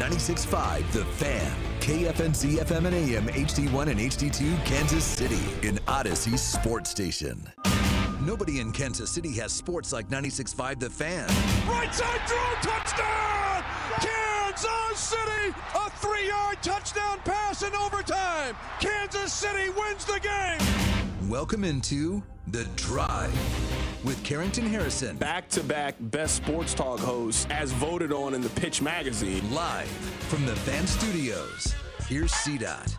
96.5 The Fan, KFNC FM and AM, HD1 and HD2, Kansas City, an Odyssey sports station. Nobody in Kansas City has sports like 96.5 The Fan. Right side throw, touchdown! Kansas City, a 3-yard touchdown pass in overtime. Kansas City wins the game. Welcome into The Drive with Carrington Harrison. Back-to-back best sports talk hosts as voted on in the Pitch magazine. Live from the Fan Studios. Here's CDOT.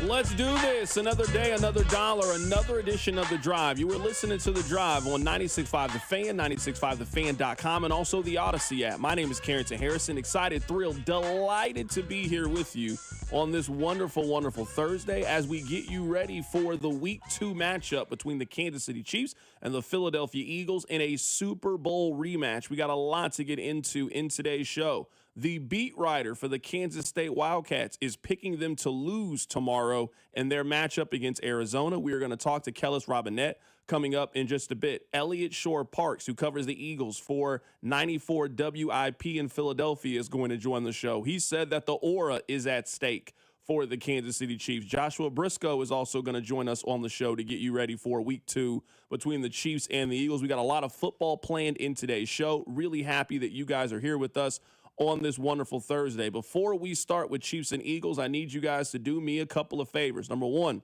Let's do this. Another day, another dollar, another edition of The Drive. You were listening to The Drive on 96.5 The Fan, 96.5thefan.com, and also the Odyssey app. My name is Carrington Harrison. Excited, thrilled, delighted to be here with you on this wonderful, wonderful Thursday as we get you ready for the Week 2 matchup between the Kansas City Chiefs and the Philadelphia Eagles in a Super Bowl rematch. We got a lot to get into in today's show. The beat writer for the Kansas State Wildcats is picking them to lose tomorrow in their matchup against Arizona. We are going to talk to Kellis Robinette coming up in just a bit. Elliot Shorr-Parks, who covers the Eagles for 94 WIP in Philadelphia, is going to join the show. He said that the aura is at stake for the Kansas City Chiefs. Joshua Brisco is also going to join us on the show to get you ready for Week 2 between the Chiefs and the Eagles. We got a lot of football planned in today's show. Really happy that you guys are here with us on this wonderful Thursday. Before we start with Chiefs and Eagles, I need you guys to do me a couple of favors. Number one,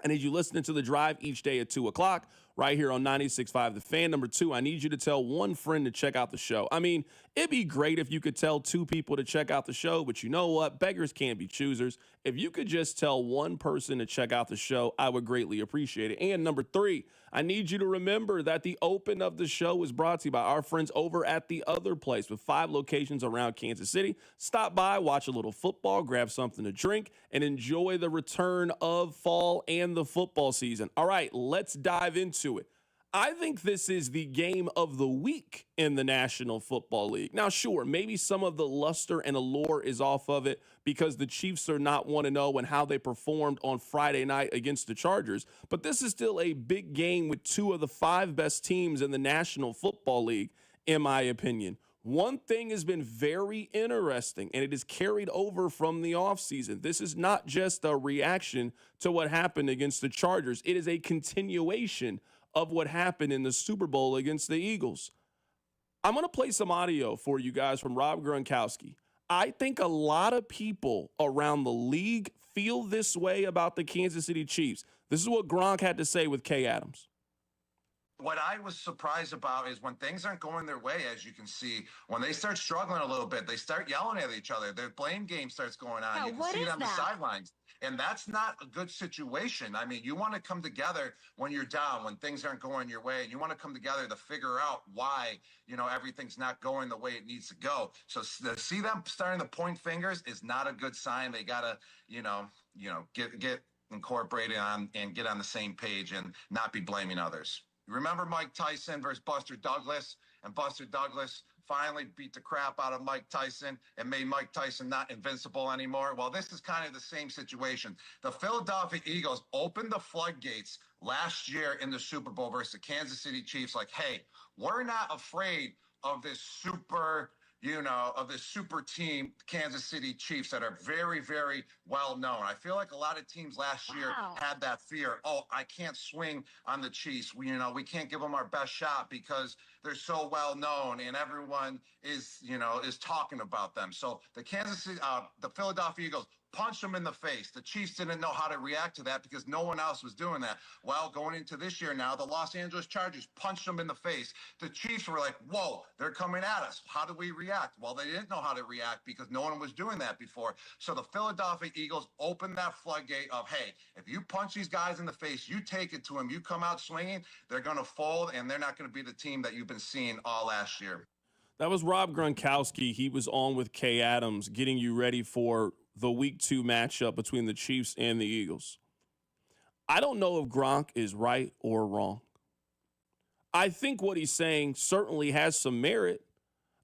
I need you listening to The Drive each day at 2 o'clock right here on 96.5 The Fan. Number two, I need you to tell one friend to check out the show. I mean, it'd be great if you could tell 2 people to check out the show, but you know what? Beggars can't be choosers. If you could just tell one person to check out the show, I would greatly appreciate it. And number 3, I need you to remember that the open of the show is brought to you by our friends over at The Other Place with 5 locations around Kansas City. Stop by, watch a little football, grab something to drink, and enjoy the return of fall and the football season. All right, let's dive into it. I think this is the game of the week in the National Football League. Now, sure, maybe some of the luster and allure is off of it because the Chiefs are not 1-0 and how they performed on Friday night against the Chargers. But this is still a big game with 2 of the 5 best teams in the National Football League, in my opinion. One thing has been very interesting, and it is carried over from the offseason. This is not just a reaction to what happened against the Chargers. It is a continuation of what happened in the Super Bowl against the Eagles. I'm going to play some audio for you guys from Rob Gronkowski. I think a lot of people around the league feel this way about the Kansas City Chiefs. This is what Gronk had to say with Kay Adams. What I was surprised about is when things aren't going their way, as you can see, when they start struggling a little bit, they start yelling at each other. Their blame game starts going on. You can see it on the sidelines. And that's not a good situation. I mean, you want to come together when you're down, when things aren't going your way. And you want to come together to figure out why, everything's not going the way it needs to go. So to see them starting to point fingers is not a good sign. They got to, get incorporated on and get on the same page and not be blaming others. Remember Mike Tyson versus Buster Douglas? And Buster Douglas finally beat the crap out of Mike Tyson and made Mike Tyson not invincible anymore. Well, this is kind of the same situation. The Philadelphia Eagles opened the floodgates last year in the Super Bowl versus the Kansas City Chiefs. Like, hey, we're not afraid of this super team, Kansas City Chiefs, that are very, very well known. I feel like a lot of teams last year had that fear. Oh, I can't swing on the Chiefs. We can't give them our best shot because they're so well known and everyone is talking about them. So the the Philadelphia Eagles punched them in the face. The Chiefs didn't know how to react to that because no one else was doing that. Well, going into this year now, the Los Angeles Chargers punched them in the face. The Chiefs were like, whoa, they're coming at us. How do we react? Well, they didn't know how to react because no one was doing that before. So the Philadelphia Eagles opened that floodgate of, hey, if you punch these guys in the face, you take it to them, you come out swinging, they're going to fold, and they're not going to be the team that you've been seeing all last year. That was Rob Gronkowski. He was on with Kay Adams, getting you ready for the Week 2 matchup between the Chiefs and the Eagles. I don't know if Gronk is right or wrong. I think what he's saying certainly has some merit.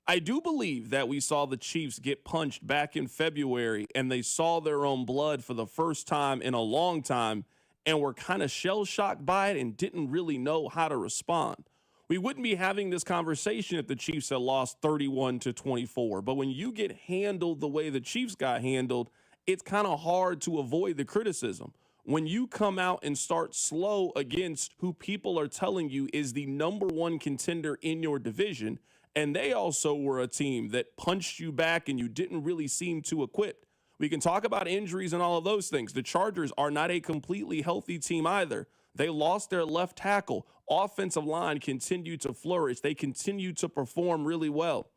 I do believe that we saw the Chiefs get punched back in February and they saw their own blood for the first time in a long time and were kind of shell-shocked by it and didn't really know how to respond. We wouldn't be having this conversation if the Chiefs had lost 31-24. But when you get handled the way the Chiefs got handled, it's kind of hard to avoid the criticism. When you come out and start slow against who people are telling you is the number one contender in your division, and they also were a team that punched you back and you didn't really seem too equipped. We can talk about injuries and all of those things. The Chargers are not a completely healthy team either. They lost their left tackle. Offensive line continued to flourish. They continued to perform really well.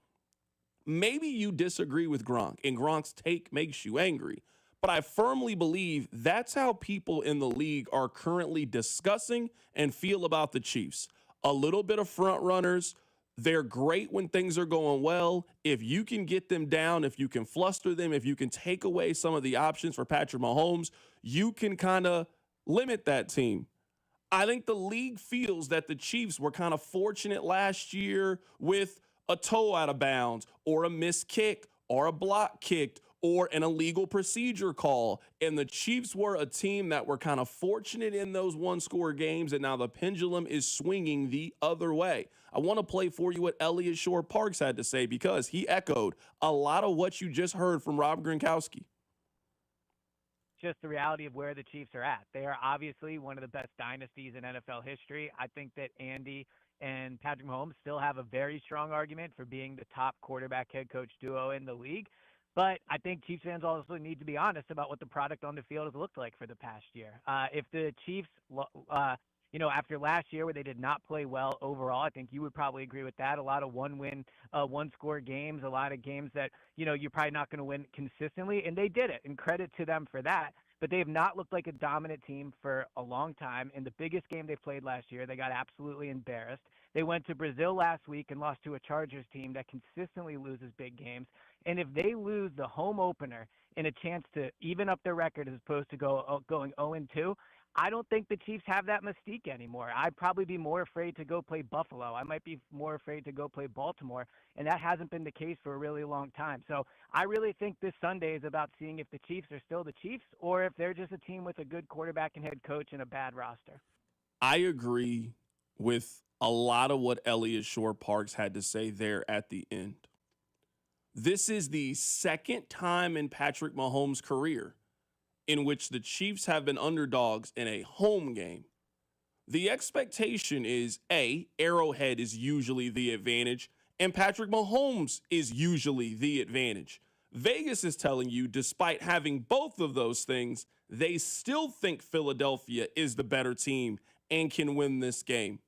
Maybe you disagree with Gronk, and Gronk's take makes you angry. But I firmly believe that's how people in the league are currently discussing and feel about the Chiefs. A little bit of front runners. They're great when things are going well. If you can get them down, if you can fluster them, if you can take away some of the options for Patrick Mahomes, you can kind of limit that team. I think the league feels that the Chiefs were kind of fortunate last year with a toe out of bounds or a missed kick or a block kicked or an illegal procedure call. And the Chiefs were a team that were kind of fortunate in those one-score games, and now the pendulum is swinging the other way. I want to play for you what Elliot Shorr-Parks had to say because he echoed a lot of what you just heard from Rob Gronkowski. Just the reality of where the Chiefs are at. They are obviously one of the best dynasties in NFL history. I think that Andy and Patrick Mahomes still have a very strong argument for being the top quarterback head coach duo in the league. But I think Chiefs fans also need to be honest about what the product on the field has looked like for the past year. If the Chiefs, after last year where they did not play well overall, I think you would probably agree with that. A lot of one-score games, a lot of games that, you're probably not going to win consistently. And they did it, and credit to them for that. But they have not looked like a dominant team for a long time. In the biggest game they played last year, they got absolutely embarrassed. They went to Brazil last week and lost to a Chargers team that consistently loses big games. And if they lose the home opener in a chance to even up their record as opposed to going 0-2, I don't think the Chiefs have that mystique anymore. I'd probably be more afraid to go play Buffalo. I might be more afraid to go play Baltimore, and that hasn't been the case for a really long time. So I really think this Sunday is about seeing if the Chiefs are still the Chiefs or if they're just a team with a good quarterback and head coach and a bad roster. I agree with a lot of what Elliot Shorr-Parks had to say there at the end. This is the second time in Patrick Mahomes' career in which the Chiefs have been underdogs in a home game. The expectation is, A, Arrowhead is usually the advantage, and Patrick Mahomes is usually the advantage. Vegas is telling you, despite having both of those things, they still think Philadelphia is the better team and can win this game.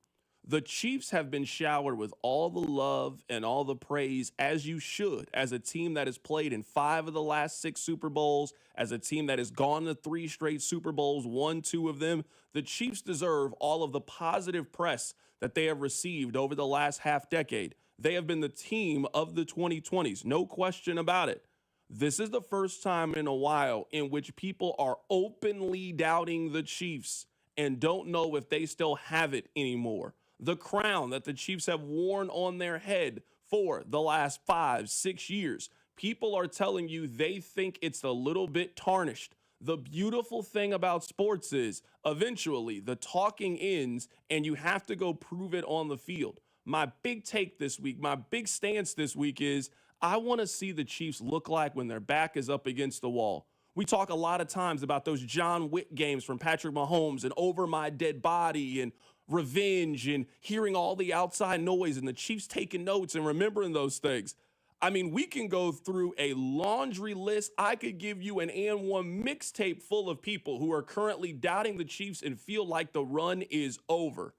The Chiefs have been showered with all the love and all the praise, as you should, as a team that has played in 5 of the last 6 Super Bowls, as a team that has gone to 3 straight Super Bowls, won 2 of them. The Chiefs deserve all of the positive press that they have received over the last half decade. They have been the team of the 2020s, no question about it. This is the first time in a while in which people are openly doubting the Chiefs and don't know if they still have it anymore. The crown that the Chiefs have worn on their head for the last 5-6 years. People are telling you they think it's a little bit tarnished. The beautiful thing about sports is eventually the talking ends and you have to go prove it on the field. My big take this week, my big stance this week is I want to see the Chiefs look like when their back is up against the wall. We talk a lot of times about those John Wick games from Patrick Mahomes and Over My Dead Body and revenge and hearing all the outside noise and the Chiefs taking notes and remembering those things. I mean, we can go through a laundry list. I could give you an and one mixtape full of people who are currently doubting the Chiefs and feel like the run is over.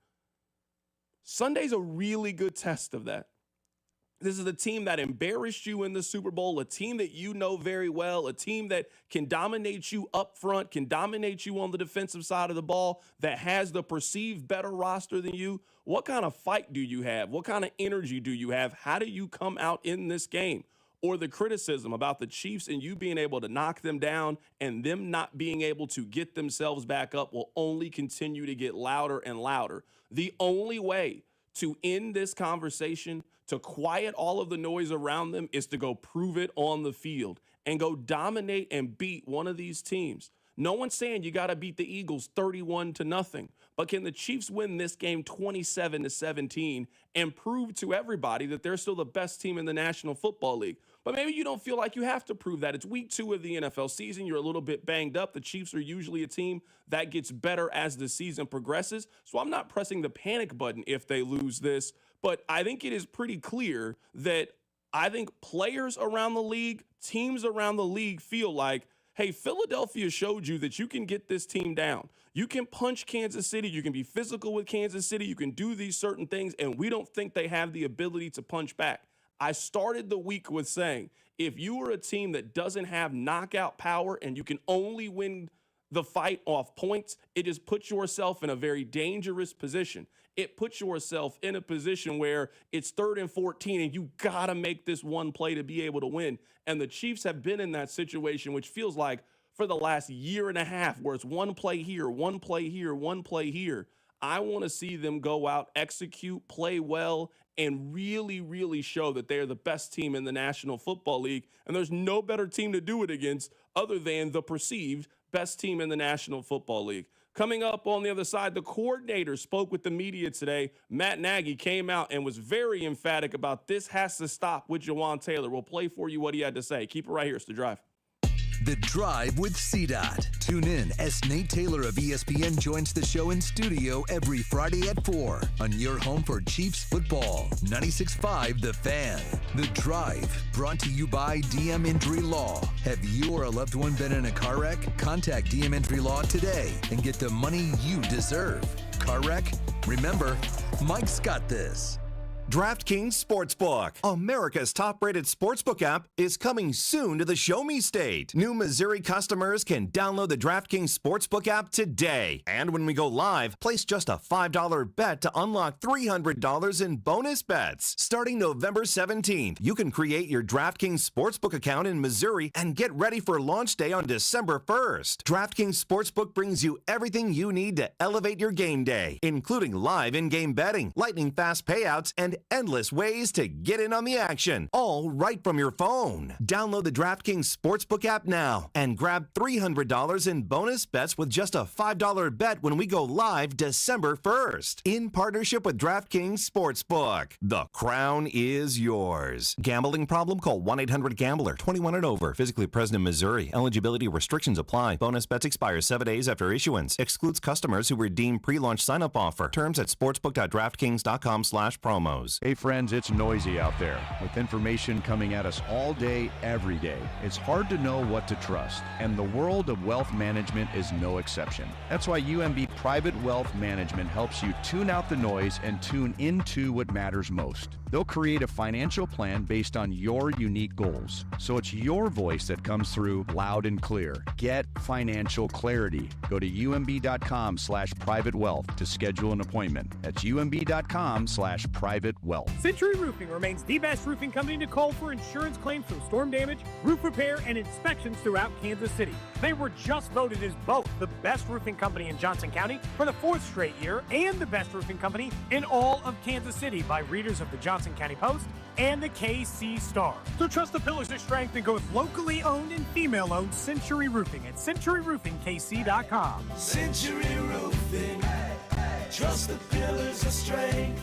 Sunday's a really good test of that. This is a team that embarrassed you in the Super Bowl, a team that you know very well, a team that can dominate you up front, can dominate you on the defensive side of the ball, that has the perceived better roster than you. What kind of fight do you have? What kind of energy do you have? How do you come out in this game? Or the criticism about the Chiefs and you being able to knock them down and them not being able to get themselves back up will only continue to get louder and louder. The only way to end this conversation, to quiet all of the noise around them, is to go prove it on the field and go dominate and beat one of these teams. No one's saying you got to beat the Eagles 31-0, but can the Chiefs win this game 27-17 and prove to everybody that they're still the best team in the National Football League? But maybe you don't feel like you have to prove that. It's week 2 of the NFL season. You're a little bit banged up. The Chiefs are usually a team that gets better as the season progresses. So I'm not pressing the panic button if they lose this. But I think it is pretty clear that I think players around the league, teams around the league feel like, hey, Philadelphia showed you that you can get this team down. You can punch Kansas City. You can be physical with Kansas City. You can do these certain things, and we don't think they have the ability to punch back. I started the week with saying, if you are a team that doesn't have knockout power and you can only win the fight off points, it just puts yourself in a very dangerous position. It puts yourself in a position where it's 3rd and 14 and you got to make this one play to be able to win. And the Chiefs have been in that situation, which feels like for the last year and a half, where it's one play here, one play here, one play here. I want to see them go out, execute, play well, and really, really show that they're the best team in the National Football League. And there's no better team to do it against other than the perceived best team in the National Football League. Coming up on the other side, the coordinator spoke with the media today. Matt Nagy came out and was very emphatic about this has to stop with Jawaan Taylor. We'll play for you what he had to say. Keep it right here. It's The Drive. The Drive with CDOT. Tune in as Nate Taylor of ESPN joins the show in studio every Friday at 4 on your home for Chiefs football. 96.5 The Fan. The Drive, brought to you by DM Injury Law. Have you or a loved one been in a car wreck? Contact DM Injury Law today and get the money you deserve. Car wreck? Remember, Mike's got this. DraftKings Sportsbook, America's top-rated sportsbook app, is coming soon to the Show Me State. New Missouri customers can download the DraftKings Sportsbook app today. And when we go live, place just a $5 bet to unlock $300 in bonus bets. Starting November 17th, you can create your DraftKings Sportsbook account in Missouri and get ready for launch day on December 1st. DraftKings Sportsbook brings you everything you need to elevate your game day, including live in-game betting, lightning-fast payouts, and endless ways to get in on the action, all right from your phone. Download the DraftKings Sportsbook app now and grab $300 in bonus bets with just a $5 bet when we go live December 1st. In partnership with DraftKings Sportsbook, the crown is yours. Gambling problem? Call 1-800-GAMBLER. 21 and over. Physically present in Missouri. Eligibility restrictions apply. Bonus bets expire 7 days after issuance. Excludes customers who redeem pre-launch sign-up offer. Terms at sportsbook.draftkings.com/promos. Hey friends, it's noisy out there with information coming at us all day, every day. It's hard to know what to trust, and the world of wealth management is no exception. That's why UMB Private Wealth Management helps you tune out the noise and tune into what matters most. They'll create a financial plan based on your unique goals, so it's your voice that comes through loud and clear. Get financial clarity. Go to umb.com/privatewealth to schedule an appointment. That's umb.com/privatewealth. Century Roofing remains the best roofing company to call for insurance claims from storm damage, roof repair, and inspections throughout Kansas City. They were just voted as both the best roofing company in Johnson County for the 4th straight year and the best roofing company in all of Kansas City by readers of the Johnson County Post and the KC Star. So trust the pillars of strength and go with locally owned and female-owned Century Roofing at centuryroofingkc.com. Century Roofing, trust the pillars of strength.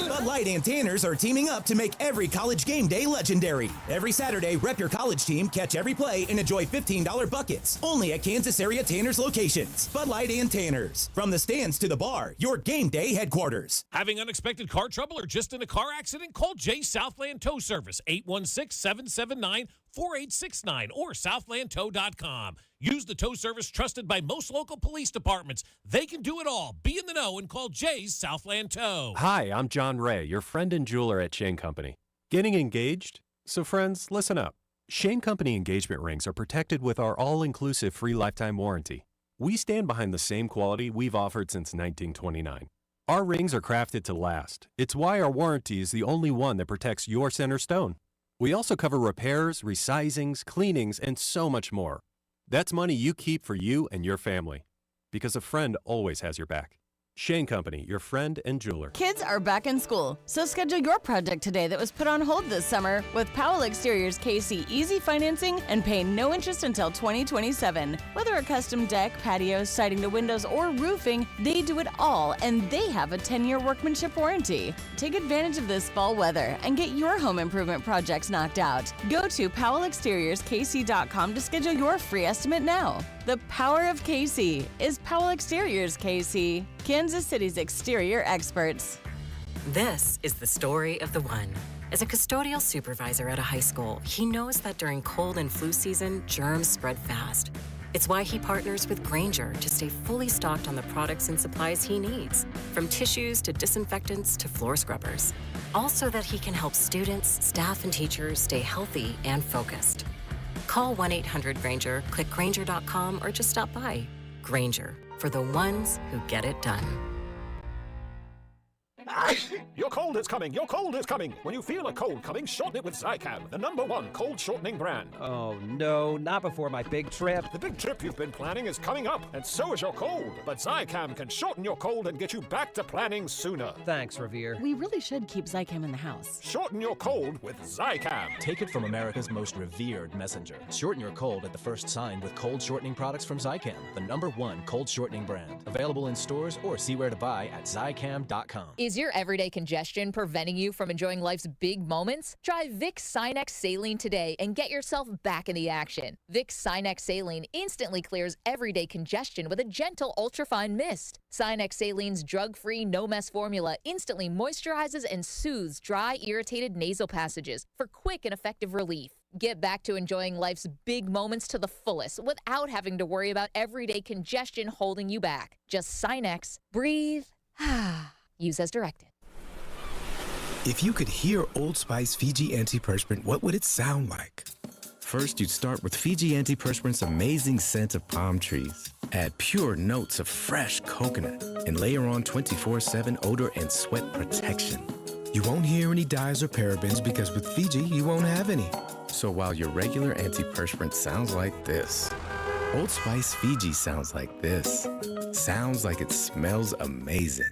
Bud Light and Tanners are teaming up to make every college game day legendary. Every Saturday, rep your college team, catch every play, and enjoy $15 buckets. Only at Kansas area Tanners locations. Bud Light and Tanners. From the stands to the bar, your game day headquarters. Having unexpected car trouble or just in a car accident? Call Jay Southland Tow Service, 816-779-4869 or southlandtow.com. Use the tow service trusted by most local police departments. They can do it all. Be in the know and call Jay's Southland Tow. Hi, I'm John Ray, your friend and jeweler at Shane Company. Getting engaged? So friends, listen up. Shane Company engagement rings are protected with our all-inclusive free lifetime warranty. We stand behind the same quality we've offered since 1929. Our rings are crafted to last. It's why our warranty is the only one that protects your center stone. We also cover repairs, resizings, cleanings, and so much more. That's money you keep for you and your family. Because a friend always has your back. Shane Company, your friend and jeweler. Kids are back in school, so schedule your project today that was put on hold this summer with Powell Exteriors KC Easy Financing and pay no interest until 2027. Whether a custom deck, patio, siding to windows, or roofing, they do it all, and they have a 10-year workmanship warranty. Take advantage of this fall weather and get your home improvement projects knocked out. Go to PowellExteriorsKC.com to schedule your free estimate now. The power of KC is Powell Exteriors KC, Kansas City's exterior experts. This is the story of the one. As a custodial supervisor at a high school, he knows that during cold and flu season, germs spread fast. It's why he partners with Grainger to stay fully stocked on the products and supplies he needs, from tissues to disinfectants to floor scrubbers. Also that he can help students, staff, and teachers stay healthy and focused. Call 1-800-GRAINGER, click Grainger.com, or just stop by. Grainger, for the ones who get it done. Your cold is coming. Your cold is coming. When you feel a cold coming, shorten it with Zicam, the #1 cold shortening brand. Oh, no, not before my big trip. The big trip you've been planning is coming up, and so is your cold. But Zicam can shorten your cold and get you back to planning sooner. Thanks, Revere. We really should keep Zicam in the house. Shorten your cold with Zicam. Take it from America's most revered messenger. Shorten your cold at the first sign with cold shortening products from Zicam, the #1 cold shortening brand. Available in stores or see where to buy at Zicam.com. Is your everyday congestion preventing you from enjoying life's big moments? Try Vicks Sinex Saline today and get yourself back in the action. Vicks Sinex Saline instantly clears everyday congestion with a gentle ultrafine mist. Sinex Saline's drug-free, no-mess formula instantly moisturizes and soothes dry, irritated nasal passages for quick and effective relief. Get back to enjoying life's big moments to the fullest without having to worry about everyday congestion holding you back. Just Sinex, breathe, use as directed. If you could hear Old Spice Fiji Antiperspirant, what would it sound like? First, you'd start with Fiji Antiperspirant's amazing scent of palm trees. Add pure notes of fresh coconut and layer on 24/7 odor and sweat protection. You won't hear any dyes or parabens because with Fiji, you won't have any. So while your regular antiperspirant sounds like this, Old Spice Fiji sounds like this. Sounds like it smells amazing.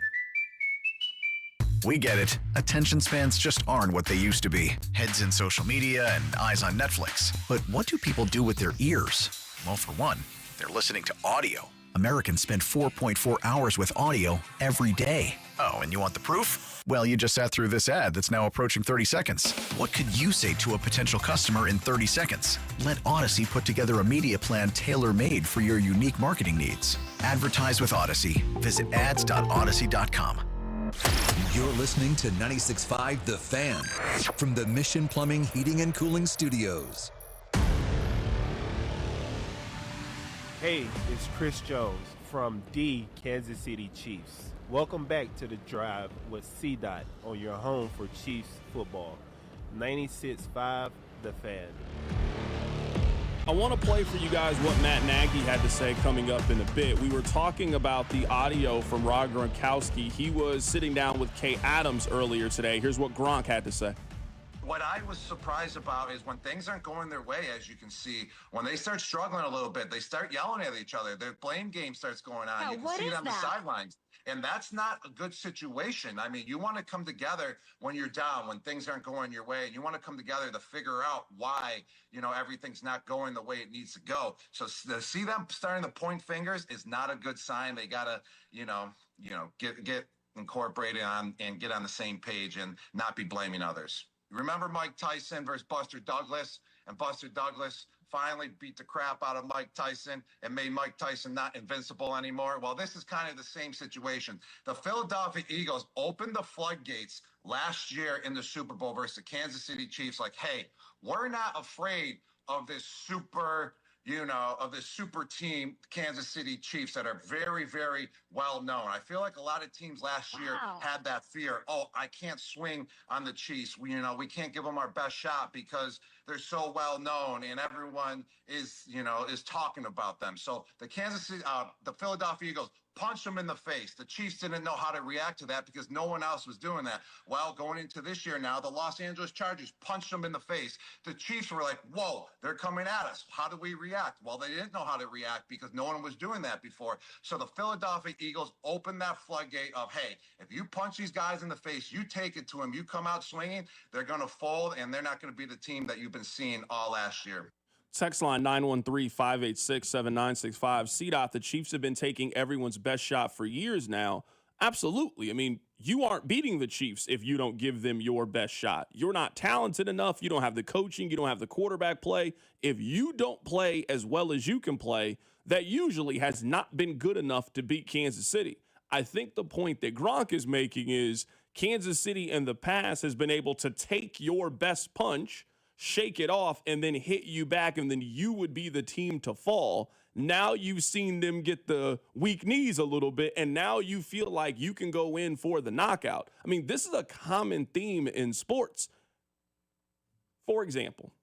We get it. Attention spans just aren't what they used to be. Heads in social media and eyes on Netflix. But what do people do with their ears? Well, for one, they're listening to audio. Americans spend 4.4 hours with audio every day. Oh, and you want the proof? Well, you just sat through this ad that's now approaching 30 seconds. What could you say to a potential customer in 30 seconds? Let Odyssey put together a media plan tailor-made for your unique marketing needs. Advertise with Odyssey. Visit ads.odyssey.com. You're listening to 96.5 The Fan from the Mission Plumbing, Heating, and Cooling Studios. Hey, it's Chris Jones from the Kansas City Chiefs. Welcome back to The Drive with C-Dot on your home for Chiefs football. 96.5 The Fan. I want to play for you guys what Matt Nagy had to say coming up in a bit. We were talking about the audio from Rob Gronkowski. He was sitting down with Kay Adams earlier today. Here's what Gronk had to say. What I was surprised about is when things aren't going their way, as you can see, when they start struggling a little bit, they start yelling at each other. Their blame game starts going on. Yeah, you can what see is it on the that? sidelines. And that's not a good situation. I mean, you want to come together when you're down, when things aren't going your way, and you want to come together to figure out why, everything's not going the way it needs to go. So to see them starting to point fingers is not a good sign. They got to, get incorporated on and get on the same page and not be blaming others. Remember Mike Tyson versus Buster Douglas? And Buster Douglas finally beat the crap out of Mike Tyson and made Mike Tyson not invincible anymore. Well, this is kind of the same situation. The Philadelphia Eagles opened the floodgates last year in the Super Bowl versus the Kansas City Chiefs. Like, hey, we're not afraid of this super team, Kansas City Chiefs, that are very, very well known. I feel like a lot of teams last year had that fear. Oh, I can't swing on the Chiefs. We can't give them our best shot because they're so well known and everyone is talking about them. So the Philadelphia Eagles punch them in the face. The Chiefs didn't know how to react to that because no one else was doing that. Well, going into this year now, the Los Angeles Chargers punched them in the face. The Chiefs were like, whoa, they're coming at us. How do we react? Well, they didn't know how to react because no one was doing that before. So the Philadelphia Eagles opened that floodgate of, hey, if you punch these guys in the face, you take it to them, you come out swinging, they're going to fold, and they're not going to be the team that you've been seeing all last year. Text line 913-586-7965. CDOT, the Chiefs have been taking everyone's best shot for years now. Absolutely. I mean, you aren't beating the Chiefs if you don't give them your best shot. You're not talented enough. You don't have the coaching. You don't have the quarterback play. If you don't play as well as you can play, that usually has not been good enough to beat Kansas City. I think the point that Gronk is making is Kansas City in the past has been able to take your best punch, shake it off, and then hit you back, and then you would be the team to fall. Now you've seen them get the weak knees a little bit, and now you feel like you can go in for the knockout. I mean, this is a common theme in sports. For example,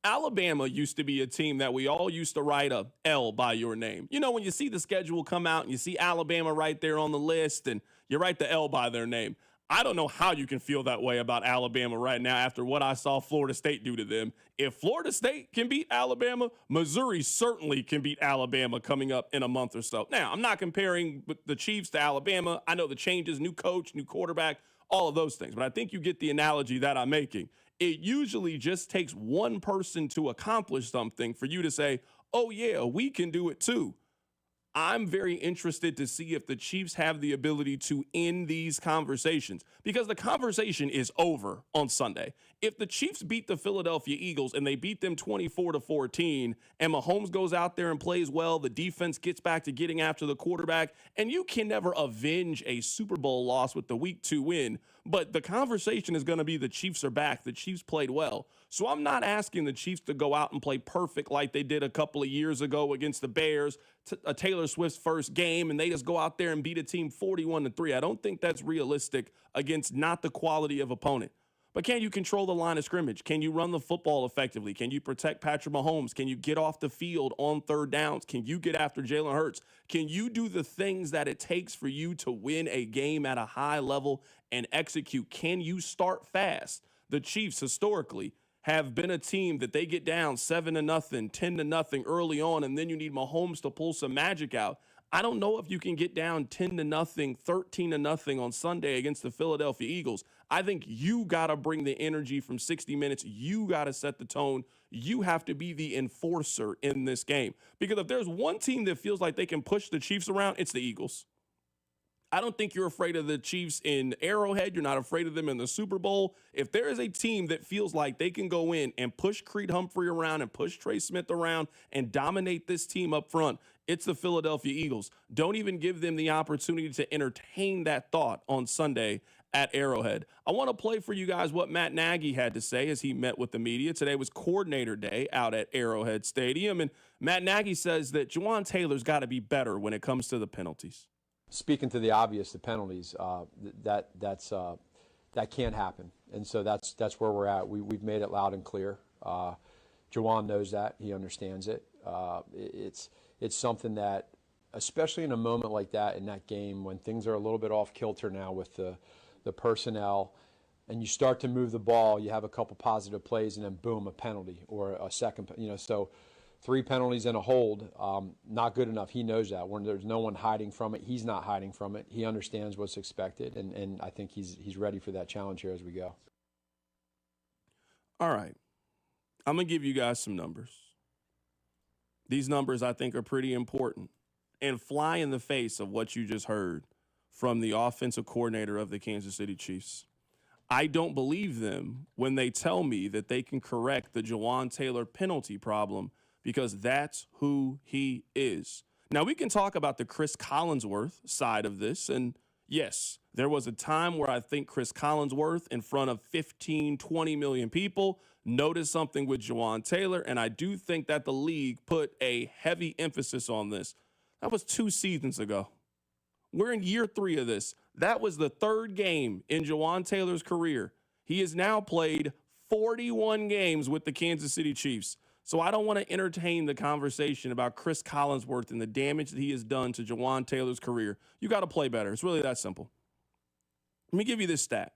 Alabama used to be a team that we all used to write a L by your name. You know, when you see the schedule come out and you see Alabama right there on the list and you write the L by their name. I don't know how you can feel that way about Alabama right now after what I saw Florida State do to them. If Florida State can beat Alabama, Missouri certainly can beat Alabama coming up in a month or so. Now, I'm not comparing the Chiefs to Alabama. I know the changes, new coach, new quarterback, all of those things. But I think you get the analogy that I'm making. It usually just takes one person to accomplish something for you to say, oh, yeah, we can do it too. I'm very interested to see if the Chiefs have the ability to end these conversations because the conversation is over on Sunday. If the Chiefs beat the Philadelphia Eagles and they beat them 24-14 and Mahomes goes out there and plays well, the defense gets back to getting after the quarterback, and you can never avenge a Super Bowl loss with the Week 2 win, but the conversation is going to be the Chiefs are back. The Chiefs played well. So I'm not asking the Chiefs to go out and play perfect like they did a couple of years ago against the Bears, a Taylor Swift's first game, and they just go out there and beat a team 41-3. I don't think that's realistic against not the quality of opponent. But can you control the line of scrimmage? Can you run the football effectively? Can you protect Patrick Mahomes? Can you get off the field on third downs? Can you get after Jalen Hurts? Can you do the things that it takes for you to win a game at a high level and execute? Can you start fast? The Chiefs historically have been a team that they get down 7-0, 10-0 early on, and then you need Mahomes to pull some magic out. I don't know if you can get down 10-0, 13-0 on Sunday against the Philadelphia Eagles. I think you got to bring the energy from 60 minutes. You got to set the tone. You have to be the enforcer in this game. Because if there's one team that feels like they can push the Chiefs around, it's the Eagles. I don't think you're afraid of the Chiefs in Arrowhead. You're not afraid of them in the Super Bowl. If there is a team that feels like they can go in and push Creed Humphrey around and push Trey Smith around and dominate this team up front, it's the Philadelphia Eagles. Don't even give them the opportunity to entertain that thought on Sunday at Arrowhead. I want to play for you guys what Matt Nagy had to say as he met with the media. Today was coordinator day out at Arrowhead Stadium, and Matt Nagy says that Jawaan Taylor's got to be better when it comes to the penalties. Speaking to the obvious, the penalties, that can't happen, and so that's where we're at. We've made it loud and clear. Jawaan knows that. He understands it. It's something that, especially in a moment like that in that game when things are a little bit off kilter now with the personnel, and you start to move the ball, you have a couple positive plays, and then boom, a penalty or a second. So 3 penalties and a hold, not good enough. He knows that. When there's no one hiding from it, he's not hiding from it. He understands what's expected, and I think he's ready for that challenge here as we go. All right. I'm going to give you guys some numbers. These numbers, I think, are pretty important and fly in the face of what you just heard from the offensive coordinator of the Kansas City Chiefs. I don't believe them when they tell me that they can correct the Jawaan Taylor penalty problem because that's who he is. Now, we can talk about the Chris Collinsworth side of this, and yes, there was a time where I think Chris Collinsworth in front of 15, 20 million people noticed something with Jawaan Taylor, and I do think that the league put a heavy emphasis on this. That was 2 seasons ago. We're in year 3 of this. That was the 3rd game in Jawaan Taylor's career. He has now played 41 games with the Kansas City Chiefs. So I don't want to entertain the conversation about Chris Collinsworth and the damage that he has done to Jawaan Taylor's career. You got to play better. It's really that simple. Let me give you this stat.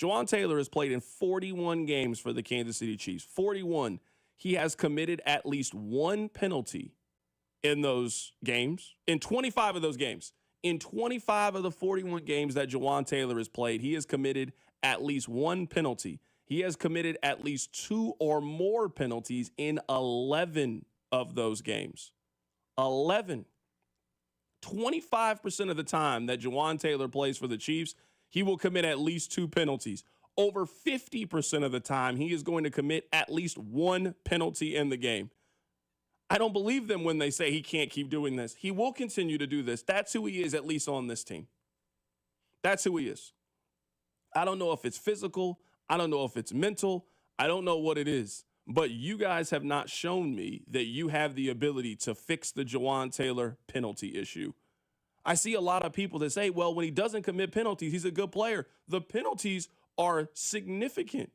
Jawaan Taylor has played in 41 games for the Kansas City Chiefs. 41. He has committed at least one penalty in those games, in 25 of those games. In 25 of the 41 games that Jawaan Taylor has played, he has committed at least one penalty. He has committed at least 2 or more penalties in 11 of those games. 11. 25% of the time that Jawaan Taylor plays for the Chiefs, he will commit at least 2 penalties. Over 50% of the time, he is going to commit at least 1 penalty in the game. I don't believe them when they say he can't keep doing this. He will continue to do this. That's who he is, at least on this team. That's who he is. I don't know if it's physical. I don't know if it's mental. I don't know what it is. But you guys have not shown me that you have the ability to fix the Jawaan Taylor penalty issue. I see a lot of people that say, well, when he doesn't commit penalties, he's a good player. The penalties are significant.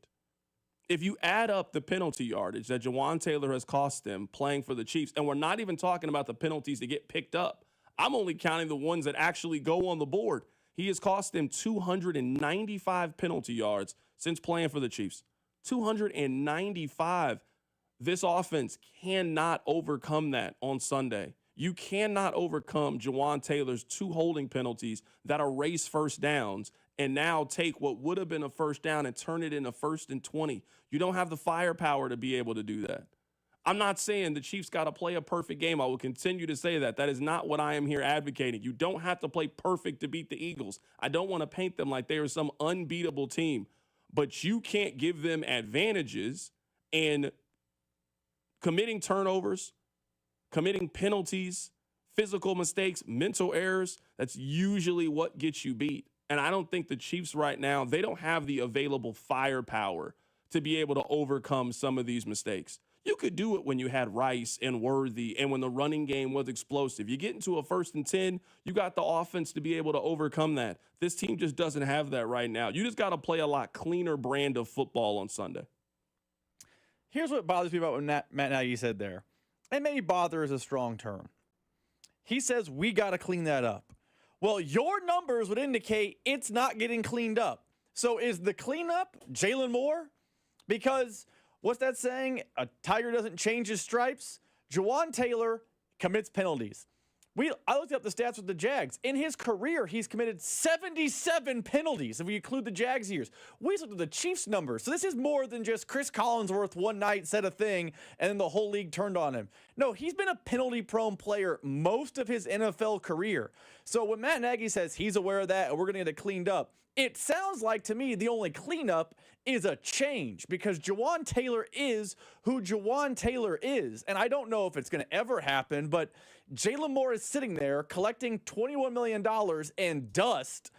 If you add up the penalty yardage that Jawaan Taylor has cost them playing for the Chiefs, and we're not even talking about the penalties that get picked up. I'm only counting the ones that actually go on the board. He has cost them 295 penalty yards since playing for the Chiefs. 295. This offense cannot overcome that on Sunday. You cannot overcome Jawaan Taylor's 2 holding penalties that erase first downs and now take what would have been a first down and turn it into 1st and 20. You don't have the firepower to be able to do that. I'm not saying the Chiefs got to play a perfect game. I will continue to say that. That is not what I am here advocating. You don't have to play perfect to beat the Eagles. I don't want to paint them like they are some unbeatable team. But you can't give them advantages and committing turnovers, committing penalties, physical mistakes, mental errors. That's usually what gets you beat. And I don't think the Chiefs right now, they don't have the available firepower to be able to overcome some of these mistakes. You could do it when you had Rice and Worthy and when the running game was explosive. You get into a 1st and 10, you got the offense to be able to overcome that. This team just doesn't have that right now. You just got to play a lot cleaner brand of football on Sunday. Here's what bothers me about what Matt Nagy said there. And maybe bother is a strong term. He says, we got to clean that up. Well, your numbers would indicate it's not getting cleaned up. So is the cleanup Jalen Moore? Because what's that saying? A tiger doesn't change his stripes. Jawaan Taylor commits penalties. I looked up the stats with the Jags. In his career, he's committed 77 penalties if we include the Jags years. We looked at the Chiefs numbers. So this is more than just Chris Collinsworth one night said a thing and then the whole league turned on him. No, he's been a penalty-prone player most of his NFL career. So when Matt Nagy says he's aware of that and we're going to get it cleaned up, it sounds like to me the only cleanup is a change because Jawaan Taylor is who Jawaan Taylor is. And I don't know if it's going to ever happen, but Jalen Moore is sitting there collecting $21 million and dust.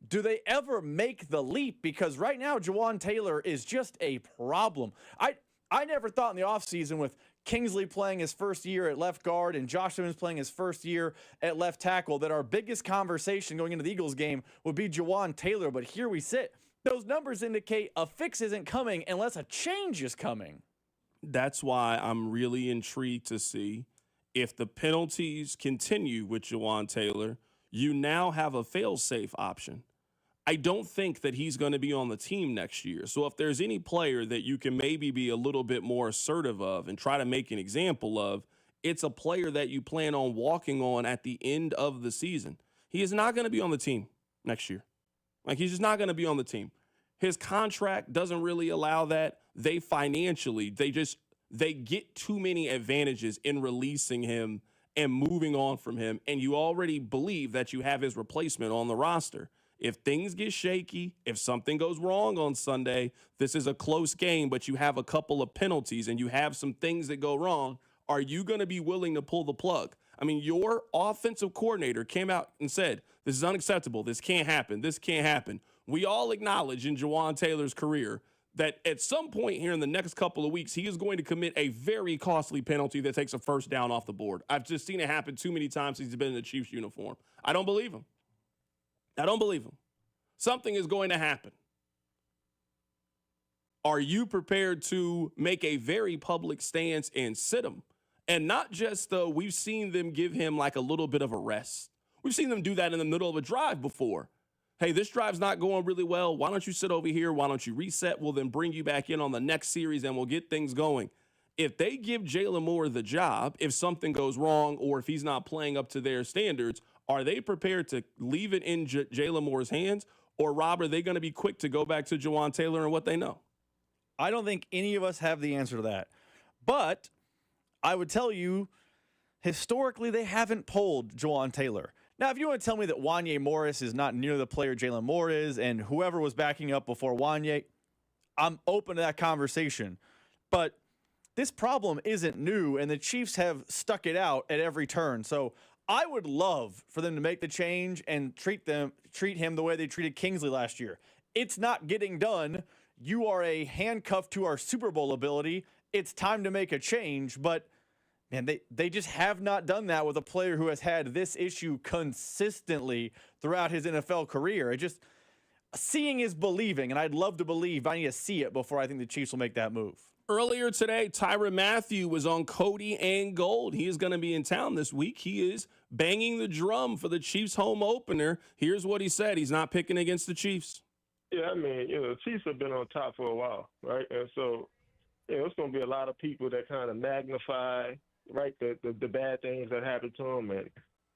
Do they ever make the leap? Because right now, Jawaan Taylor is just a problem. I never thought in the offseason with Kingsley playing his first year at left guard and Josh Simmons playing his first year at left tackle that our biggest conversation going into the Eagles game would be Jawaan Taylor. But here we sit. Those numbers indicate a fix isn't coming unless a change is coming. That's why I'm really intrigued to see if the penalties continue with Jawaan Taylor, you now have a fail-safe option. I don't think that he's going to be on the team next year. So if there's any player that you can maybe be a little bit more assertive of and try to make an example of, it's a player that you plan on walking on at the end of the season. He is not going to be on the team next year. Like, he's just not going to be on the team. His contract doesn't really allow that. They get too many advantages in releasing him and moving on from him. And you already believe that you have his replacement on the roster. If things get shaky, if something goes wrong on Sunday, this is a close game, but you have a couple of penalties and you have some things that go wrong, are you going to be willing to pull the plug? I mean, your offensive coordinator came out and said, this is unacceptable. This can't happen. This can't happen. We all acknowledge in Jawaan Taylor's career that at some point here in the next couple of weeks, he is going to commit a very costly penalty that takes a first down off the board. I've just seen it happen too many times since he's been in the Chiefs uniform. I don't believe him. I don't believe him. Something is going to happen. Are you prepared to make a very public stance and sit him? And not just, we've seen them give him like a little bit of a rest. We've seen them do that in the middle of a drive before. Hey, this drive's not going really well. Why don't you sit over here? Why don't you reset? We'll then bring you back in on the next series and we'll get things going. If they give Jalen Moore the job, if something goes wrong or if he's not playing up to their standards, are they prepared to leave it in Jalen Moore's hands? Or, Rob, are they going to be quick to go back to Jawaan Taylor and what they know? I don't think any of us have the answer to that. But I would tell you, historically, they haven't pulled Jawaan Taylor. Now, if you want to tell me that Wanya Morris is not near the player Jalen Moore is and whoever was backing up before Wanya, I'm open to that conversation. But this problem isn't new, and the Chiefs have stuck it out at every turn. So I would love for them to make the change and treat him the way they treated Kingsley last year. It's not getting done. You are a handcuff to our Super Bowl ability. It's time to make a change. But, man, they just have not done that with a player who has had this issue consistently throughout his NFL career. Seeing is believing, and I'd love to believe. I need to see it before I think the Chiefs will make that move. Earlier today, Tyronn Mathieu was on Cody and Gold. He is going to be in town this week. He is banging the drum for the Chiefs home opener. Here's what he said. He's not picking against the Chiefs. Yeah, I mean, the Chiefs have been on top for a while, right? And so, it's going to be a lot of people that kind of magnify, right, the bad things that happen to them and,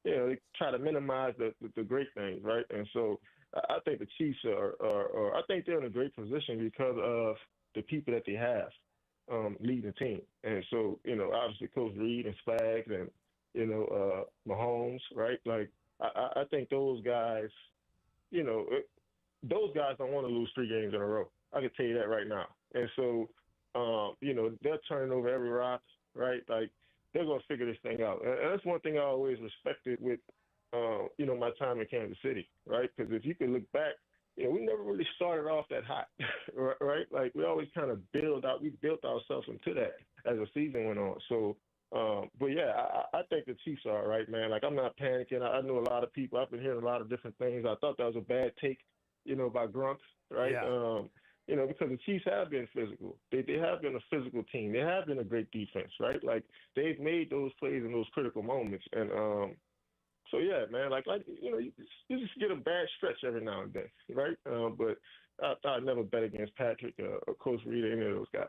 they try to minimize the great things, right? And so I think the Chiefs I think they're in a great position because of the people that they have leading the team. And so, obviously Coach Reed and Spags and, Mahomes, right? Like, I think those guys, those guys don't want to lose 3 games in a row. I can tell you that right now. And so, they're turning over every rock, right? Like, they're going to figure this thing out. And that's one thing I always respected with, my time in Kansas City, right? Because if you can look back, we never really started off that hot, right? Like, we always kind of built ourselves into that as the season went on. So, but yeah, I think the Chiefs are all right, man. Like, I'm not panicking. I know a lot of people. I've been hearing a lot of different things. I thought that was a bad take, by Gronk, right? Yeah. Because the Chiefs have been physical. They have been a physical team. They have been a great defense, right? Like, they've made those plays in those critical moments. And so, yeah, man, you just get a bad stretch every now and then, right? But I'd never bet against Patrick or Coach Reed or any of those guys.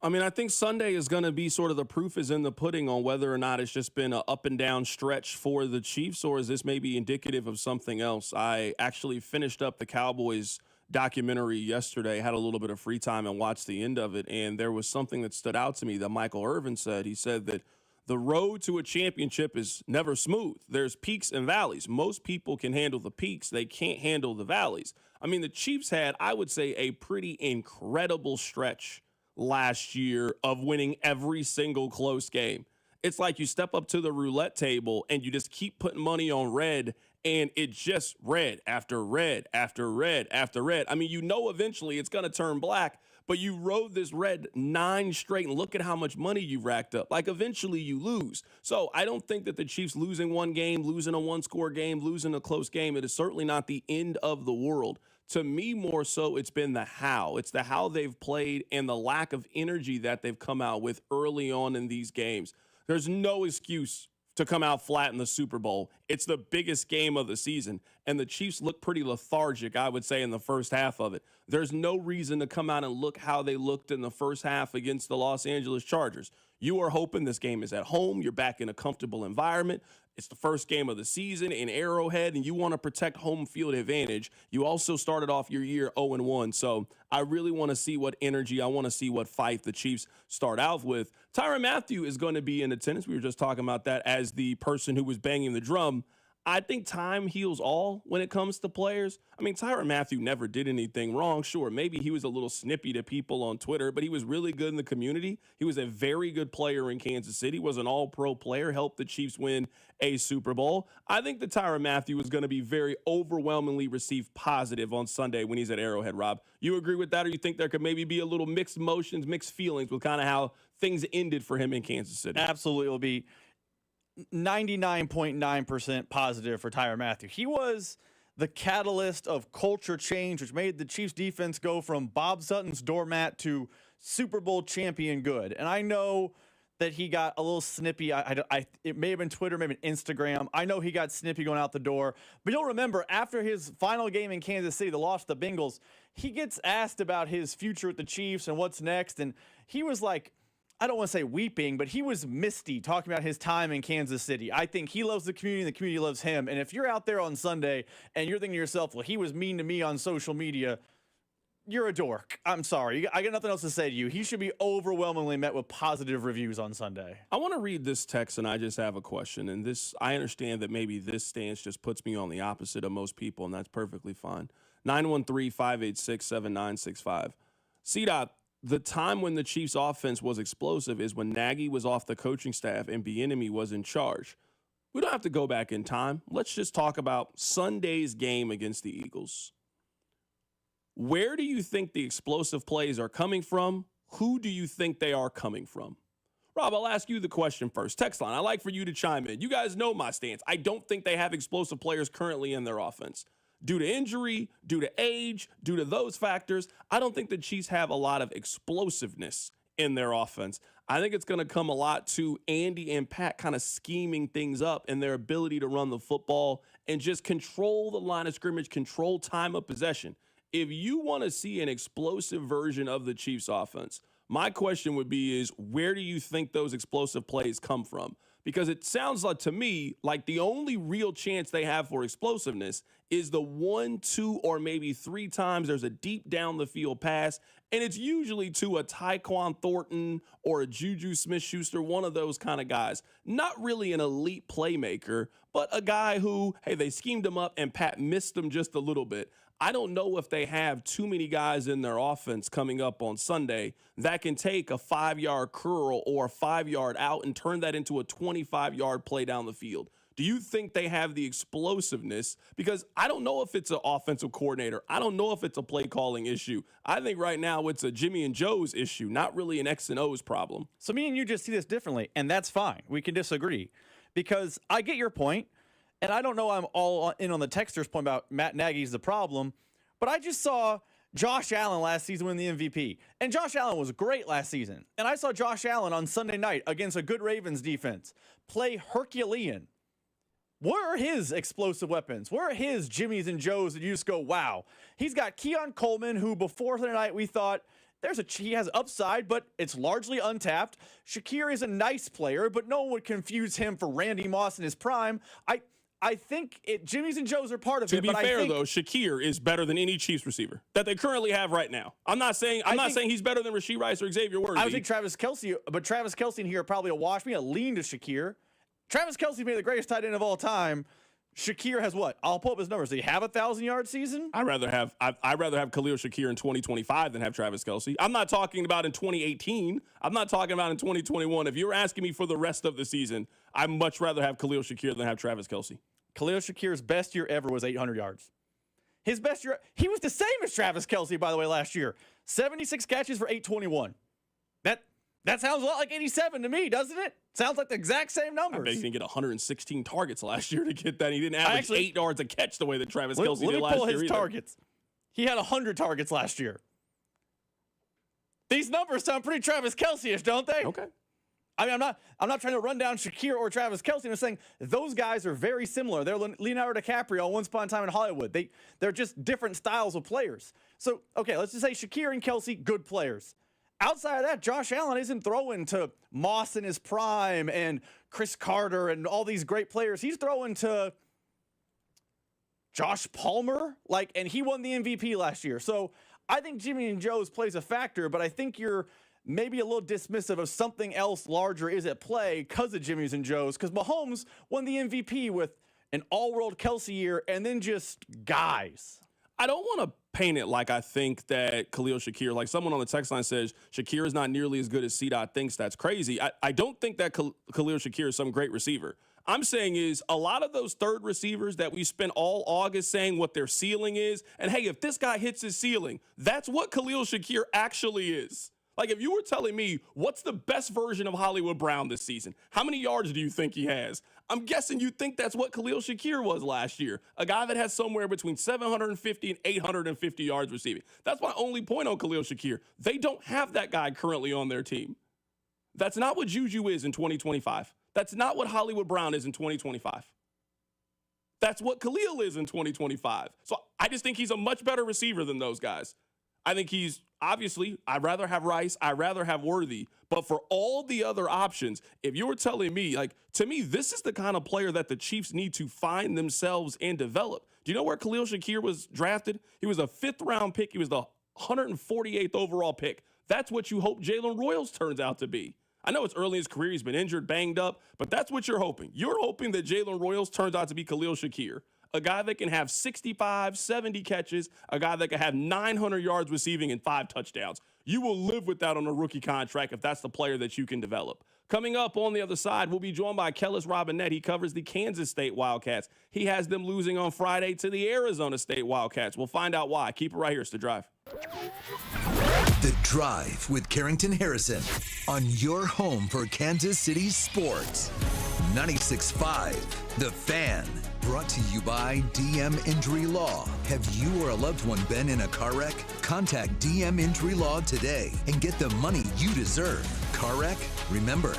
I mean, I think Sunday is going to be sort of the proof is in the pudding on whether or not it's just been an up and down stretch for the Chiefs, or is this maybe indicative of something else? I actually finished up the Cowboys documentary yesterday, had a little bit of free time and watched the end of it, and there was something that stood out to me that Michael Irvin said. He said that the road to a championship is never smooth. There's peaks and valleys. Most people can handle the peaks. They can't handle the valleys. I mean, the Chiefs had, I would say, a pretty incredible stretch last year of winning every single close game. It's like you step up to the roulette table and you just keep putting money on red, and it's just red after red after red after red. I mean, eventually it's going to turn black, but you rode this red 9 straight, and look at how much money you've racked up. Like, eventually you lose. So I don't think that the Chiefs losing one game, losing a one-score game, losing a close game, it is certainly not the end of the world. To me, more so, it's been the how. It's the how they've played and the lack of energy that they've come out with early on in these games. There's no excuse to come out flat in the Super Bowl. It's the biggest game of the season, and the Chiefs look pretty lethargic, I would say, in the first half of it. There's no reason to come out and look how they looked in the first half against the Los Angeles Chargers. You are hoping this game is at home. You're back in a comfortable environment. It's the first game of the season in Arrowhead, and you want to protect home field advantage. You also started off your year 0-1, so I really want to see what energy, I want to see what fight the Chiefs start out with. Tyronn Mathieu is going to be in attendance. We were just talking about that as the person who was banging the drum. I think time heals all when it comes to players. I mean, Tyronn Mathieu never did anything wrong. Sure, maybe he was a little snippy to people on Twitter, but he was really good in the community. He was a very good player in Kansas City, was an all-pro player, helped the Chiefs win a Super Bowl. I think that Tyronn Mathieu is going to be very overwhelmingly received positive on Sunday when he's at Arrowhead, Rob. You agree with that, or you think there could maybe be a little mixed emotions, mixed feelings with kind of how things ended for him in Kansas City? Absolutely. It'll be 99.9% positive for Tyronn Mathieu. He was the catalyst of culture change, which made the Chiefs defense go from Bob Sutton's doormat to Super Bowl champion good. And I know that he got a little snippy. It may have been Twitter, maybe Instagram. I know he got snippy going out the door. But you'll remember, after his final game in Kansas City, the loss to the Bengals, he gets asked about his future with the Chiefs and what's next. And he was like, I don't want to say weeping, but he was misty talking about his time in Kansas City. I think he loves the community and the community loves him. And if you're out there on Sunday and you're thinking to yourself, well, he was mean to me on social media, you're a dork. I'm sorry. I got nothing else to say to you. He should be overwhelmingly met with positive reviews on Sunday. I want to read this text, and I just have a question. And this, I understand that maybe this stance just puts me on the opposite of most people, and that's perfectly fine. 913-586-7965. C-Dot, the time when the Chiefs' offense was explosive is when Nagy was off the coaching staff and Bieniemy was in charge. We don't have to go back in time. Let's just talk about Sunday's game against the Eagles. Where do you think the explosive plays are coming from? Who do you think they are coming from? Rob, I'll ask you the question first. Text line, I'd like for you to chime in. You guys know my stance. I don't think they have explosive players currently in their offense. Due to injury, due to age, due to those factors, I don't think the Chiefs have a lot of explosiveness in their offense. I think it's going to come a lot to Andy and Pat kind of scheming things up and their ability to run the football and just control the line of scrimmage, control time of possession. If you want to see an explosive version of the Chiefs offense, my question would be is where do you think those explosive plays come from? Because it sounds like to me like the only real chance they have for explosiveness is the 1, 2, or maybe 3 times there's a deep down the field pass, and it's usually to a Tyquan Thornton or a Juju Smith-Schuster, one of those kind of guys. Not really an elite playmaker, but a guy who, hey, they schemed him up and Pat missed him just a little bit. I don't know if they have too many guys in their offense coming up on Sunday that can take a 5-yard curl or a 5-yard out and turn that into a 25-yard play down the field. Do you think they have the explosiveness? Because I don't know if it's an offensive coordinator. I don't know if it's a play calling issue. I think right now it's a Jimmy and Joe's issue, not really an X and O's problem. So me and you just see this differently, and that's fine. We can disagree because I get your point. And I don't know I'm all in on the texter's point about Matt Nagy's the problem, but I just saw Josh Allen last season win the MVP. And Josh Allen was great last season. And I saw Josh Allen on Sunday night against a good Ravens defense play Herculean. Where are his explosive weapons? Where are his Jimmys and Joes that you just go, wow? He's got Keon Coleman, who before Sunday night we thought he has upside, but it's largely untapped. Shakir is a nice player, but no one would confuse him for Randy Moss in his prime. I think Jimmy's and Joe's are part of it. To be fair, though, Shakir is better than any Chiefs receiver that they currently have right now. I'm not saying he's better than Rashee Rice or Xavier Worthy. I would think Travis Kelce, but Travis Kelce and here are probably a wash. Me a lean to Shakir. Travis Kelce made the greatest tight end of all time. Shakir has what? I'll pull up his numbers. Does he have a 1,000-yard season? I'd rather have Khalil Shakir in 2025 than have Travis Kelce. I'm not talking about in 2018. I'm not talking about in 2021. If you're asking me for the rest of the season, I'd much rather have Khalil Shakir than have Travis Kelce. Khalil Shakir's best year ever was 800 yards. His best year, he was the same as Travis Kelce, by the way, last year. 76 catches for 821. That sounds a lot like 87 to me, doesn't it? Sounds like the exact same numbers. I bet he didn't get 116 targets last year to get that. He didn't average 8 yards a catch the way that Travis Kelce did last year. Let me pull his either. targets. He had 100 targets last year. These numbers sound pretty Travis Kelce-ish, don't they? Okay. I mean, I'm not trying to run down Shakir or Travis Kelce. I'm saying those guys are very similar. They're Leonardo DiCaprio once upon a time in Hollywood. They're just different styles of players. So, okay, let's just say Shakir and Kelce, good players. Outside of that, Josh Allen isn't throwing to Moss in his prime and Chris Carter and all these great players. He's throwing to Josh Palmer, and he won the MVP last year. So I think Jimmy and Joe's plays a factor, but I think you're maybe a little dismissive of something else larger is at play because of Jimmy's and Joe's, because Mahomes won the MVP with an all-world Kelce year and then just guys. I don't want to paint it like I think that Khalil Shakir, like someone on the text line says, Shakir is not nearly as good as C-Dot thinks. That's crazy. I don't think that Khalil Shakir is some great receiver. I'm saying is a lot of those third receivers that we spent all August saying what their ceiling is, and hey, if this guy hits his ceiling, that's what Khalil Shakir actually is. Like, if you were telling me what's the best version of Hollywood Brown this season, how many yards do you think he has? I'm guessing you think that's what Khalil Shakir was last year, a guy that has somewhere between 750 and 850 yards receiving. That's my only point on Khalil Shakir. They don't have that guy currently on their team. That's not what Juju is in 2025. That's not what Hollywood Brown is in 2025. That's what Khalil is in 2025. So I just think he's a much better receiver than those guys. I think he's, obviously, I'd rather have Rice, I'd rather have Worthy. But for all the other options, if you were telling me, like, to me, this is the kind of player that the Chiefs need to find themselves and develop. Do you know where Khalil Shakir was drafted? He was a 5th-round pick. He was the 148th overall pick. That's what you hope Jalen Royals turns out to be. I know it's early in his career. He's been injured, banged up, but that's what you're hoping. You're hoping that Jalen Royals turns out to be Khalil Shakir, a guy that can have 65, 70 catches, a guy that can have 900 yards receiving and 5 touchdowns. You will live with that on a rookie contract if that's the player that you can develop. Coming up on the other side, we'll be joined by Kellis Robinette. He covers the Kansas State Wildcats. He has them losing on Friday to the Arizona State Wildcats. We'll find out why. Keep it right here. It's The Drive. The Drive with Carrington Harrison on your home for Kansas City sports. 96.5 The Fan. Brought to you by DM Injury Law. Have you or a loved one been in a car wreck? Contact DM Injury Law today and get the money you deserve. Car wreck? Remember,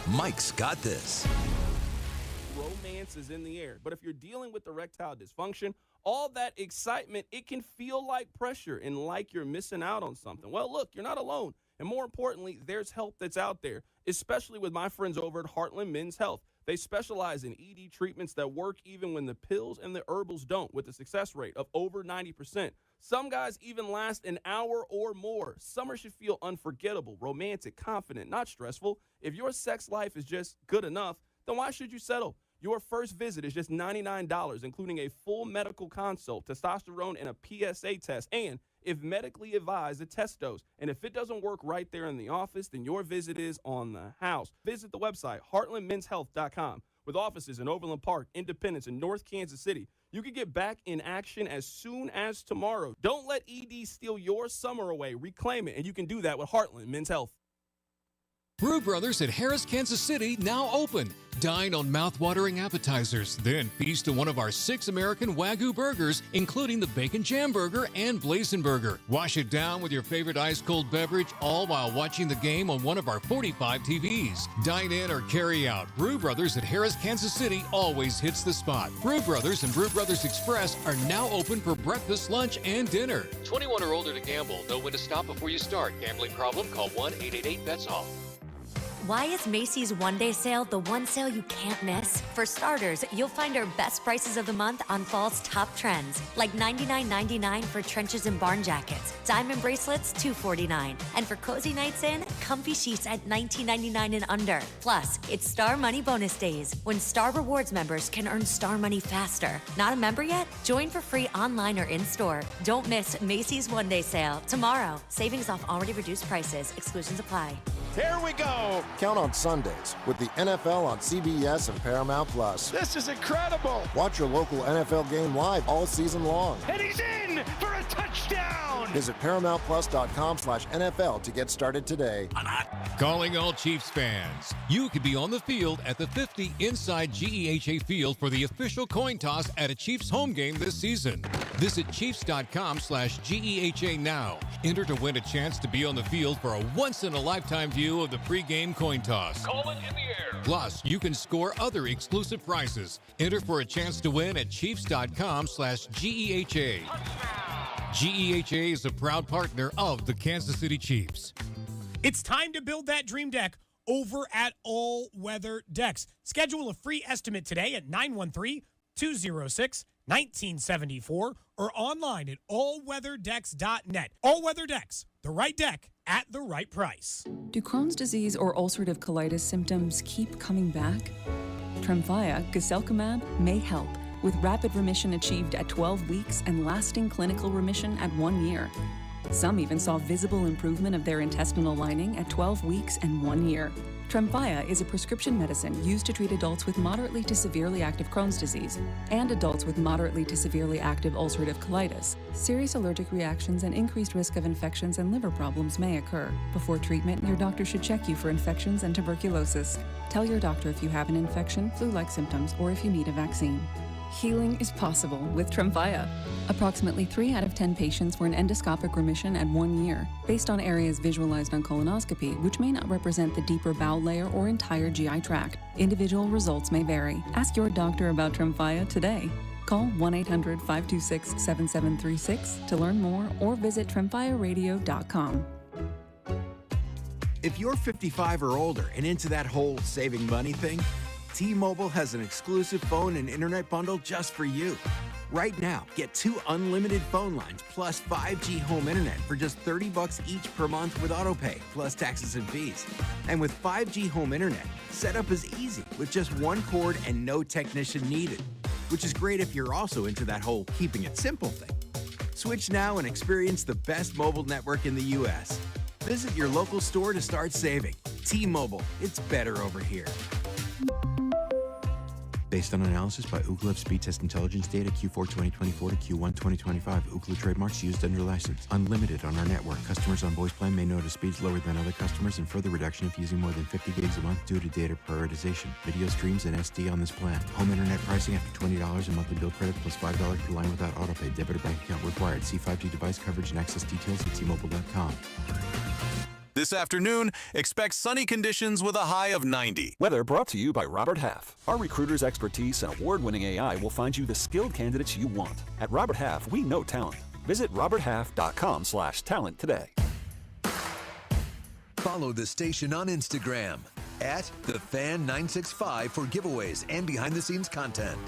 Mike's got this. Romance is in the air, but if you're dealing with erectile dysfunction, all that excitement, it can feel like pressure and like you're missing out on something. Well, look, you're not alone. And more importantly, there's help that's out there, especially with my friends over at Heartland Men's Health. They specialize in ED treatments that work even when the pills and the herbals don't, with a success rate of over 90%. Some guys even last an hour or more. Summer should feel unforgettable, romantic, confident, not stressful. If your sex life is just good enough, then why should you settle? Your first visit is just $99, including a full medical consult, testosterone, and a PSA test, and if medically advised, a test dose. And if it doesn't work right there in the office, then your visit is on the house. Visit the website, heartlandmenshealth.com. With offices in Overland Park, Independence, and North Kansas City, you can get back in action as soon as tomorrow. Don't let ED steal your summer away. Reclaim it, and you can do that with Heartland Men's Health. Brew Brothers at Harris, Kansas City, now open. Dine on mouth-watering appetizers, then feast on one of our 6 American Wagyu burgers, including the Bacon Jam Burger and Blazing Burger. Wash it down with your favorite ice-cold beverage, all while watching the game on one of our 45 TVs. Dine in or carry out. Brew Brothers at Harris, Kansas City always hits the spot. Brew Brothers and Brew Brothers Express are now open for breakfast, lunch, and dinner. 21 or older to gamble. Know when to stop before you start. Gambling problem? Call 1-888-BETS-OFF. Why is Macy's one-day sale the one sale you can't miss? For starters, you'll find our best prices of the month on fall's top trends, like $99.99 for trenches and barn jackets, diamond bracelets $249, and for cozy nights in, comfy sheets at $19.99 and under. Plus, it's Star Money bonus days, when Star Rewards members can earn Star Money faster. Not a member yet? Join for free online or in-store. Don't miss Macy's one-day sale tomorrow. Savings off already reduced prices. Exclusions apply. Here we go. Count on Sundays with the NFL on CBS and Paramount Plus. This is incredible. Watch your local NFL game live all season long. And he's in for a touchdown. Visit ParamountPlus.com/NFL to get started today. Calling all Chiefs fans. You could be on the field at the 50 inside GEHA Field for the official coin toss at a Chiefs home game this season. Visit Chiefs.com/GEHA now. Enter to win a chance to be on the field for a once-in-a-lifetime view of the pregame coin toss. Call it in the air. Plus, you can score other exclusive prizes. Enter for a chance to win at Chiefs.com/GEHA. GEHA is a proud partner of the Kansas City Chiefs. It's time to build that dream deck over at All Weather Decks. Schedule a free estimate today at 913-206-1974 or online at allweatherdecks.net. All Weather Decks, the right deck at the right price. Do Crohn's disease or ulcerative colitis symptoms keep coming back? Tremfya, guselkumab, may help, with rapid remission achieved at 12 weeks and lasting clinical remission at 1 year. Some even saw visible improvement of their intestinal lining at 12 weeks and 1 year. Tremfya is a prescription medicine used to treat adults with moderately to severely active Crohn's disease and adults with moderately to severely active ulcerative colitis. Serious allergic reactions and increased risk of infections and liver problems may occur. Before treatment, your doctor should check you for infections and tuberculosis. Tell your doctor if you have an infection, flu-like symptoms, or if you need a vaccine. Healing is possible with Tremfya. Approximately 3 out of 10 patients were in endoscopic remission at 1 year, based on areas visualized on colonoscopy, which may not represent the deeper bowel layer or entire GI tract. Individual results may vary. Ask your doctor about Tremfya today. Call 1-800-526-7736 to learn more or visit tremfyaradio.com. If you're 55 or older and into that whole saving money thing, T-Mobile has an exclusive phone and internet bundle just for you. Right now, get 2 unlimited phone lines plus 5G home internet for just $30 each per month with autopay, plus taxes and fees. And with 5G home internet, setup is easy with just 1 cord and no technician needed, which is great if you're also into that whole keeping it simple thing. Switch now and experience the best mobile network in the U.S. Visit your local store to start saving. T-Mobile, it's better over here. Based on analysis by Ookla Speed Test Intelligence data Q4 2024 to Q1 2025. Ookla trademarks used under license. Unlimited on our network. Customers on voice plan may notice speeds lower than other customers and further reduction if using more than 50 gigs a month due to data prioritization. Video streams and SD on this plan. Home internet pricing after $20 in monthly bill credit plus $5 per line without autopay. Debit or bank account required. See 5G device coverage and access details at T-Mobile.com. This afternoon, expect sunny conditions with a high of 90. Weather brought to you by Robert Half. Our recruiters' expertise and award-winning AI will find you the skilled candidates you want. At Robert Half, we know talent. Visit roberthalf.com/talent today. Follow the station on Instagram at TheFan965 for giveaways and behind-the-scenes content.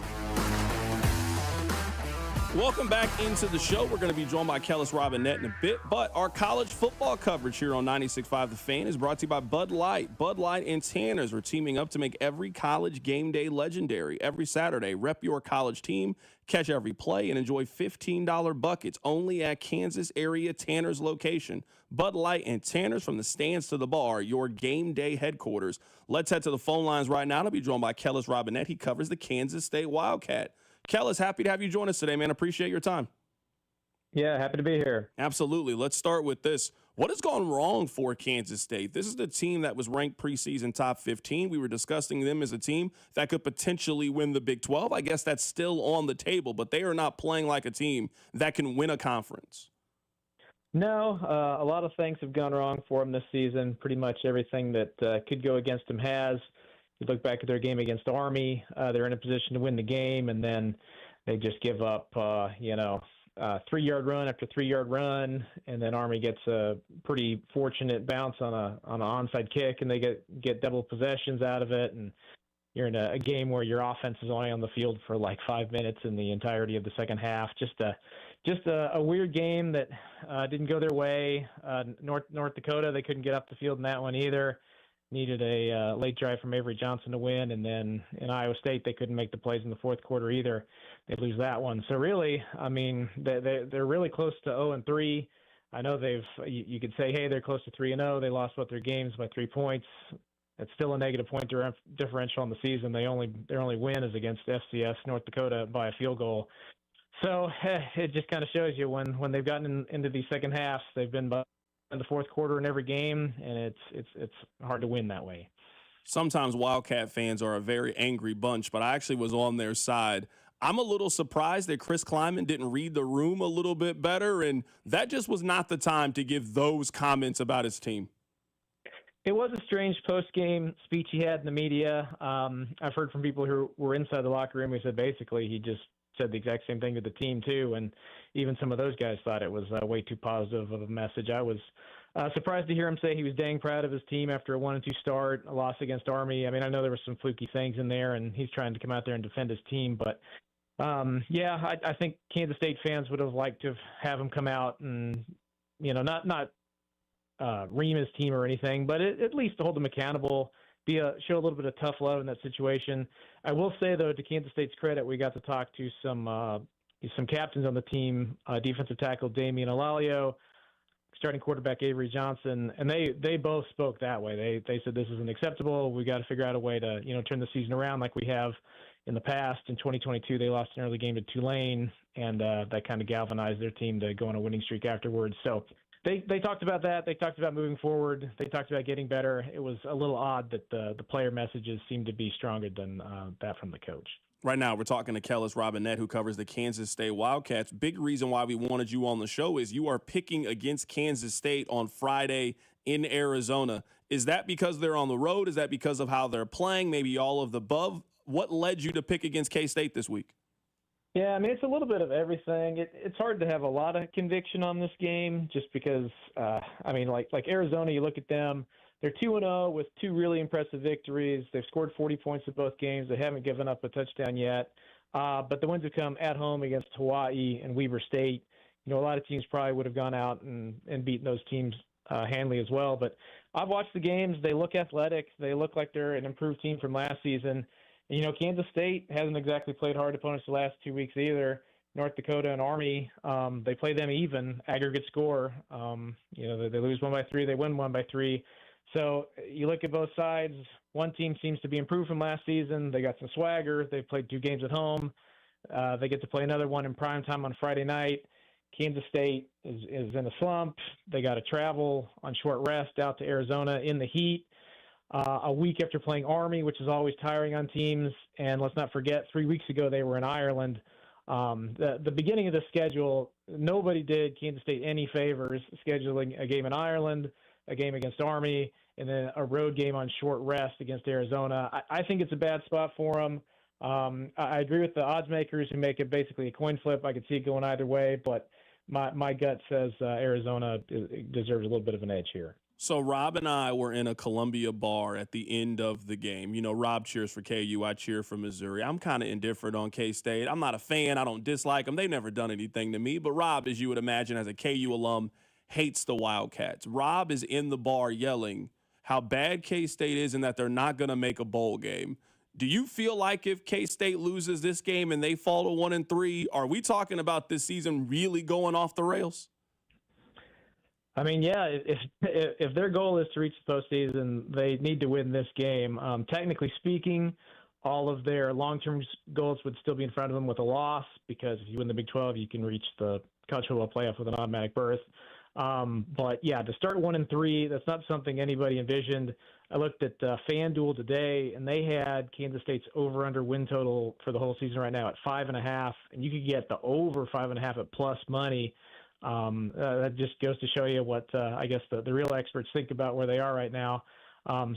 Welcome back into the show. We're going to be joined by Kellis, Robinette in a bit, but our college football coverage here on 96.5 The Fan is brought to you by Bud Light. Bud Light and Tanner's are teaming up to make every college game day legendary. Every Saturday, rep your college team, catch every play, and enjoy $15 buckets only at Kansas area Tanner's location. Bud Light and Tanner's, from the stands to the bar, your game day headquarters. Let's head to the phone lines right now to be joined by Kellis Robinette. He covers the Kansas State Wildcat. Kellis, happy to have you join us today, man. Appreciate your time. Yeah, happy to be here. Absolutely. Let's start with this. What has gone wrong for Kansas State? This is the team that was ranked preseason top 15. We were discussing them as a team that could potentially win the Big 12. I guess that's still on the table, but they are not playing like a team that can win a conference. No, a lot of things have gone wrong for them this season. Pretty much everything that could go against them has. You look back at their game against Army, they're in a position to win the game, and then they just give up, 3-yard run after 3-yard run, and then Army gets a pretty fortunate bounce on an onside kick, and they get double possessions out of it, and you're in a game where your offense is only on the field for like 5 minutes in the entirety of the second half. Just a weird game that didn't go their way. North Dakota, they couldn't get up the field in that one either. Needed a late drive from Avery Johnson to win, and then in Iowa State they couldn't make the plays in the fourth quarter either. They lose that one. So really, I mean, they're really close to 0-3. I know you could say, hey, they're close to 3-0. They lost both their games by 3 points. It's still a negative point differential on the season. Their only win is against FCS North Dakota by a field goal. So it just kind of shows you when they've gotten into the second half, they've been in the fourth quarter in every game, and it's hard to win that way. Sometimes Wildcat fans are a very angry bunch, but I actually was on their side. I'm a little surprised that Chris Kleiman didn't read the room a little bit better, and that just was not the time to give those comments about his team. It was a strange post-game speech he had in the media. I've heard from people who were inside the locker room who said basically he just said the exact same thing to the team too, and even some of those guys thought it was way too positive of a message. I was surprised to hear him say he was dang proud of his team after a 1-2 start, a loss against Army. I mean, I know there were some fluky things in there, and he's trying to come out there and defend his team, but I think Kansas State fans would have liked to have him come out and not ream his team or anything, but at least to hold them accountable. Show a little bit of tough love in that situation. I will say, though, to Kansas State's credit, we got to talk to some captains on the team. Defensive tackle Damian Alalio starting quarterback Avery Johnson, and they both spoke that way. They said this isn't acceptable. We got to figure out a way to turn the season around like we have in the past. In 2022, they lost an early game to Tulane, and that kind of galvanized their team to go on a winning streak afterwards. So they talked about that. They talked about moving forward. They talked about getting better. It was a little odd that the player messages seemed to be stronger than that from the coach. Right now, we're talking to Kellis Robinette, who covers the Kansas State Wildcats. Big reason why we wanted you on the show is you are picking against Kansas State on Friday in Arizona. Is that because they're on the road? Is that because of how they're playing? Maybe all of the above? What led you to pick against K-State this week? Yeah, I mean, it's a little bit of everything. It's hard to have a lot of conviction on this game just because, like Arizona, you look at them, they're 2-0 with two really impressive victories. They've scored 40 points in both games. They haven't given up a touchdown yet. But the wins have come at home against Hawaii and Weber State. A lot of teams probably would have gone out and beaten those teams handily as well. But I've watched the games. They look athletic. They look like they're an improved team from last season. Kansas State hasn't exactly played hard opponents the last 2 weeks either. North Dakota and Army, they play them even, aggregate score. They lose 1 by 3, they win 1 by 3. So you look at both sides. One team seems to be improved from last season. They got some swagger. They've played 2 games at home. They get to play another one in primetime on Friday night. Kansas State is in a slump. They got to travel on short rest out to Arizona in the heat. A week after playing Army, which is always tiring on teams. And let's not forget, 3 weeks ago they were in Ireland. The beginning of the schedule, nobody did Kansas State any favors scheduling a game in Ireland, a game against Army, and then a road game on short rest against Arizona. I think it's a bad spot for them. I agree with the odds makers who make it basically a coin flip. I could see it going either way, but my gut says Arizona deserves a little bit of an edge here. So Rob and I were in a Columbia bar at the end of the game. Rob cheers for KU. I cheer for Missouri. I'm kind of indifferent on K-State. I'm not a fan. I don't dislike them. They've never done anything to me. But Rob, as you would imagine, as a KU alum, hates the Wildcats. Rob is in the bar yelling how bad K-State is and that they're not going to make a bowl game. Do you feel like if K-State loses this game and they fall to 1-3, are we talking about this season really going off the rails? I mean, yeah, if their goal is to reach the postseason, they need to win this game. Technically speaking, all of their long-term goals would still be in front of them with a loss because if you win the Big 12, you can reach the college football playoff with an automatic berth. But, yeah, to start 1-3, that's not something anybody envisioned. I looked at FanDuel today, and they had Kansas State's over-under win total for the whole season right now at 5.5, and you could get the over 5.5 at plus money. That just goes to show you what I guess the real experts think about where they are right now.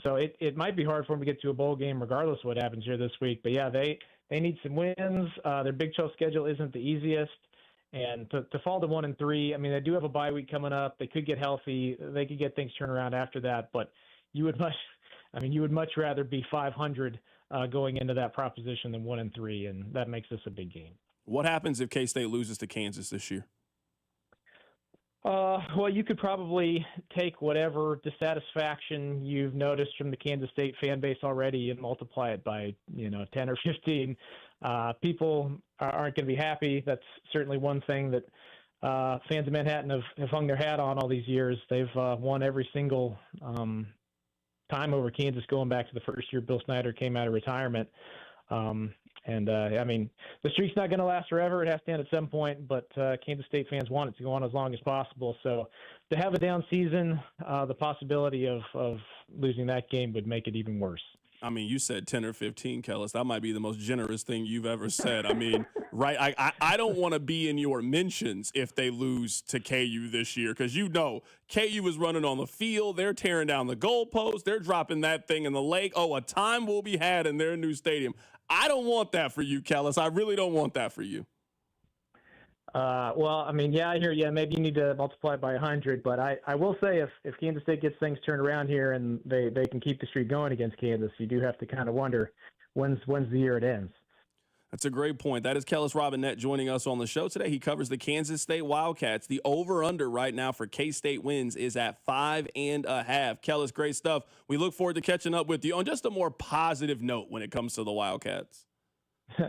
So it might be hard for them to get to a bowl game regardless of what happens here this week. But, yeah, they need some wins. Their Big 12 schedule isn't the easiest. And to fall to 1-3, I mean, they do have a bye week coming up. They could get healthy. They could get things turned around after that. But you would much rather be 500 going into that proposition than 1-3, and that makes this a big game. What happens if K-State loses to Kansas this year? Well, you could probably take whatever dissatisfaction you've noticed from the Kansas State fan base already and multiply it by, 10 or 15. People aren't going to be happy. That's certainly one thing that fans of Manhattan have hung their hat on all these years. They've won every single time over Kansas going back to the first year Bill Snyder came out of retirement. I mean, the streak's not going to last forever. It has to end at some point, but Kansas State fans want it to go on as long as possible. So to have a down season, the possibility of losing that game would make it even worse. I mean, you said 10 or 15, Kellis. That might be the most generous thing you've ever said. I mean, right? I don't want to be in your mentions if they lose to KU this year because KU is running on the field. They're tearing down the goalpost. They're dropping that thing in the lake. Oh, a time will be had in their new stadium. I don't want that for you, Kellis. I really don't want that for you. Well, I mean, yeah, I hear you. Maybe you need to multiply by 100, but I will say if Kansas State gets things turned around here and they can keep the streak going against Kansas, you do have to kind of wonder when's the year it ends. That's a great point. That is Kellis Robinette joining us on the show today. He covers the Kansas State Wildcats. The over-under right now for K-State wins is at 5.5. Kellis, great stuff. We look forward to catching up with you on just a more positive note when it comes to the Wildcats.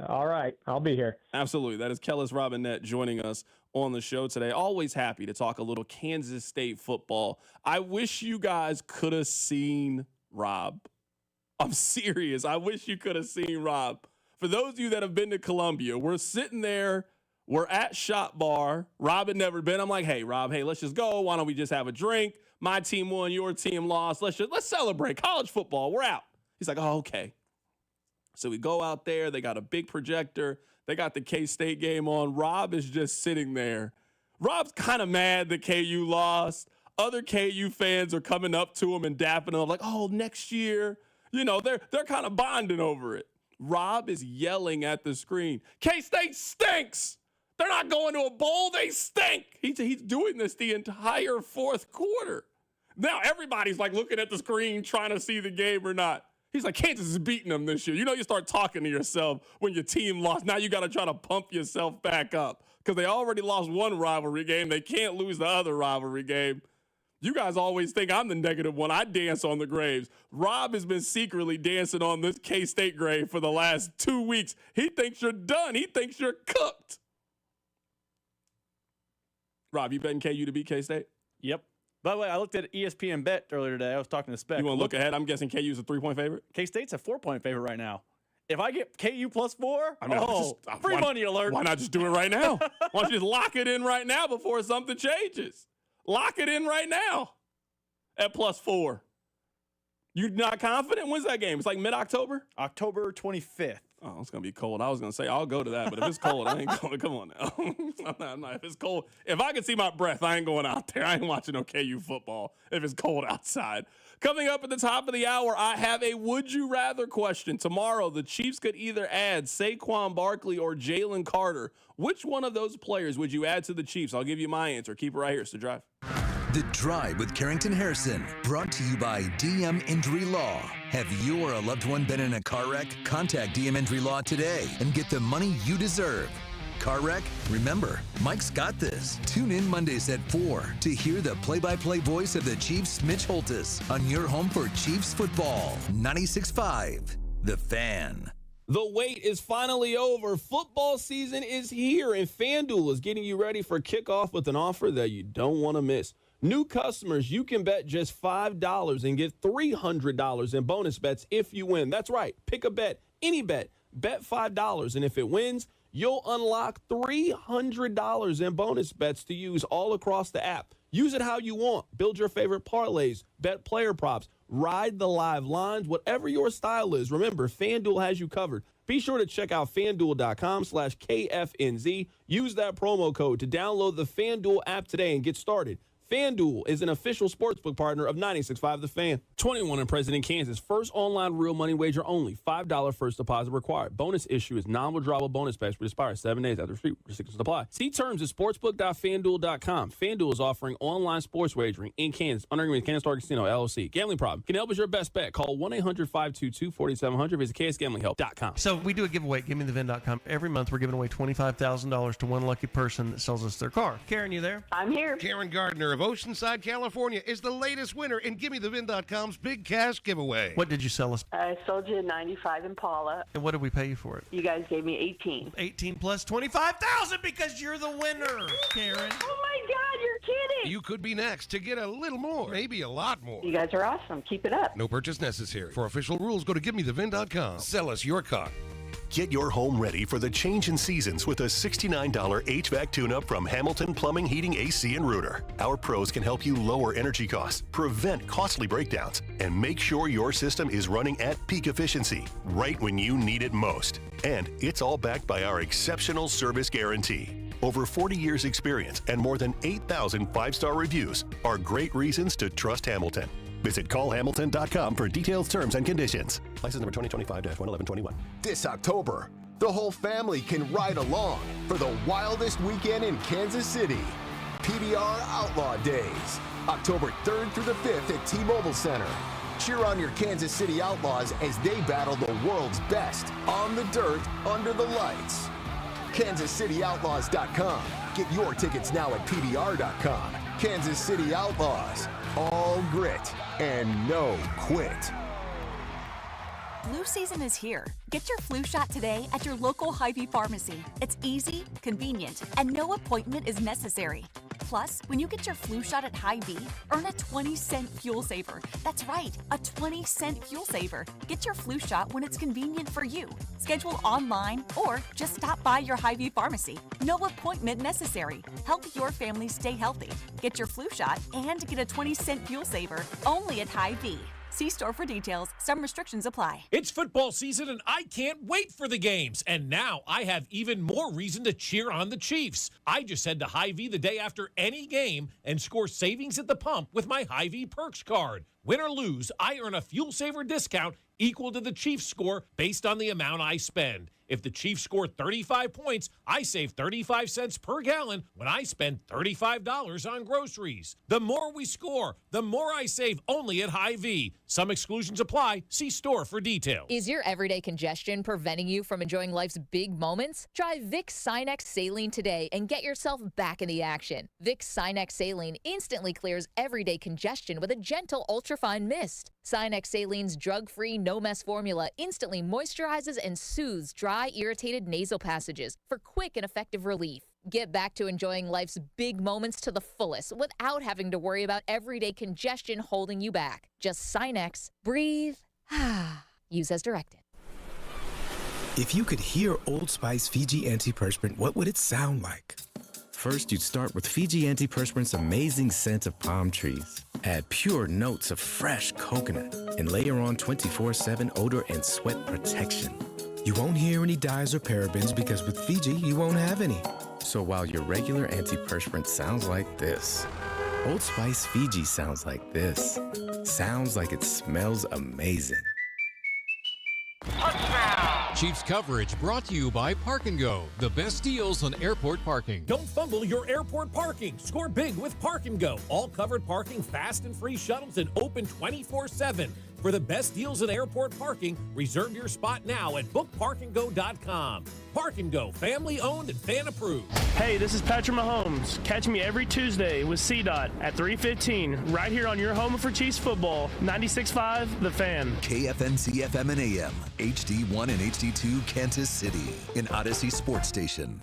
All right, I'll be here. Absolutely. That is Kellis Robinette joining us on the show today. Always happy to talk a little Kansas State football. I wish you guys could have seen Rob. I'm serious. I wish you could have seen Rob. For those of you that have been to Columbia, we're sitting there. We're at Shop Bar. Rob had never been. I'm like, hey, Rob, hey, let's just go. Why don't we just have a drink? My team won, your team lost. Let's celebrate college football. We're out. He's like, oh, okay. So we go out there. They got a big projector. They got the K-State game on. Rob is just sitting there. Rob's kind of mad that KU lost. Other KU fans are coming up to him and dapping him like, oh, next year. You know, they're kind of bonding over it. Rob is yelling at the screen, K-State stinks. They're not going to a bowl. They stink. He's doing this the entire fourth quarter. Now everybody's like looking at the screen trying to see the game or not. He's like, Kansas is beating them this year. You know, you start talking to yourself when your team lost. Now you got to try to pump yourself back up because they already lost one rivalry game. They can't lose the other rivalry game. You guys always think I'm the negative one. I dance on the graves. Rob has been secretly dancing on this K-State grave for the last 2 weeks. He thinks you're done. He thinks you're cooked. Rob, you betting KU to beat K-State? Yep. By the way, I looked at ESPN Bet earlier today. I was talking to Spec. You want to look ahead? I'm guessing KU's a 3-point favorite? K-State's a 4-point favorite right now. If I get KU plus 4, free why, money alert. Why not just do it right now? Why don't you just lock it in right now before something changes? Lock it in right now at plus 4. You not confident? When's that game? It's like mid-October? October 25th. Oh, it's going to be cold. I was going to say, I'll go to that, but if it's cold, I ain't going. Come on now. I'm not. If it's cold, if I can see my breath, I ain't going out there. I ain't watching no KU football if it's cold outside. Coming up at the top of the hour, I have a would you rather question. Tomorrow, the Chiefs could either add Saquon Barkley or Jalen Carter. Which one of those players would you add to the Chiefs? I'll give you my answer. Keep it right here. It's The Drive. The Drive with Carrington Harrison, brought to you by DM Injury Law. Have you or a loved one been in a car wreck? Contact DM Injury Law today and get the money you deserve. Car wreck? Remember, Mike's got this. Tune in Mondays at 4 to hear the play-by-play voice of the Chiefs, Mitch Holthus, on your home for Chiefs football. 96.5, The Fan. The wait is finally over. Football season is here, and FanDuel is getting you ready for kickoff with an offer that you don't want to miss. New customers, you can bet just $5 and get $300 in bonus bets if you win. That's right. Pick a bet, any bet. Bet $5, and if it wins, you'll unlock $300 in bonus bets to use all across the app. Use it how you want. Build your favorite parlays, bet player props, ride the live lines, whatever your style is. Remember, FanDuel has you covered. Be sure to check out FanDuel.com/KFNZ. Use that promo code to download the FanDuel app today and get started. FanDuel is an official sportsbook partner of 96.5 The Fan. 21 and present in Kansas. First online real money wager only. $5 first deposit required. Bonus issue is non-withdrawable bonus bets which expires 7 days after free. Restrictions apply. See terms at sportsbook.fanduel.com. FanDuel is offering online sports wagering in Kansas under agreement with Kansas Star Casino, LLC. Gambling problem? Can help is your best bet. Call 1-800-522-4700. Visit ksgamblinghelp.com. So we do a giveaway at GiveMeTheVin.com. Every month we're giving away $25,000 to one lucky person that sells us their car. Karen, you there? I'm here. Karen Gardner of Oceanside, California is the latest winner in GiveMeTheVin.com's big cash giveaway. What did you sell us? I sold you a 95 Impala. And what did we pay you for it? You guys gave me 18. 18 plus 25,000 because you're the winner, Karen. Oh my God, you're kidding. You could be next to get a little more, maybe a lot more. You guys are awesome. Keep it up. No purchase necessary. For official rules, go to GiveMeTheVin.com. Sell us your car. Get your home ready for the change in seasons with a $69 HVAC tune-up from Hamilton Plumbing, Heating, AC, and Rooter. Our pros can help you lower energy costs, prevent costly breakdowns, and make sure your system is running at peak efficiency right when you need it most. And it's all backed by our exceptional service guarantee. Over 40 years experience and more than 8,000 five-star reviews are great reasons to trust Hamilton. Visit callhamilton.com for details, terms, and conditions. License number 2025-11121. This October, the whole family can ride along for the wildest weekend in Kansas City. PBR Outlaw Days, October 3rd through the 5th at T-Mobile Center. Cheer on your Kansas City Outlaws as they battle the world's best on the dirt, under the lights. KansasCityOutlaws.com. Get your tickets now at PBR.com. Kansas City Outlaws. All grit and no quit. Flu season is here. Get your flu shot today at your local Hy-Vee pharmacy. It's easy, convenient, and no appointment is necessary. Plus, when you get your flu shot at Hy-Vee, earn a 20-cent fuel saver. That's right, a 20-cent fuel saver. Get your flu shot when it's convenient for you. Schedule online or just stop by your Hy-Vee pharmacy. No appointment necessary. Help your family stay healthy. Get your flu shot and get a 20-cent fuel saver only at Hy-Vee. See store for details. Some restrictions apply. It's football season, and I can't wait for the games. And now I have even more reason to cheer on the Chiefs. I just head to Hy-Vee the day after any game and score savings at the pump with my Hy-Vee Perks card. Win or lose, I earn a fuel saver discount equal to the Chiefs score based on the amount I spend. If the Chiefs score 35 points, I save 35 cents per gallon when I spend $35 on groceries. The more we score, the more I save only at Hy-Vee. Some exclusions apply. See store for details. Is your everyday congestion preventing you from enjoying life's big moments? Try Vicks Sinex Saline today and get yourself back in the action. Vicks Sinex Saline instantly clears everyday congestion with a gentle ultrafine mist. Sinex Saline's drug-free, no-mess formula instantly moisturizes and soothes dry, irritated nasal passages for quick and effective relief. Get back to enjoying life's big moments to the fullest without having to worry about everyday congestion holding you back. Just Sinex, breathe, use as directed. If you could hear Old Spice Fiji Antiperspirant, what would it sound like? First, you'd start with Fiji Antiperspirant's amazing scent of palm trees. Add pure notes of fresh coconut and layer on 24/7 odor and sweat protection. You won't hear any dyes or parabens because with Fiji, you won't have any. So while your regular antiperspirant sounds like this, Old Spice Fiji sounds like this. Sounds like it smells amazing. Chiefs coverage brought to you by Park & Go, the best deals on airport parking. Don't fumble your airport parking. Score big with Park & Go. All covered parking, fast and free shuttles, and open 24/7. For the best deals in airport parking, reserve your spot now at bookparkandgo.com. Park & Go, family owned and fan approved. Hey, this is Patrick Mahomes. Catch me every Tuesday with CDOT at 3:15, right here on your home for Chiefs football, 96.5 The Fan. KFNC FM and AM, HD1 and HD2 Kansas City, an Odyssey sports station.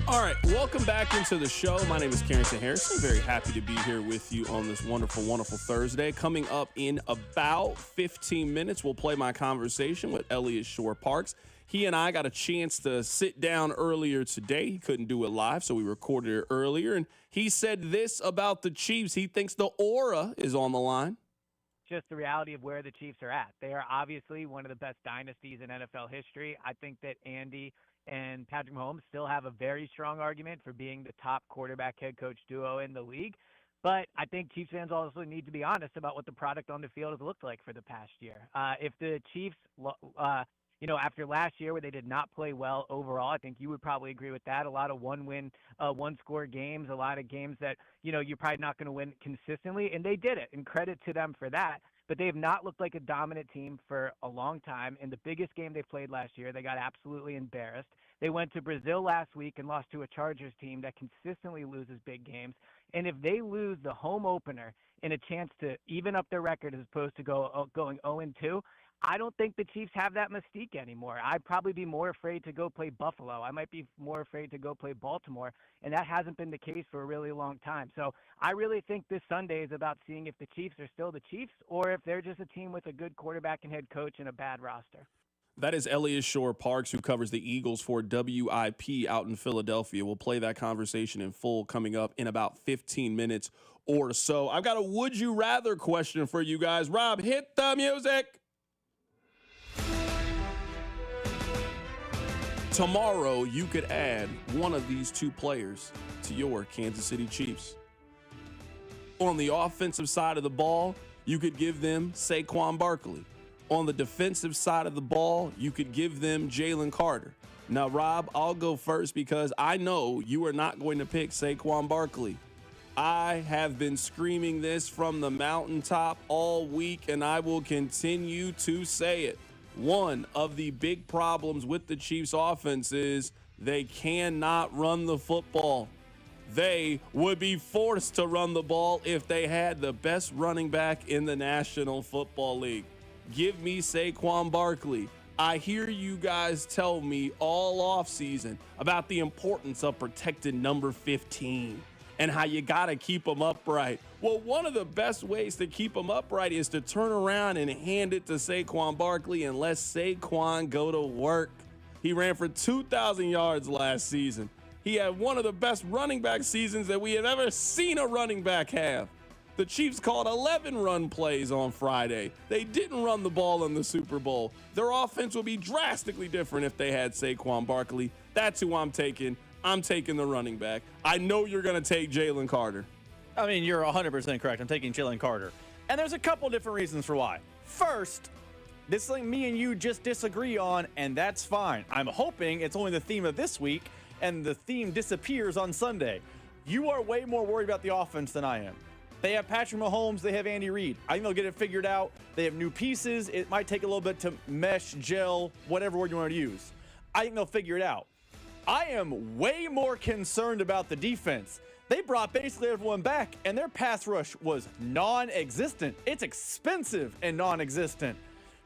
All right, welcome back into the show. My name is Carrington Harrison. Very happy to be here with you on this wonderful, wonderful Thursday. Coming up in about 15 minutes, we'll play my conversation with Elliot Shorr-Parks. He and I got a chance to sit down earlier today. He couldn't do it live, so we recorded it earlier. And he said this about the Chiefs. He thinks the aura is on the line. Just the reality of where the Chiefs are at. They are obviously one of the best dynasties in NFL history. I think that Andy and Patrick Mahomes still have a very strong argument for being the top quarterback head coach duo in the league. But I think Chiefs fans also need to be honest about what the product on the field has looked like for the past year. If the Chiefs, after last year where they did not play well overall, I think you would probably agree with that. A lot of one-win, one-score games, a lot of games that, you're probably not going to win consistently. And they did it, and credit to them for that. But they have not looked like a dominant team for a long time. In the biggest game they played last year, they got absolutely embarrassed. They went to Brazil last week and lost to a Chargers team that consistently loses big games. And if they lose the home opener in a chance to even up their record as opposed to going 0-2, I don't think the Chiefs have that mystique anymore. I'd probably be more afraid to go play Buffalo. I might be more afraid to go play Baltimore, and that hasn't been the case for a really long time. So I really think this Sunday is about seeing if the Chiefs are still the Chiefs or if they're just a team with a good quarterback and head coach and a bad roster. That is Elliot Shorr-Parks, who covers the Eagles for WIP out in Philadelphia. We'll play that conversation in full coming up in about 15 minutes or so. I've got a would you rather question for you guys. Rob, hit the music. Tomorrow, you could add one of these two players to your Kansas City Chiefs. On the offensive side of the ball, you could give them Saquon Barkley. On the defensive side of the ball, you could give them Jalen Carter. Now, Rob, I'll go first because I know you are not going to pick Saquon Barkley. I have been screaming this from the mountaintop all week, and I will continue to say it. One of the big problems with the Chiefs offense is they cannot run the football. they would be forced to run the ball if they had the best running back in the National Football League. Give me Saquon Barkley. I hear you guys tell me all offseason about the importance of protecting number 15 and how you got to keep them upright. Well, one of the best ways to keep them upright is to turn around and hand it to Saquon Barkley and let Saquon go to work. He ran for 2,000 yards last season. He had one of the best running back seasons that we have ever seen a running back have. The Chiefs called 11 run plays on Friday. They didn't run the ball in the Super Bowl. Their offense would be drastically different if they had Saquon Barkley. That's who I'm taking. I'm taking the running back. I know you're going to take Jalen Carter. I mean, you're 100% correct. I'm taking Jalen Carter. And there's a couple different reasons for why. First, this is something me and you just disagree on, and that's fine. I'm hoping it's only the theme of this week, and the theme disappears on Sunday. You are way more worried about the offense than I am. They have Patrick Mahomes. They have Andy Reid. I think they'll get it figured out. They have new pieces. It might take a little bit to mesh, gel, whatever word you want to use. I think they'll figure it out. I am way more concerned about the defense. They brought basically everyone back, and their pass rush was non-existent. It's expensive and non-existent.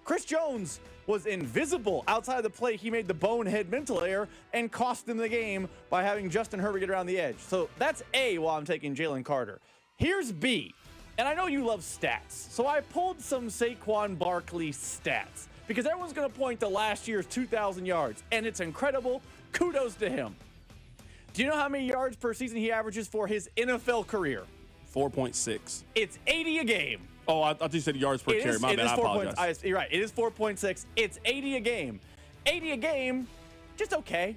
Chris Jones was invisible outside of the play. He made the bonehead mental error and cost them the game by having Justin Herbert get around the edge. So that's A, while I'm taking Jalen Carter. Here's B, and I know you love stats, so I pulled some Saquon Barkley stats because everyone's going to point to last year's 2,000 yards, and it's incredible. Kudos to him. Do you know how many yards per season he averages for his NFL career? 4.6. It's 80 a game. Oh, I thought you said yards per carry. My bad. I apologize. You're right. It is 4.6. It's 80 a game. 80 a game, just okay.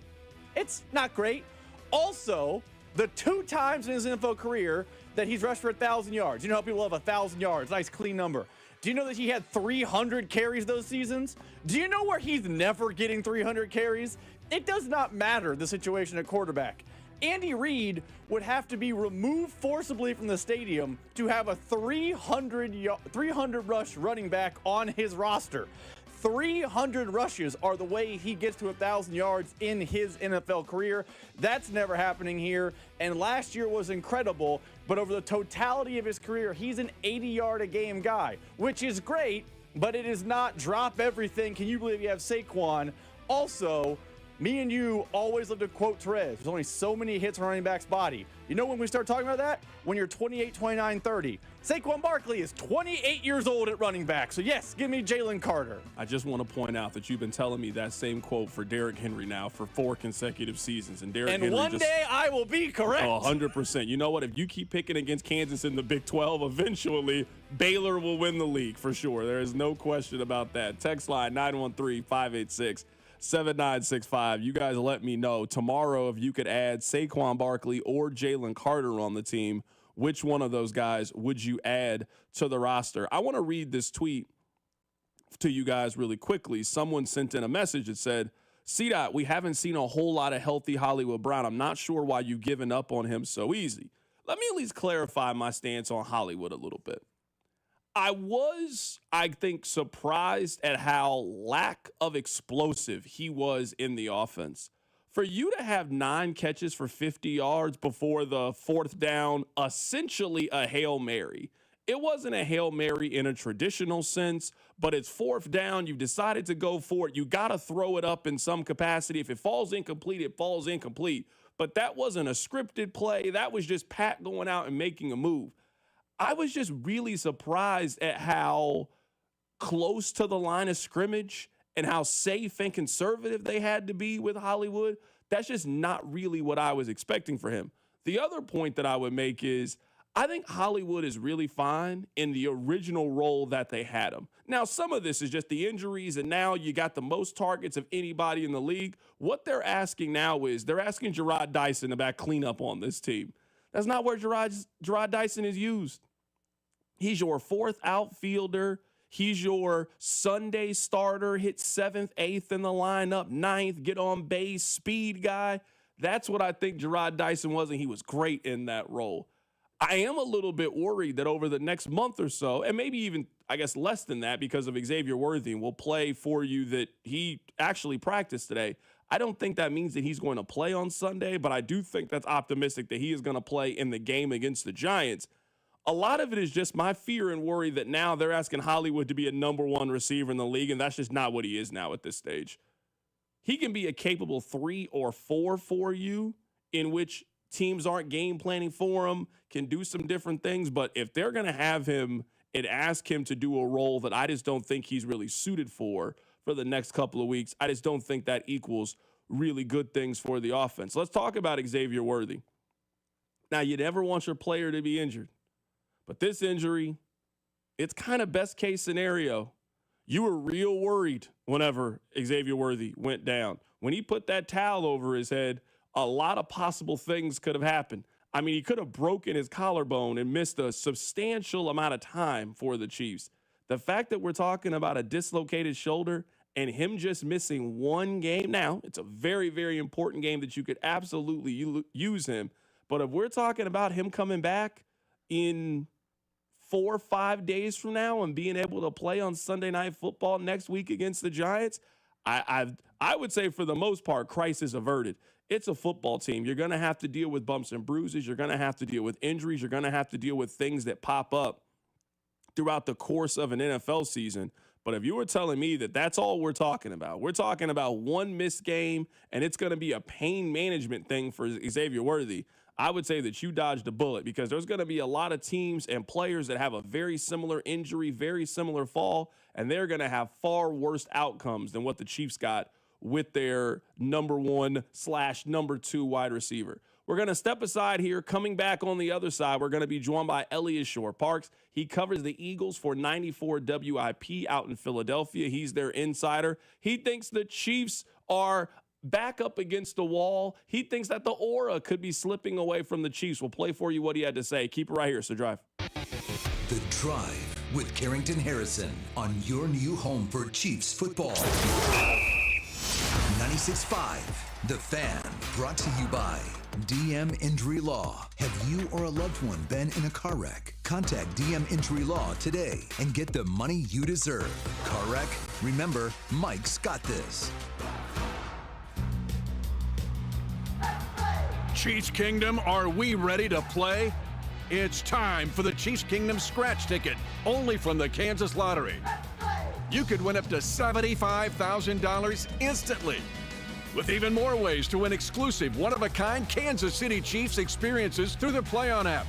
It's not great. Also, the 2 times in his NFL career that he's rushed for 1,000 yards. You know how people love 1,000 yards. Nice, clean number. Do you know that he had 300 carries those seasons? Do you know where he's never getting 300 carries? It does not matter the situation at quarterback. Andy Reid would have to be removed forcibly from the stadium to have a 300 rush running back on his roster. 300 rushes are the way he gets to 1,000 yards in his NFL career. That's never happening here. And last year was incredible, but over the totality of his career, he's an 80-yard-a-game guy, which is great, but it is not drop everything. Can you believe you have Saquon? Also, me and you always love to quote Therese. There's only so many hits on running back's body. You know when we start talking about that? When you're 28, 29, 30. Saquon Barkley is 28 years old at running back. So yes, give me Jalen Carter. I just want to point out that you've been telling me that same quote for Derrick Henry now for 4 consecutive seasons. And one day I will be correct. 100%. You know what? If you keep picking against Kansas in the Big 12, eventually Baylor will win the league for sure. There is no question about that. Text line 913-586-7965. You guys let me know tomorrow if you could add Saquon Barkley or Jalen Carter on the team. Which one of those guys would you add to the roster? I want to read this tweet to you guys really quickly. Someone sent in a message that said, C-Dot, we haven't seen a whole lot of healthy Hollywood Brown. I'm not sure why you've given up on him so easy. Let me at least clarify my stance on Hollywood a little bit. I think, surprised at how lack of explosive he was in the offense. For you to have 9 catches for 50 yards before the 4th down, essentially a Hail Mary. It wasn't a Hail Mary in a traditional sense, but it's 4th down. You've decided to go for it. You got to throw it up in some capacity. If it falls incomplete, it falls incomplete. But that wasn't a scripted play. That was just Pat going out and making a move. I was just really surprised at how close to the line of scrimmage and how safe and conservative they had to be with Hollywood. That's just not really what I was expecting for him. The other point that I would make is I think Hollywood is really fine in the original role that they had him. Now, some of this is just the injuries, and now you got the most targets of anybody in the league. What they're asking now is they're asking Jarrod Dyson about cleanup on this team. That's not where Jarrod Dyson is used. He's your 4th outfielder. He's your Sunday starter, hit 7th, 8th in the lineup, 9th, get on base, speed guy. That's what I think Jarrod Dyson was, and he was great in that role. I am a little bit worried that over the next month or so, and maybe even, I guess, less than that because of Xavier Worthy, will play for you that he actually practiced today. I don't think that means that he's going to play on Sunday, but I do think that's optimistic that he is going to play in the game against the Giants. A lot of it is just my fear and worry that now they're asking Hollywood to be a number one receiver in the league, and that's just not what he is now at this stage. He can be a capable 3 or 4 for you, in which teams aren't game planning for him, can do some different things. But if they're going to have him and ask him to do a role that I just don't think he's really suited for the next couple of weeks, I just don't think that equals really good things for the offense. Let's talk about Xavier Worthy. Now, you never want your player to be injured, but this injury, it's kind of best case scenario. You were real worried whenever Xavier Worthy went down. When he put that towel over his head, a lot of possible things could have happened. I mean, he could have broken his collarbone and missed a substantial amount of time for the Chiefs. The fact that we're talking about a dislocated shoulder and him just missing one game, now, it's a very, very important game that you could absolutely use him. But if we're talking about him coming back in 4 or 5 days from now and being able to play on Sunday Night Football next week against the Giants, I would say for the most part, crisis averted. It's a football team. You're going to have to deal with bumps and bruises. You're going to have to deal with injuries. You're going to have to deal with things that pop up throughout the course of an NFL season. But if you were telling me that that's all we're talking about one missed game and it's going to be a pain management thing for Xavier Worthy, I would say that you dodged a bullet, because there's going to be a lot of teams and players that have a very similar injury, very similar fall, and they're going to have far worse outcomes than what the Chiefs got with their number 1/number 2 wide receiver. We're going to step aside here. Coming back on the other side, we're going to be joined by Elliot Shorr-Parks. He covers the Eagles for 94 WIP out in Philadelphia. He's their insider. He thinks the Chiefs are back up against the wall. He thinks that the aura could be slipping away from the Chiefs. We'll play for you what he had to say. Keep it right here, so Drive. The Drive with Carrington Harrison on your new home for Chiefs football. 96.5 The Fan, brought to you by DM Injury Law. Have you or a loved one been in a car wreck? Contact DM Injury Law today and get the money you deserve. Car wreck? Remember, Mike's got this. Chiefs Kingdom, are we ready to play? It's time for the Chiefs Kingdom scratch ticket, only from the Kansas Lottery. You could win up to $75,000 instantly, with even more ways to win exclusive, one-of-a-kind Kansas City Chiefs experiences through the Play On app.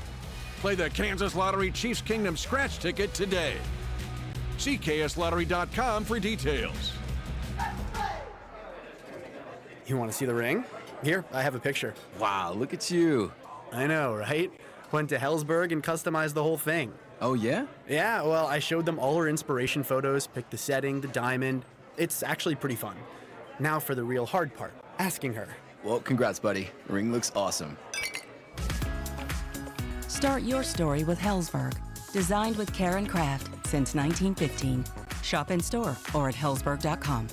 Play the Kansas Lottery Chiefs Kingdom scratch ticket today. See kslottery.com for details. You want to see the ring? Here, I have a picture. Wow, look at you. I know, right? Went to Hellsberg and customized the whole thing. Oh, yeah? Yeah, well, I showed them all her inspiration photos, picked the setting, the diamond. It's actually pretty fun. Now for the real hard part, asking her. Well, congrats, buddy. The ring looks awesome. Start your story with Hellsberg. Designed with care and craft since 1915. Shop in store or at hellsberg.com.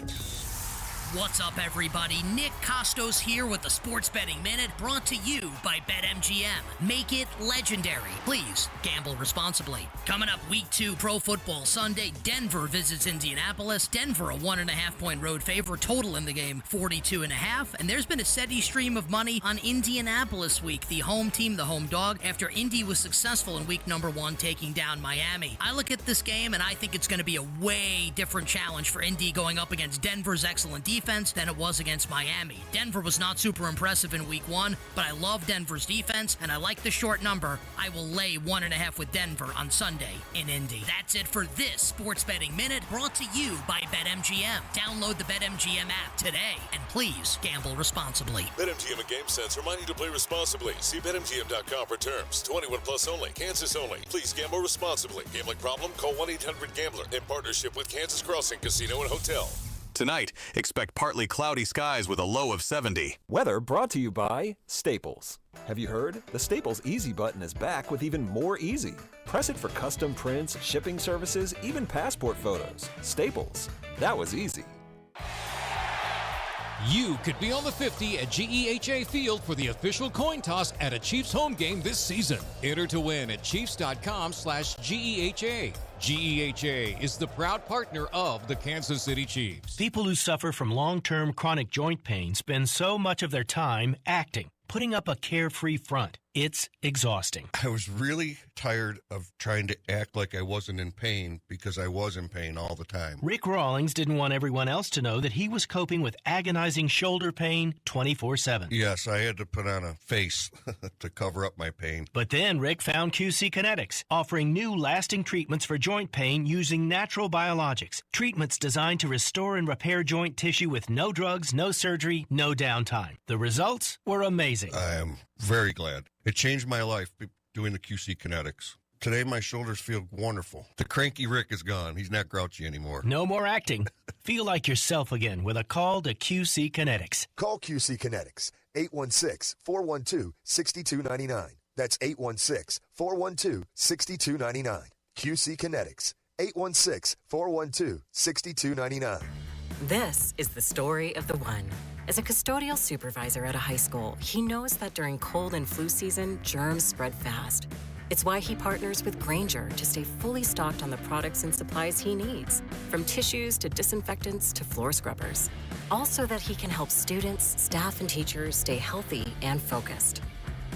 What's up, everybody? Nick Costos here with the Sports Betting Minute, brought to you by BetMGM. Make it legendary. Please gamble responsibly. Coming up, Week 2 Pro Football Sunday, Denver visits Indianapolis. Denver a 1.5-point road favorite. Total in the game 42.5. And there's been a steady stream of money on Indianapolis week, the home team, the home dog, after Indy was successful in week number 1 taking down Miami. I look at this game and I think it's going to be a way different challenge for Indy going up against Denver's excellent defense than it was against Miami. Denver was not super impressive in week 1, but I love Denver's defense, and I like the short number. I will lay 1.5 with Denver on Sunday in Indy. That's it for this Sports Betting Minute, brought to you by BetMGM. Download the BetMGM app today, and please gamble responsibly. BetMGM and GameSense remind you to play responsibly. See BetMGM.com for terms. 21 plus only. Kansas only. Please gamble responsibly. Gambling problem? Call 1-800-GAMBLER. In partnership with Kansas Crossing Casino and Hotel. Tonight, expect partly cloudy skies with a low of 70. Weather brought to you by Staples. Have you heard? The Staples Easy button is back with even more easy. Press it for custom prints, shipping services, even passport photos. Staples. That was easy. You could be on the 50 at GEHA Field for the official coin toss at a Chiefs home game this season. Enter to win at chiefs.com/GEHA. GEHA is the proud partner of the Kansas City Chiefs. People who suffer from long-term chronic joint pain spend so much of their time acting, putting up a carefree front. It's exhausting. I was really tired of trying to act like I wasn't in pain because I was in pain all the time. Rick Rawlings didn't want everyone else to know that he was coping with agonizing shoulder pain 24/7. Yes, I had to put on a face to cover up my pain. But then Rick found QC Kinetics, offering new lasting treatments for joint pain using natural biologics. Treatments designed to restore and repair joint tissue with no drugs, no surgery, no downtime. The results were amazing. I am very glad. It changed my life doing the QC Kinetics. Today, my shoulders feel wonderful. The cranky Rick is gone. He's not grouchy anymore. No more acting. Feel like yourself again with a call to QC Kinetics. Call QC Kinetics, 816-412-6299. That's 816-412-6299. QC Kinetics, 816-412-6299. This is the story of the one. As a custodial supervisor at a high school, he knows that during cold and flu season, germs spread fast. It's why he partners with Grainger to stay fully stocked on the products and supplies he needs, from tissues to disinfectants to floor scrubbers. All so that he can help students, staff, and teachers stay healthy and focused.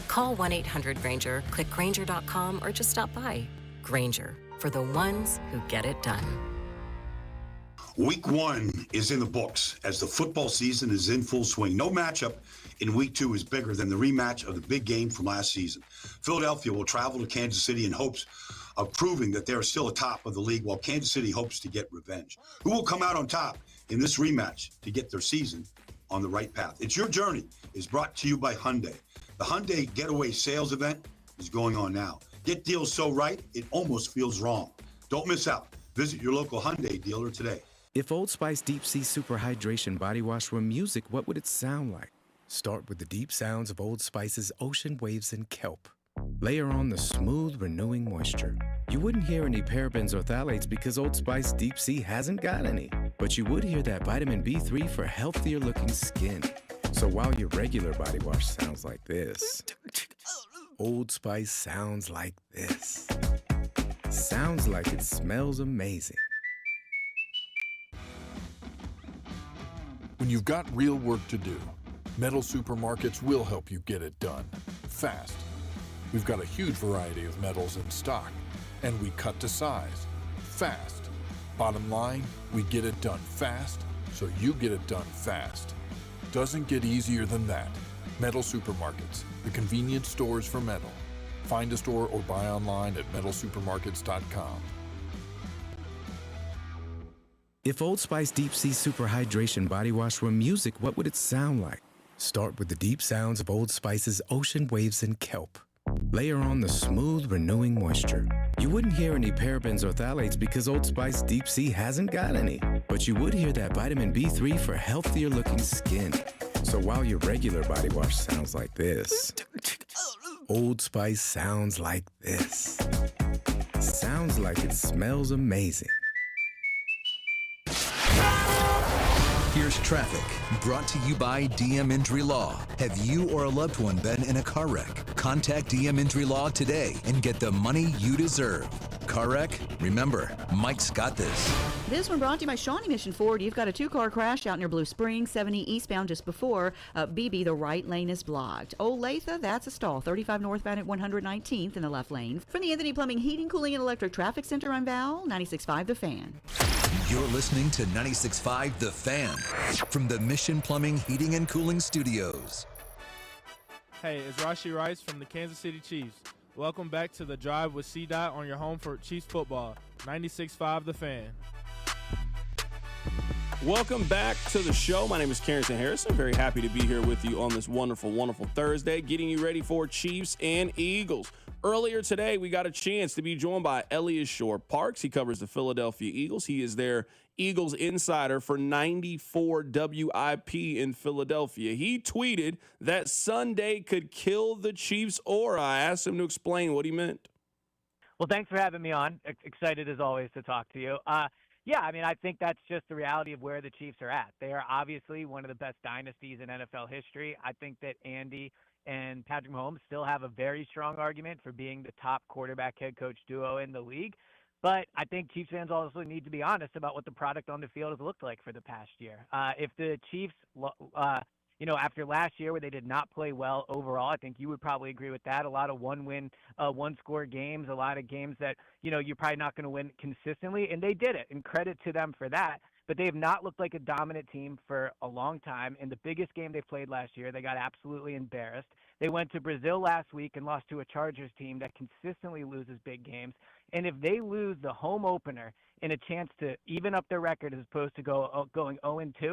Call 1-800-GRAINGER, click Grainger.com, or just stop by. Grainger, for the ones who get it done. Week 1 is in the books as the football season is in full swing. No matchup in Week 2 is bigger than the rematch of the big game from last season. Philadelphia will travel to Kansas City in hopes of proving that they're still atop of the league, while Kansas City hopes to get revenge. Who will come out on top in this rematch to get their season on the right path? It's Your Journey is brought to you by Hyundai. The Hyundai Getaway Sales Event is going on now. Get deals so right, it almost feels wrong. Don't miss out. Visit your local Hyundai dealer today. If Old Spice Deep Sea Super Hydration Body Wash were music, what would it sound like? Start with the deep sounds of Old Spice's ocean waves and kelp. Layer on the smooth, renewing moisture. You wouldn't hear any parabens or phthalates because Old Spice Deep Sea hasn't got any. But you would hear that vitamin B3 for healthier looking skin. So while your regular body wash sounds like this, Old Spice sounds like this. Sounds like it smells amazing. When you've got real work to do, Metal Supermarkets will help you get it done fast. We've got a huge variety of metals in stock, and we cut to size fast. Bottom line, we get it done fast, so you get it done fast. Doesn't get easier than that. Metal Supermarkets, the convenience stores for metal. Find a store or buy online at metalsupermarkets.com. If Old Spice Deep Sea Super Hydration Body Wash were music, what would it sound like? Start with the deep sounds of Old Spice's ocean waves and kelp. Layer on the smooth, renewing moisture. You wouldn't hear any parabens or phthalates because Old Spice Deep Sea hasn't got any. But you would hear that vitamin B3 for healthier looking skin. So while your regular body wash sounds like this, Old Spice sounds like this. Sounds like it smells amazing. Here's traffic, brought to you by DM Injury Law. Have you or a loved one been in a car wreck? Contact DM Injury Law today and get the money you deserve. Car wreck? Remember, Mike's got this. This one brought to you by Shawnee Mission Ford. You've got a two-car crash out near Blue Springs, 70 eastbound just before BB. The right lane is blocked. Old Latha, that's a stall. 35 northbound at 119th in the left lane. From the Anthony Plumbing, Heating, Cooling, and Electric Traffic Center on Val, 96.5 The Fan. You're listening to 96.5 The Fan from the Mission Plumbing, Heating, and Cooling Studios. Hey, it's Rashi Rice from the Kansas City Chiefs. Welcome back to The Drive with C-Dot on your home for Chiefs football, 96.5 The Fan. Welcome back to the show. My name is Carrington Harrison. Very happy to be here with you on this wonderful, wonderful Thursday, getting you ready for Chiefs and Eagles. Earlier today, we got a chance to be joined by Elliot Shorr-Parks. He covers the Philadelphia Eagles. He is their Eagles insider for 94 WIP in Philadelphia. He tweeted that Sunday could kill the Chiefs' aura. I asked him to explain what he meant. Well, thanks for having me on. Excited as always to talk to you. Yeah, I mean, I think that's just the reality of where the Chiefs are at. They are obviously one of the best dynasties in NFL history. I think that Andy and Patrick Mahomes still have a very strong argument for being the top quarterback head coach duo in the league. But I think Chiefs fans also need to be honest about what the product on the field has looked like for the past year. If the Chiefs, after last year where they did not play well overall, I think you would probably agree with that. A lot of one-score games, a lot of games that, you're probably not going to win consistently, and they did it, and credit to them for that. But they have not looked like a dominant team for a long time. In the biggest game they played last year, they got absolutely embarrassed. They went to Brazil last week and lost to a Chargers team that consistently loses big games. And if they lose the home opener in a chance to even up their record as opposed to going 0-2,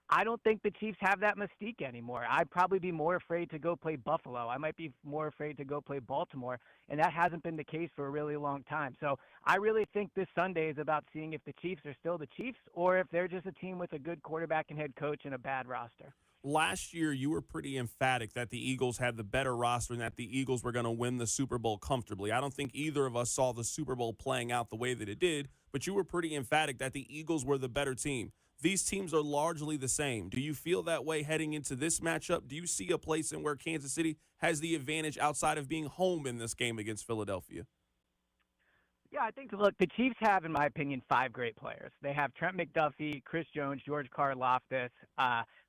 I don't think the Chiefs have that mystique anymore. I'd probably be more afraid to go play Buffalo. I might be more afraid to go play Baltimore, and that hasn't been the case for a really long time. So I really think this Sunday is about seeing if the Chiefs are still the Chiefs or if they're just a team with a good quarterback and head coach and a bad roster. Last year, you were pretty emphatic that the Eagles had the better roster and that the Eagles were going to win the Super Bowl comfortably. I don't think either of us saw the Super Bowl playing out the way that it did, but you were pretty emphatic that the Eagles were the better team. These teams are largely the same. Do you feel that way heading into this matchup? Do you see a place in where Kansas City has the advantage outside of being home in this game against Philadelphia? Yeah, I think, look, the Chiefs have, in my opinion, 5 great players. They have Trent McDuffie, Chris Jones, George Karlaftis,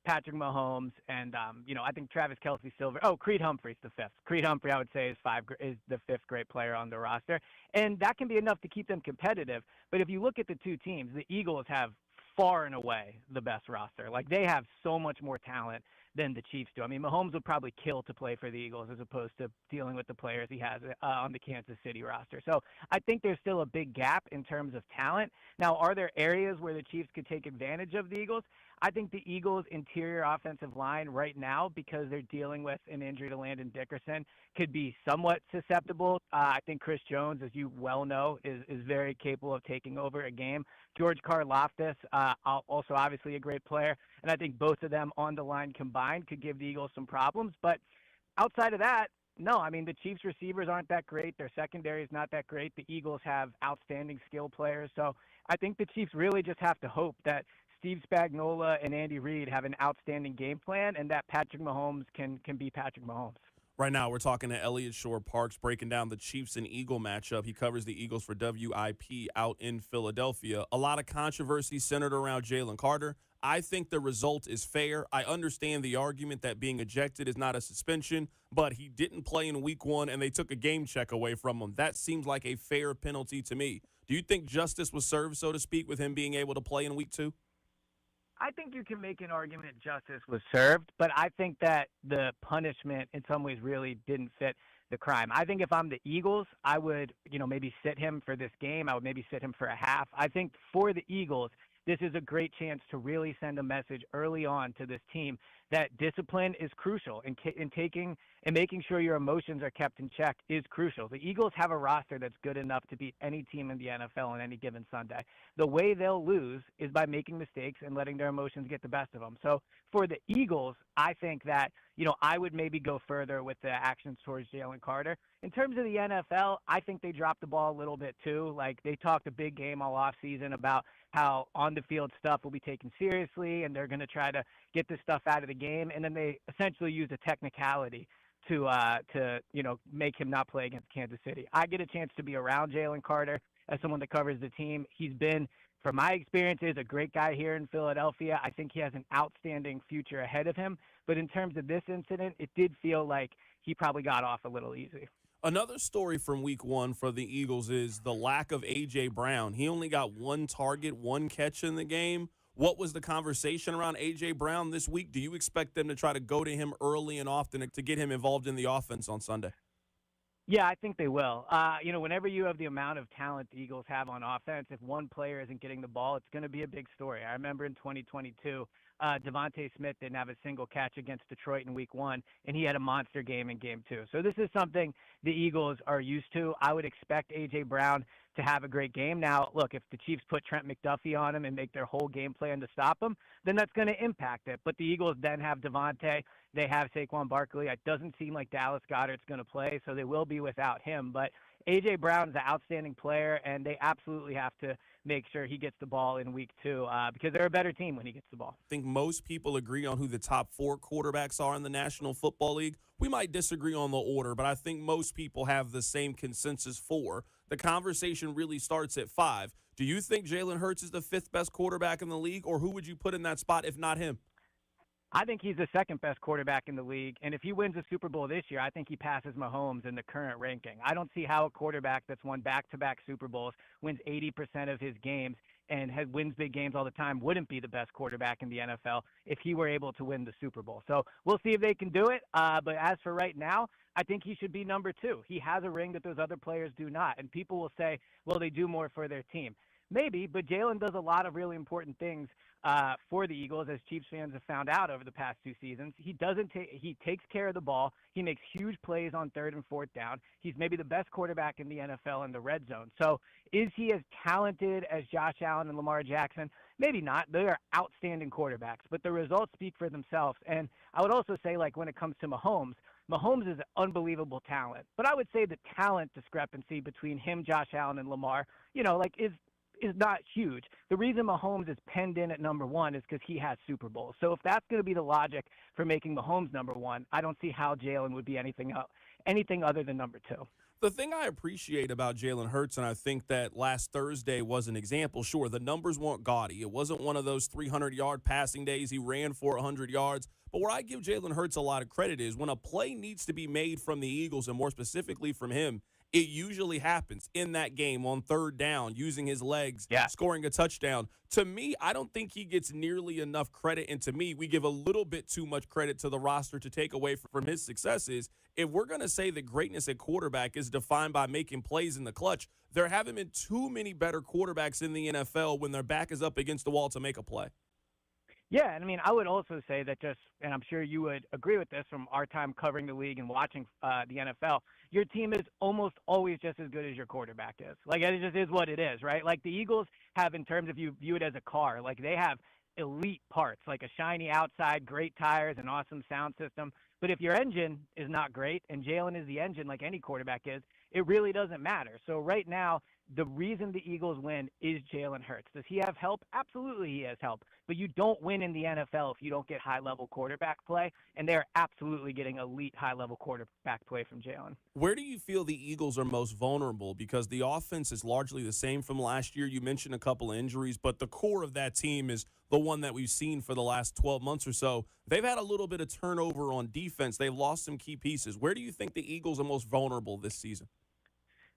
Patrick Mahomes, and, I think Travis Kelce Silver. Oh, Creed Humphrey's the 5th. Creed Humphrey, I would say, is the 5th great player on the roster. And that can be enough to keep them competitive. But if you look at the two teams, the Eagles have far and away the best roster. Like, they have so much more talent than the Chiefs do. I mean, Mahomes would probably kill to play for the Eagles as opposed to dealing with the players he has on the Kansas City roster. So I think there's still a big gap in terms of talent. Now, are there areas where the Chiefs could take advantage of the Eagles? I think the Eagles' interior offensive line right now, because they're dealing with an injury to Landon Dickerson, could be somewhat susceptible. I think Chris Jones, as you well know, is very capable of taking over a game. George Karlaftis, also obviously a great player, and I think both of them on the line combined could give the Eagles some problems. But outside of that, no, I mean, the Chiefs' receivers aren't that great. Their secondary is not that great. The Eagles have outstanding skill players. So I think the Chiefs really just have to hope that Steve Spagnuolo and Andy Reid have an outstanding game plan and that Patrick Mahomes can be Patrick Mahomes. Right now, we're talking to Elliot Shorr-Parks, breaking down the Chiefs and Eagle matchup. He covers the Eagles for WIP out in Philadelphia. A lot of controversy centered around Jalen Carter. I think the result is fair. I understand the argument that being ejected is not a suspension, but he didn't play in week 1, and they took a game check away from him. That seems like a fair penalty to me. Do you think justice was served, so to speak, with him being able to play in week 2? I think you can make an argument justice was served, but I think that the punishment in some ways really didn't fit the crime. I think if I'm the Eagles, I would, maybe sit him for this game. I would maybe sit him for a half. I think for the Eagles, this is a great chance to really send a message early on to this team that discipline is crucial in taking and making sure your emotions are kept in check is crucial. The Eagles have a roster that's good enough to beat any team in the NFL on any given Sunday. The way they'll lose is by making mistakes and letting their emotions get the best of them. So for the Eagles, I think that, I would maybe go further with the actions towards Jalen Carter. In terms of the NFL, I think they dropped the ball a little bit too. Like, they talked a big game all offseason about how on-the-field stuff will be taken seriously and they're going to try to get this stuff out of the game. And then they essentially used a technicality to make him not play against Kansas City. I get a chance to be around Jalen Carter as someone that covers the team. He's been, from my experiences, a great guy here in Philadelphia. I think he has an outstanding future ahead of him. But in terms of this incident, it did feel like he probably got off a little easy. Another story from week 1 for the Eagles is the lack of A.J. Brown. He only got 1 target, 1 catch in the game. What was the conversation around A.J. Brown this week? Do you expect them to try to go to him early and often to get him involved in the offense on Sunday? Yeah, I think they will. Whenever you have the amount of talent the Eagles have on offense, if one player isn't getting the ball, it's going to be a big story. I remember in 2022, Devontae Smith didn't have a single catch against Detroit in week 1, and he had a monster game in game 2. So this is something the Eagles are used to. I would expect A.J. Brown to have a great game. Now, look, if the Chiefs put Trent McDuffie on him and make their whole game plan to stop him, then that's going to impact it. But the Eagles then have Devontae. They have Saquon Barkley. It doesn't seem like Dallas Goedert's going to play, so they will be without him. But A.J. Brown is an outstanding player, and they absolutely have to make sure he gets the ball in week 2 because they're a better team when he gets the ball. I think most people agree on who the top 4 quarterbacks are in the National Football League. We might disagree on the order, but I think most people have the same consensus 4. The conversation really starts at 5. Do you think Jalen Hurts is the 5th best quarterback in the league, or who would you put in that spot if not him? I think he's the 2nd best quarterback in the league, and if he wins the Super Bowl this year, I think he passes Mahomes in the current ranking. I don't see how a quarterback that's won back-to-back Super Bowls, wins 80% of his games, and wins big games all the time wouldn't be the best quarterback in the NFL if he were able to win the Super Bowl. So we'll see if they can do it, but as for right now, I think he should be number 2. He has a ring that those other players do not, and people will say, well, they do more for their team. Maybe, but Jalen does a lot of really important things for the Eagles, as Chiefs fans have found out over the past 2 seasons. He takes care of the ball. He makes huge plays on 3rd and 4th down. He's maybe the best quarterback in the NFL in the red zone. So is he as talented as Josh Allen and Lamar Jackson? Maybe not. They are outstanding quarterbacks, but the results speak for themselves. And I would also say, like, when it comes to Mahomes is an unbelievable talent. But I would say the talent discrepancy between him, Josh Allen, and Lamar, is not huge. The reason Mahomes is penned in at number 1 is because he has Super Bowls. So if that's going to be the logic for making Mahomes number 1, I don't see how Jalen would be anything other than number 2. The thing I appreciate about Jalen Hurts, and I think that last Thursday was an example, sure, the numbers weren't gaudy. It wasn't one of those 300-yard passing days. He ran for 100 yards. But where I give Jalen Hurts a lot of credit is when a play needs to be made from the Eagles, and more specifically from him, it usually happens in that game on 3rd down, using his legs, scoring a touchdown. To me, I don't think he gets nearly enough credit, and to me, we give a little bit too much credit to the roster to take away from his successes. If we're going to say that greatness at quarterback is defined by making plays in the clutch, there haven't been too many better quarterbacks in the NFL when their back is up against the wall to make a play. Yeah, and I mean, I would also say that and I'm sure you would agree with this from our time covering the league and watching the NFL, your team is almost always just as good as your quarterback is. Like, it just is what it is, right? Like, the Eagles have, in terms of you view it as a car, like, they have elite parts, like a shiny outside, great tires, an awesome sound system. But if your engine is not great, and Jalen is the engine like any quarterback is, it really doesn't matter. So right now, the reason the Eagles win is Jalen Hurts. Does he have help? Absolutely he has help. But you don't win in the NFL if you don't get high-level quarterback play, and they're absolutely getting elite high-level quarterback play from Jalen. Where do you feel the Eagles are most vulnerable? Because the offense is largely the same from last year. You mentioned a couple of injuries, but the core of that team is the one that we've seen for the last 12 months or so. They've had a little bit of turnover on defense. They've lost some key pieces. Where do you think the Eagles are most vulnerable this season?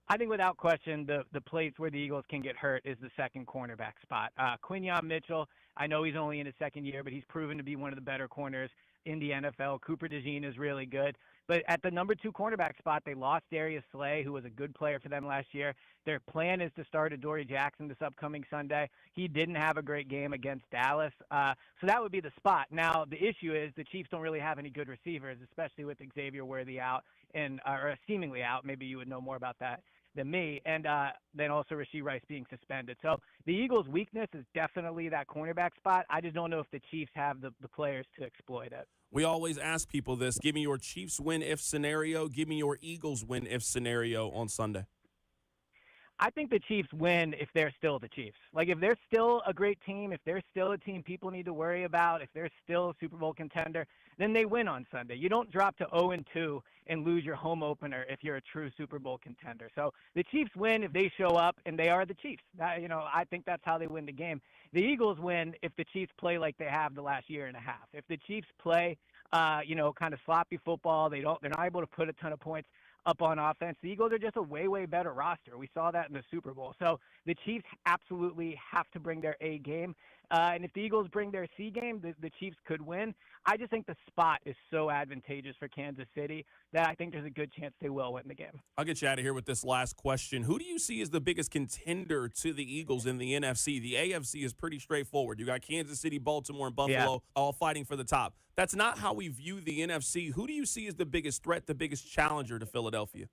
I think without question, the place where the Eagles can get hurt is the 2nd cornerback spot. Quinyon Mitchell, I know he's only in his 2nd year, but he's proven to be one of the better corners in the NFL. Cooper DeJean is really good. But at the number 2 cornerback spot, they lost Darius Slay, who was a good player for them last year. Their plan is to start Adoree Jackson this upcoming Sunday. He didn't have a great game against Dallas. So that would be the spot. Now, the issue is the Chiefs don't really have any good receivers, especially with Xavier Worthy out or seemingly out. Maybe you would know more about that than me, and then also Rashee Rice being suspended. So the Eagles' weakness is definitely that cornerback spot. I just don't know if the Chiefs have the players to exploit it. We always ask people this. Give me your Chiefs win-if scenario. Give me your Eagles win-if scenario on Sunday. I think the Chiefs win if they're still the Chiefs. Like, if they're still a great team, if they're still a team people need to worry about, if they're still a Super Bowl contender, then they win on Sunday. You don't drop to 0-2 and lose your home opener if you're a true Super Bowl contender. So the Chiefs win if they show up and they are the Chiefs. I think that's how they win the game. The Eagles win if the Chiefs play like they have the last year and a half. If the Chiefs play, kind of sloppy football, they're not able to put a ton of points up on offense. The Eagles are just a way, way better roster. We saw that in the Super Bowl. So the Chiefs absolutely have to bring their A game. And if the Eagles bring their C game, the Chiefs could win. I just think the spot is so advantageous for Kansas City that I think there's a good chance they will win the game. I'll get you out of here with this last question. Who do you see as the biggest contender to the Eagles in the NFC? The AFC is pretty straightforward. You got Kansas City, Baltimore, and Buffalo all fighting for the top. That's not how we view the NFC. Who do you see as the biggest threat, the biggest challenger to Philadelphia?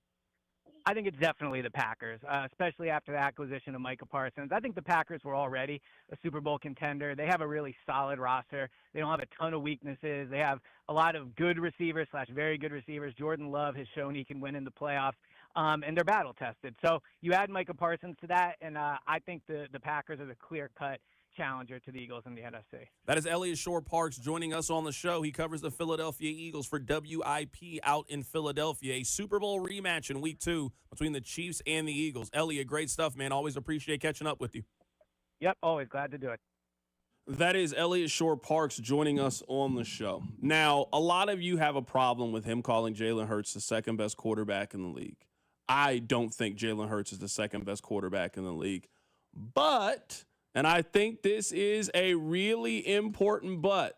I think it's definitely the Packers, especially after the acquisition of Micah Parsons. I think the Packers were already a Super Bowl contender. They have a really solid roster. They don't have a ton of weaknesses. They have a lot of good receivers / very good receivers. Jordan Love has shown he can win in the playoffs. and they're battle tested. So you add Micah Parsons to that, and I think the Packers are the clear-cut challenger to the Eagles in the NFC. That is Elliot Shorr-Parks joining us on the show. He covers the Philadelphia Eagles for WIP out in Philadelphia. A Super Bowl rematch in Week 2 between the Chiefs and the Eagles. Elliot, great stuff, man. Always appreciate catching up with you. Yep, always glad to do it. That is Elliot Shorr-Parks joining us on the show. Now, a lot of you have a problem with him calling Jalen Hurts the second-best quarterback in the league. I don't think Jalen Hurts is the second-best quarterback in the league. But, and I think this is a really important but,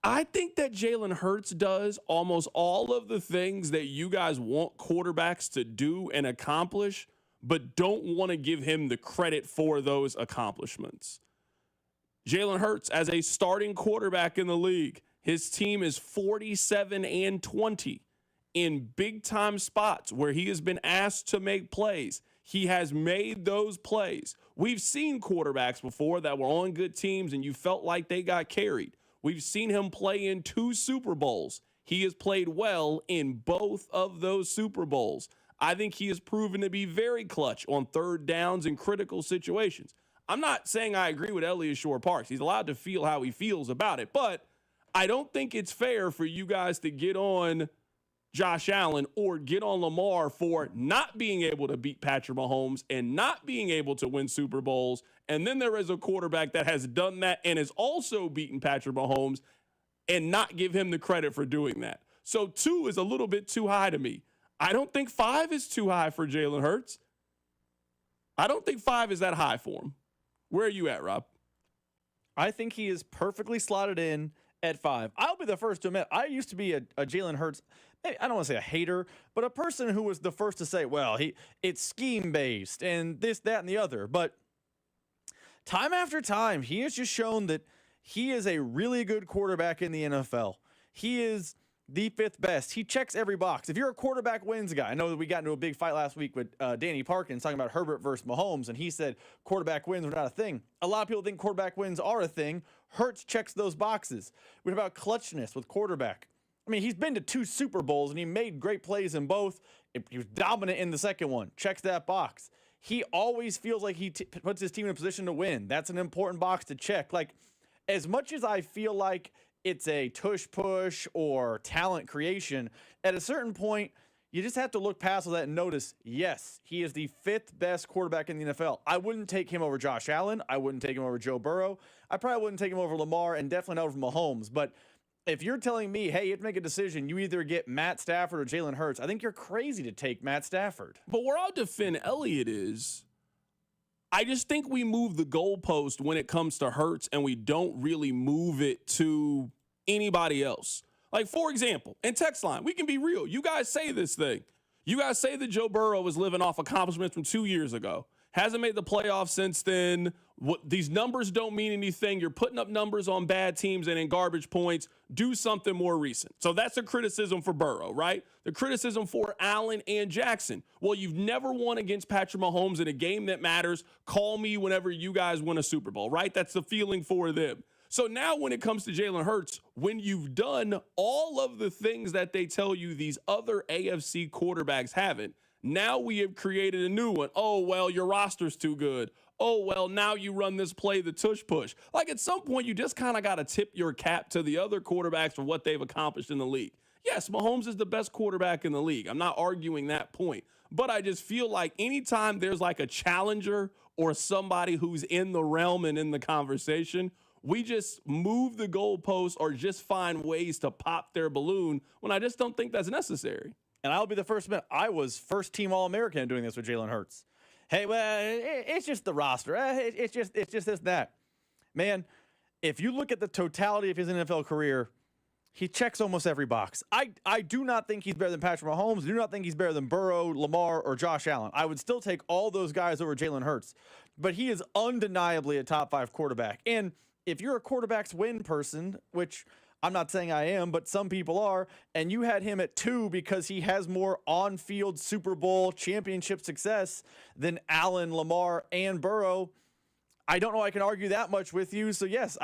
I think that Jalen Hurts does almost all of the things that you guys want quarterbacks to do and accomplish, but don't want to give him the credit for those accomplishments. Jalen Hurts, as a starting quarterback in the league, his team is 47-20 in big-time spots where he has been asked to make plays. He has made those plays. We've seen quarterbacks before that were on good teams and you felt like they got carried. We've seen him play in 2 Super Bowls. He has played well in both of those Super Bowls. I think he has proven to be very clutch on third downs in critical situations. I'm not saying I agree with Elliot Shorr-Parks. He's allowed to feel how he feels about it, but I don't think it's fair for you guys to get on Josh Allen or get on Lamar for not being able to beat Patrick Mahomes and not being able to win Super Bowls. And then there is a quarterback that has done that and has also beaten Patrick Mahomes and not give him the credit for doing that. So 2 is a little bit too high to me. I don't think 5 is too high for Jalen Hurts. I don't think 5 is that high for him. Where are you at, Rob? I think he is perfectly slotted in at 5. I'll be the first to admit, I used to be a Jalen Hurts, I don't want to say a hater, but a person who was the first to say, well, it's scheme-based and this, that, and the other. But time after time, he has just shown that he is a really good quarterback in the NFL. He is the 5th best. He checks every box. If you're a quarterback wins guy, I know that we got into a big fight last week with Danny Parkins talking about Herbert versus Mahomes, and he said quarterback wins were not a thing. A lot of people think quarterback wins are a thing. Hurts checks those boxes. What about clutchness with quarterback? I mean, he's been to 2 Super Bowls, and he made great plays in both. He was dominant in the second one. Checks that box. He always feels like he puts his team in a position to win. That's an important box to check. Like, as much as I feel like it's a tush-push or talent creation, at a certain point, you just have to look past all that and notice, yes, he is the 5th best quarterback in the NFL. I wouldn't take him over Josh Allen. I wouldn't take him over Joe Burrow. I probably wouldn't take him over Lamar and definitely not over Mahomes. But if you're telling me, hey, you have to make a decision, you either get Matt Stafford or Jalen Hurts, I think you're crazy to take Matt Stafford. But where I'll defend Elliott is, I just think we move the goalpost when it comes to Hurts and we don't really move it to anybody else. Like, for example, in text line, we can be real. You guys say this thing. You guys say that Joe Burrow was living off accomplishments from 2 years ago. Hasn't made the playoffs since then. These numbers don't mean anything. You're putting up numbers on bad teams and in garbage points. Do something more recent. So that's a criticism for Burrow, right? The criticism for Allen and Jackson. Well, you've never won against Patrick Mahomes in a game that matters. Call me whenever you guys win a Super Bowl, right? That's the feeling for them. So now when it comes to Jalen Hurts, when you've done all of the things that they tell you these other AFC quarterbacks haven't, now we have created a new one. Oh, well, your roster's too good. Oh, well, now you run this play, the tush push. Like, at some point, you just kind of got to tip your cap to the other quarterbacks for what they've accomplished in the league. Yes, Mahomes is the best quarterback in the league. I'm not arguing that point. But I just feel like anytime there's like a challenger or somebody who's in the realm and in the conversation, we just move the goalposts or just find ways to pop their balloon when I just don't think that's necessary. And I'll be the first man. I was first-team All-American doing this with Jalen Hurts. Hey, well, it's just the roster. It's just this, that. Man, if you look at the totality of his NFL career, he checks almost every box. I do not think he's better than Patrick Mahomes. I do not think he's better than Burrow, Lamar, or Josh Allen. I would still take all those guys over Jalen Hurts. But he is undeniably a top-5 quarterback. And if you're a quarterback's win person, which I'm not saying I am, but some people are, and you had him at 2 because he has more on-field Super Bowl championship success than Allen, Lamar, and Burrow, I don't know I can argue that much with you. So, yes,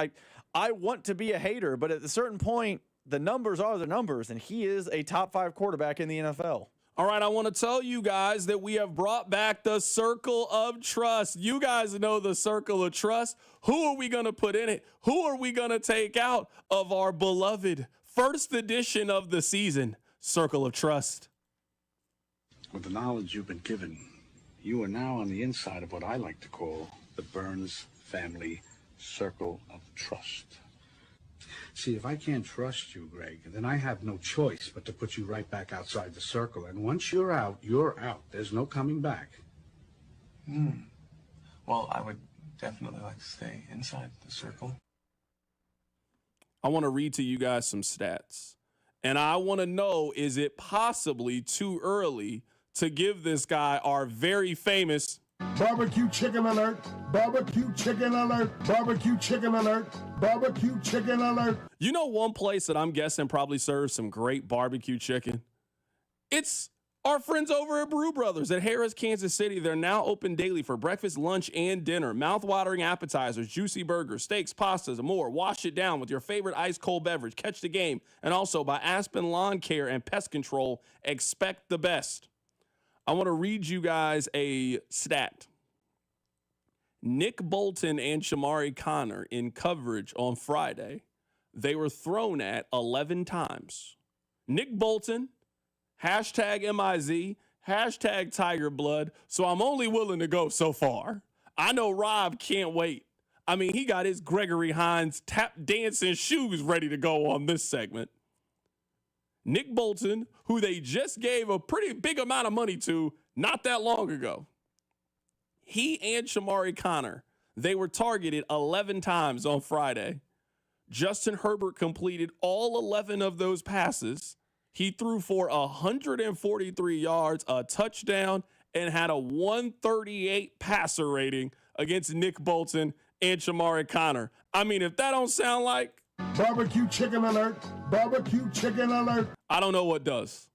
I want to be a hater, but at a certain point, the numbers are the numbers, and he is a top-5 quarterback in the NFL. All right, I want to tell you guys that we have brought back the Circle of Trust. You guys know the Circle of Trust. Who are we going to put in it? Who are we going to take out of our beloved first edition of the season, Circle of Trust? With the knowledge you've been given, you are now on the inside of what I like to call the Burns family Circle of Trust. See, if I can't trust you, Greg, then I have no choice but to put you right back outside the circle. And once you're out, you're out. There's no coming back. Well, I would definitely like to stay inside the circle. I want to read to you guys some stats. And I want to know, is it possibly too early to give this guy our very famous barbecue chicken alert, barbecue chicken alert, barbecue chicken alert, barbecue chicken alert. You know one place that I'm guessing probably serves some great barbecue chicken? It's our friends over at Brew Brothers at Harris, Kansas City. They're now open daily for breakfast, lunch, and dinner. Mouth-watering appetizers, juicy burgers, steaks, pastas, and more. Wash it down with your favorite ice-cold beverage. Catch the game. And also by Aspen Lawn Care and Pest Control, expect the best. I want to read you guys a stat. Nick Bolton and Shamari Connor in coverage on Friday, they were thrown at 11 times. Nick Bolton, #MIZ, #Tiger Blood, so I'm only willing to go so far. I know Rob can't wait. I mean, he got his Gregory Hines tap dancing shoes ready to go on this segment. Nick Bolton, who they just gave a pretty big amount of money to not that long ago. He and Shamari Connor, they were targeted 11 times on Friday. Justin Herbert completed all 11 of those passes. He threw for 143 yards, a touchdown, and had a 138 passer rating against Nick Bolton and Shamari Connor. I mean, if that don't sound like barbecue chicken alert, barbecue chicken alert. I don't know what does.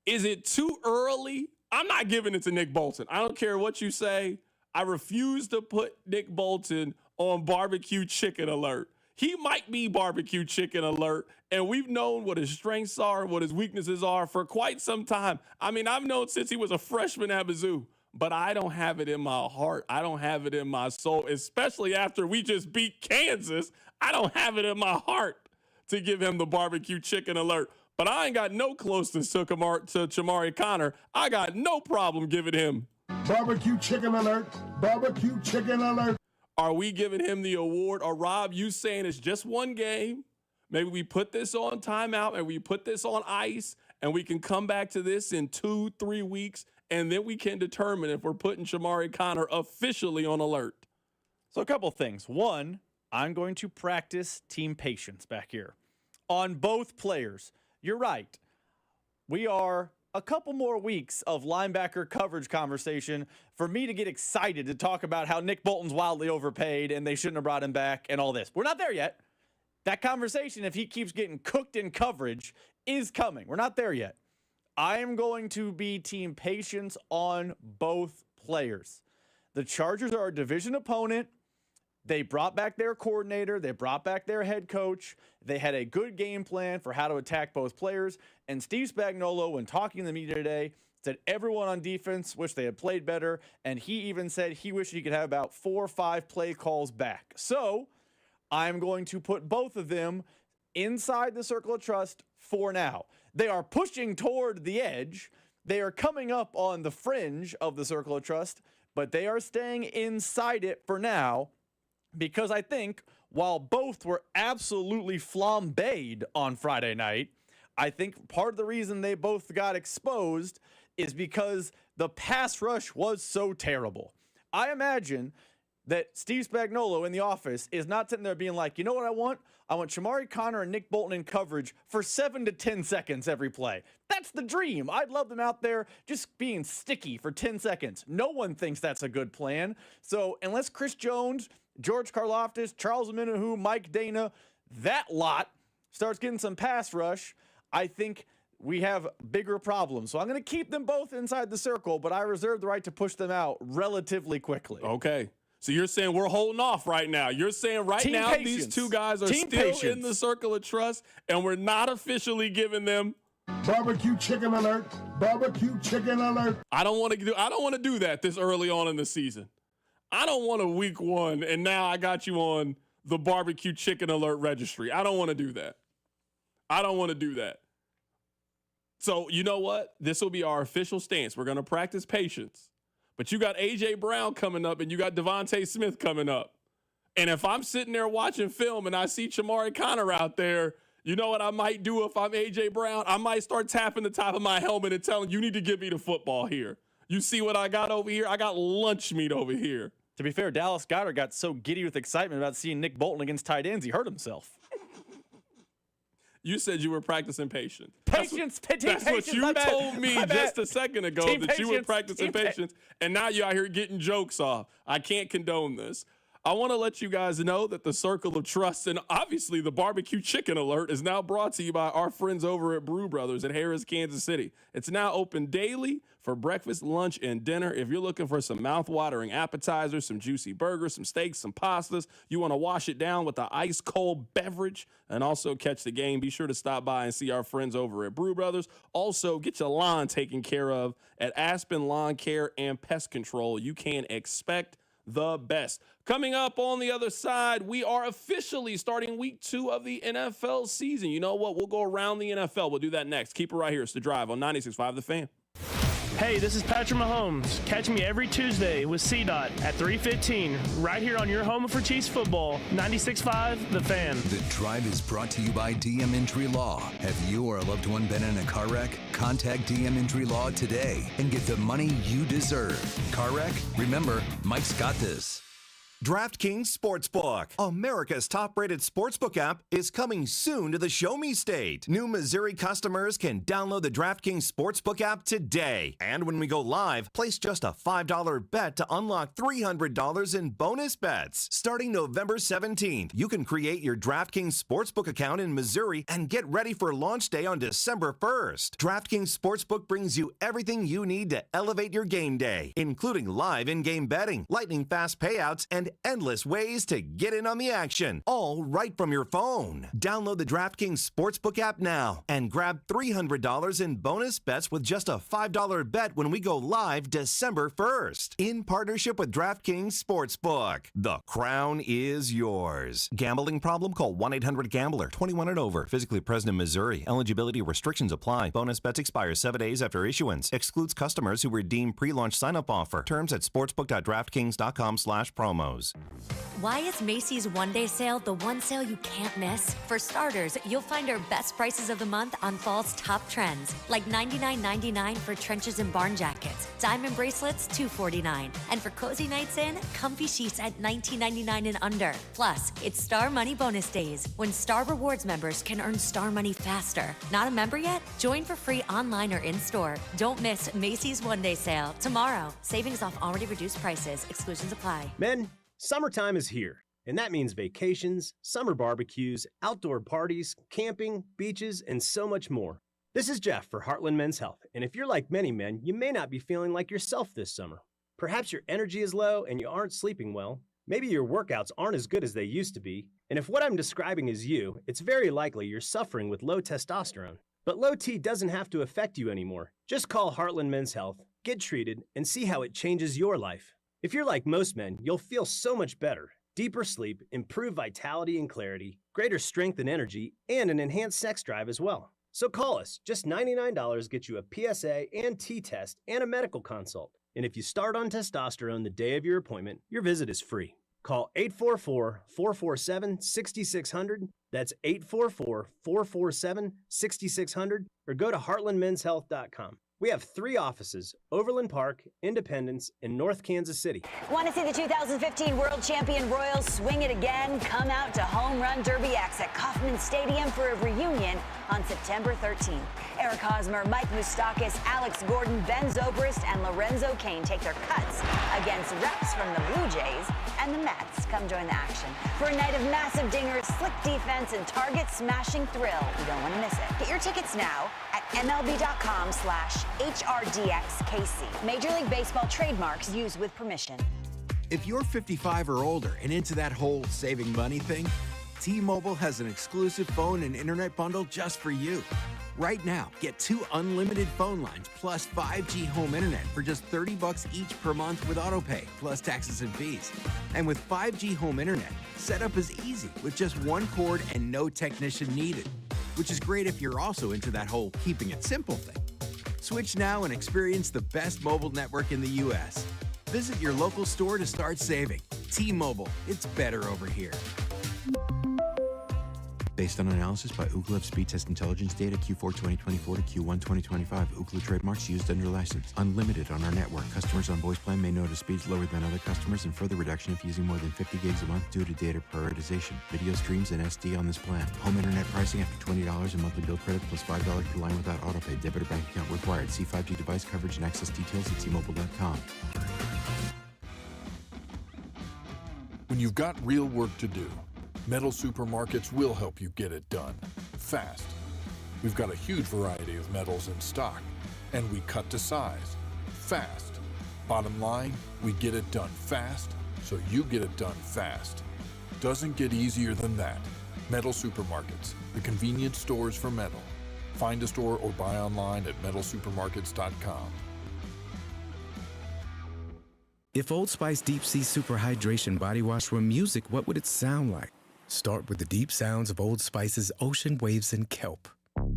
Is it too early? I'm not giving it to Nick Bolton. I don't care what you say. I refuse to put Nick Bolton on barbecue chicken alert. He might be barbecue chicken alert, and we've known what his strengths are and what his weaknesses are for quite some time. I mean, I've known since he was a freshman at Mizzou, but I don't have it in my heart. I don't have it in my soul, especially after we just beat Kansas. I don't have it in my heart to give him the barbecue chicken alert. But I ain't got no closeness to Shamari Connor. I got no problem giving him barbecue chicken alert, barbecue chicken alert. Are we giving him the award? Or Rob, you saying it's just one game? Maybe we put this on timeout and we put this on ice and we can come back to this in 2-3 weeks and then we can determine if we're putting Shamari Connor officially on alert. So a couple things. One, I'm going to practice team patience back here on both players. You're right. We are a couple more weeks of linebacker coverage conversation for me to get excited to talk about how Nick Bolton's wildly overpaid and they shouldn't have brought him back and all this. We're not there yet. That conversation, if he keeps getting cooked in coverage, is coming. We're not there yet. I am going to be team patience on both players. The Chargers are a division opponent. They brought back their coordinator. They brought back their head coach. They had a good game plan for how to attack both players. And Steve Spagnuolo, when talking to the media today, said everyone on defense wished they had played better. And he even said he wished he could have about 4 or 5 play calls back. So I'm going to put both of them inside the circle of trust for now. They are pushing toward the edge. They are coming up on the fringe of the circle of trust, but they are staying inside it for now. Because I think while both were absolutely flambéed on Friday night, I think part of the reason they both got exposed is because the pass rush was so terrible. I imagine that Steve Spagnuolo in the office is not sitting there being like, you know what I want? I want Shamari Connor and Nick Bolton in coverage for 7 to 10 seconds every play. That's the dream. I'd love them out there just being sticky for 10 seconds. No one thinks that's a good plan. So unless Chris Jones, George Karlaftis, Charles Omenihu, Mike Dana, that lot starts getting some pass rush, I think we have bigger problems. So I'm going to keep them both inside the circle, but I reserve the right to push them out relatively quickly. Okay. So you're saying we're holding off right now. You're saying right Team now patience. These two guys are Team still patience. in the circle of trust, and we're not officially giving them barbecue chicken alert, Barbecue chicken alert. I don't want to do that this early on in the season. I don't want a week one and now I got you on the barbecue chicken alert registry. I don't want to do that. So you know what? This will be our official stance. We're going to practice patience. But you got A.J. Brown coming up and you got Devontae Smith coming up. And if I'm sitting there watching film and I see Chamari Connor out there, you know what I might do if I'm A.J. Brown? I might start tapping the top of my helmet and telling you need to give me the football here. You see what I got over here? I got lunch meat over here. To be fair, Dallas Goedert got so giddy with excitement about seeing Nick Bolton against tight ends, he hurt himself. You said you were practicing patience. Patience. That's what you told me just a second ago, that you were practicing patience, and now you're out here getting jokes off. I can't condone this. I want to let you guys know that the Circle of Trust and obviously the Barbecue Chicken Alert is now brought to you by our friends over at Brew Brothers at Harris, Kansas City. It's now open daily for breakfast, lunch, and dinner. If you're looking for some mouth-watering appetizers, some juicy burgers, some steaks, some pastas, you want to wash it down with an ice-cold beverage and also catch the game, be sure to stop by and see our friends over at Brew Brothers. Also, get your lawn taken care of at Aspen Lawn Care and Pest Control. You can expect the best. Coming up on the other side, we are officially starting week 2 of the NFL season. You know what? We'll go around the NFL. We'll do that next. Keep it right here. It's The Drive on 96.5 The Fan. Hey, this is Patrick Mahomes. Catch me every Tuesday with CDOT at 3:15, right here on your home for Chiefs football, 96.5 The Fan. The Drive is brought to you by DM Entry Law. Have you or a loved one been in a car wreck? Contact DM Entry Law today and get the money you deserve. Car wreck? Remember, Mike's got this. DraftKings Sportsbook, America's top-rated sportsbook app, is coming soon to the Show Me State. New Missouri customers can download the DraftKings Sportsbook app today. And when we go live, place just a $5 bet to unlock $300 in bonus bets. Starting November 17th, you can create your DraftKings Sportsbook account in Missouri and get ready for launch day on December 1st. DraftKings Sportsbook brings you everything you need to elevate your game day, including live in-game betting, lightning-fast payouts, and endless ways to get in on the action, all right from your phone. Download the DraftKings Sportsbook app now and grab $300 in bonus bets with just a $5 bet when we go live December 1st. In partnership with DraftKings Sportsbook, the crown is yours. Gambling problem? Call 1-800-GAMBLER. 21 and over. Physically present in Missouri. Eligibility restrictions apply. Bonus bets expire 7 days after issuance. Excludes customers who redeem pre-launch sign-up offer. Terms at sportsbook.draftkings.com/promos. Why is Macy's one-day sale the one sale you can't miss? For starters, you'll find our best prices of the month on fall's top trends, like $99.99 for trenches and barn jackets, diamond bracelets $249, and for cozy nights in, comfy sheets at $19.99 and under. Plus, it's Star Money bonus days, when Star Rewards members can earn Star Money faster. Not a member yet? Join for free online or in-store. Don't miss Macy's one-day sale tomorrow. Savings off already reduced prices. Exclusions apply. Men, summertime is here, and that means vacations, summer barbecues, outdoor parties, camping, beaches, and so much more. This is Jeff for Heartland Men's Health, and if you're like many men, you may not be feeling like yourself this summer. Perhaps your energy is low and you aren't sleeping well. Maybe your workouts aren't as good as they used to be, and if what I'm describing is you, it's very likely you're suffering with low testosterone. But low T doesn't have to affect you anymore. Just call Heartland Men's Health, get treated, and see how it changes your life. If you're like most men, you'll feel so much better. Deeper sleep, improved vitality and clarity, greater strength and energy, and an enhanced sex drive as well. So call us. Just $99 gets you a PSA and T-test and a medical consult. And if you start on testosterone the day of your appointment, your visit is free. Call 844-447-6600. That's 844-447-6600. Or go to heartlandmenshealth.com. We have 3 offices, Overland Park, Independence, and North Kansas City. Want to see the 2015 World Champion Royals swing it again? Come out to Home Run Derby X at Kauffman Stadium for a reunion on September 13th. Eric Hosmer, Mike Moustakas, Alex Gordon, Ben Zobrist, and Lorenzo Cain take their cuts against reps from the Blue Jays and the Mets. Come join the action for a night of massive dingers, slick defense, and target-smashing thrill. You don't want to miss it. Get your tickets now at MLB.com/HRDXKC. Major League Baseball trademarks used with permission. If you're 55 or older and into that whole saving money thing, T-Mobile has an exclusive phone and internet bundle just for you. Right now, get 2 unlimited phone lines plus 5G home internet for just $30 each per month with autopay, plus taxes and fees. And with 5G home internet, setup is easy with just 1 cord and no technician needed, which is great if you're also into that whole keeping it simple thing. Switch now and experience the best mobile network in the U.S. Visit your local store to start saving. T-Mobile, it's better over here. Based on analysis by Ookla of speed test intelligence data Q4 2024 to Q1 2025. Ookla trademarks used under license. Unlimited on our network. Customers on voice plan may notice speeds lower than other customers and further reduction if using more than 50 gigs a month due to data prioritization. Video streams and SD on this plan. Home internet pricing after $20 a monthly bill credit plus $5 per line without autopay. Debit or bank account required. See 5G device coverage and access details at T-Mobile.com. When you've got real work to do, Metal Supermarkets will help you get it done fast. We've got a huge variety of metals in stock, and we cut to size fast. Bottom line, we get it done fast, so you get it done fast. Doesn't get easier than that. Metal Supermarkets, the convenience stores for metal. Find a store or buy online at metalsupermarkets.com. If Old Spice Deep Sea Super Hydration Body Wash were music, what would it sound like? Start with the deep sounds of Old Spice's ocean waves and kelp.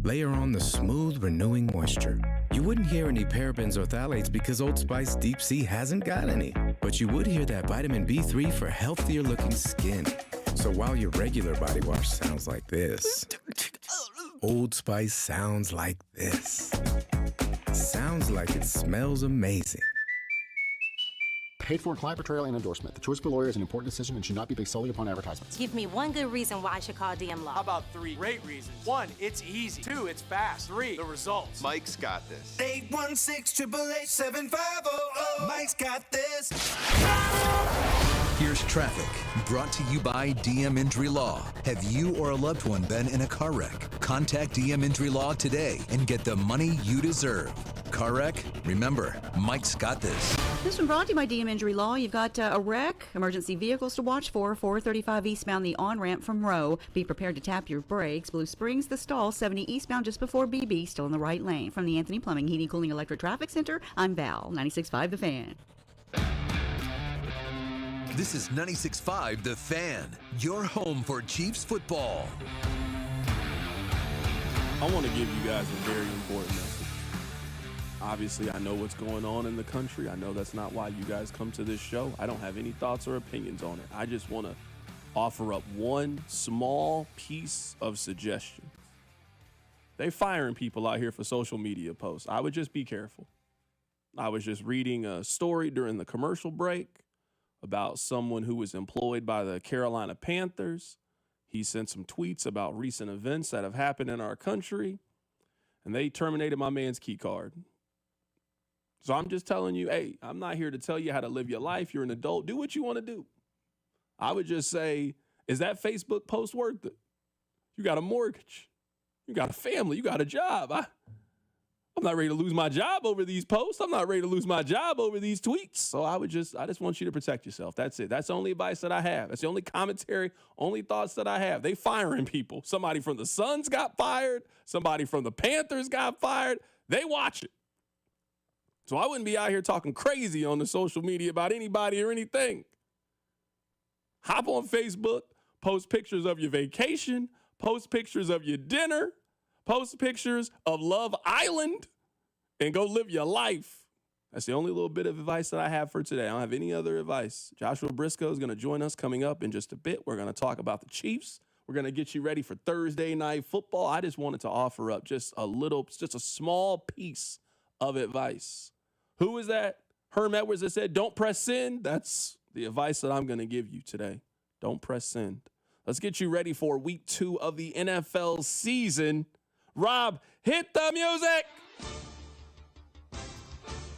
Layer on the smooth, renewing moisture. You wouldn't hear any parabens or phthalates because Old Spice Deep Sea hasn't got any. But you would hear that vitamin B3 for healthier looking skin. So while your regular body wash sounds like this, Old Spice sounds like this. Sounds like it smells amazing. Paid for client portrayal and endorsement. The choice of a lawyer is an important decision and should not be based solely upon advertisements. Give me one good reason why I should call DM Law. How about 3 great reasons? 1, it's easy. 2, it's fast. 3, the results. Mike's got this. 816-888-7500. Mike's got this. Here's traffic, brought to you by DM Injury Law. Have you or a loved one been in a car wreck? Contact DM Injury Law today and get the money you deserve. Car wreck? Remember, Mike's got this. This one brought to you by DM Injury Law. You've got a wreck, emergency vehicles to watch for, 435 eastbound, the on-ramp from Rowe. Be prepared to tap your brakes. Blue Springs, the stall, 70 eastbound just before BB, still in the right lane. From the Anthony Plumbing, Heating, Cooling, Electric Traffic Center, I'm Val, 96.5 The Fan. This is 96.5 The Fan, your home for Chiefs football. I want to give you guys a very important message. Obviously, I know what's going on in the country. I know that's not why you guys come to this show. I don't have any thoughts or opinions on it. I just want to offer up one small piece of suggestion. They firing people out here for social media posts. I would just be careful. I was just reading a story during the commercial break about someone who was employed by the Carolina Panthers. He sent some tweets about recent events that have happened in our country, and they terminated my man's key card. So I'm just telling you, hey, I'm not here to tell you how to live your life. You're an adult. Do what you want to do. I would just say, is that Facebook post worth it? You got a mortgage. You got a family. You got a job. I'm not ready to lose my job over these posts. I'm not ready to lose my job over these tweets. So I just want you to protect yourself. That's it. That's the only advice that I have. That's the only commentary, only thoughts that I have. They firing people. Somebody from the Suns got fired. Somebody from the Panthers got fired. They watch it. So I wouldn't be out here talking crazy on the social media about anybody or anything. Hop on Facebook, post pictures of your vacation, post pictures of your dinner, post pictures of Love Island, and go live your life. That's the only little bit of advice that I have for today. I don't have any other advice. Joshua Brisco is going to join us coming up in just a bit. We're going to talk about the Chiefs. We're going to get you ready for Thursday night football. I just wanted to offer up just a small piece of advice. Who was that? Herm Edwards that said, don't press send. That's the advice that I'm going to give you today. Don't press send. Let's get you ready for week 2 of the NFL season. Rob, hit the music.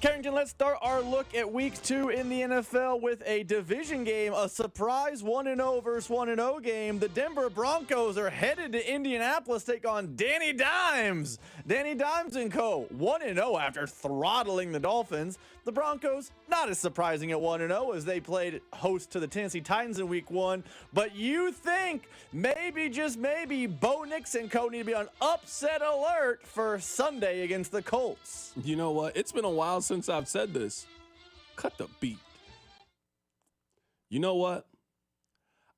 Carrington, let's start our look at week 2 in the NFL with a division game, a surprise 1-0 versus 1-0 game. The Denver Broncos are headed to Indianapolis to take on Danny Dimes. Danny Dimes and co. 1-0 after throttling the Dolphins. The Broncos, not as surprising at 1-0 as they played host to the Tennessee Titans in week 1. But you think maybe, just maybe, Bo Nix and co. need to be on upset alert for Sunday against the Colts. You know what? It's been a while since I've said this. Cut the beat. You know what?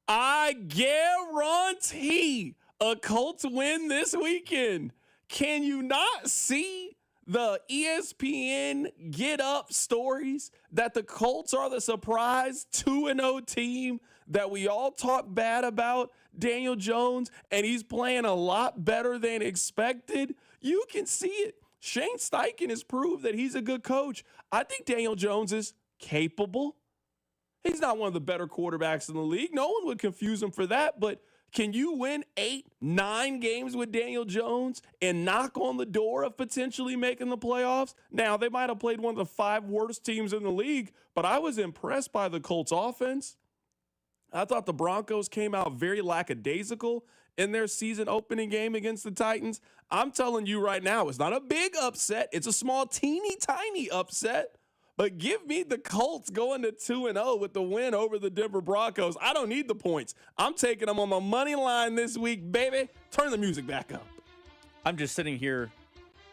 I guarantee a Colts win this weekend. Can you not see the ESPN Get Up stories that the Colts are the surprise 2-0 team that we all talk bad about Daniel Jones, and he's playing a lot better than expected? You can see it. Shane Steichen has proved that he's a good coach. I think Daniel Jones is capable. He's not one of the better quarterbacks in the league. No one would confuse him for that, but can you win 8-9 games with Daniel Jones and knock on the door of potentially making the playoffs? Now, they might have played one of the 5 worst teams in the league, but I was impressed by the Colts offense. I thought the Broncos came out very lackadaisical in their season opening game against the Titans. I'm telling you right now, it's not a big upset. It's a small, teeny, tiny upset. But give me the Colts going to 2-0 with the win over the Denver Broncos. I don't need the points. I'm taking them on my money line this week, baby. Turn the music back up. I'm just sitting here,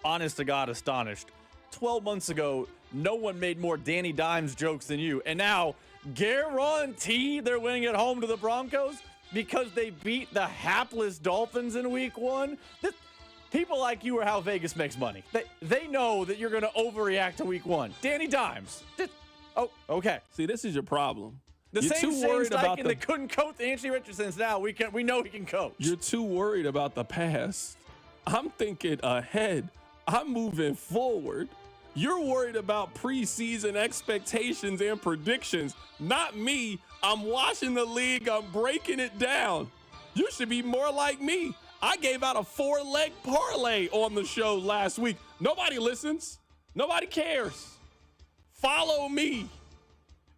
honest to God, astonished. 12 months ago, no one made more Danny Dimes jokes than you. And now, guarantee they're winning at home to the Broncos because they beat the hapless Dolphins in week 1. People like you are how Vegas makes money. They know that you're going to overreact to week 1. Danny Dimes. Oh, okay. See, this is your problem. The You're same too worried about that couldn't coach Anthony Richardson's now. We know he can coach. You're too worried about the past. I'm thinking ahead. I'm moving forward. You're worried about preseason expectations and predictions. Not me. I'm watching the league. I'm breaking it down. You should be more like me. I gave out a 4-leg parlay on the show last week. Nobody listens. Nobody cares. Follow me.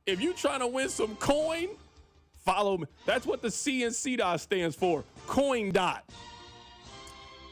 If you're trying to win some coin, follow me. That's what the CNC stands for. Coin dot.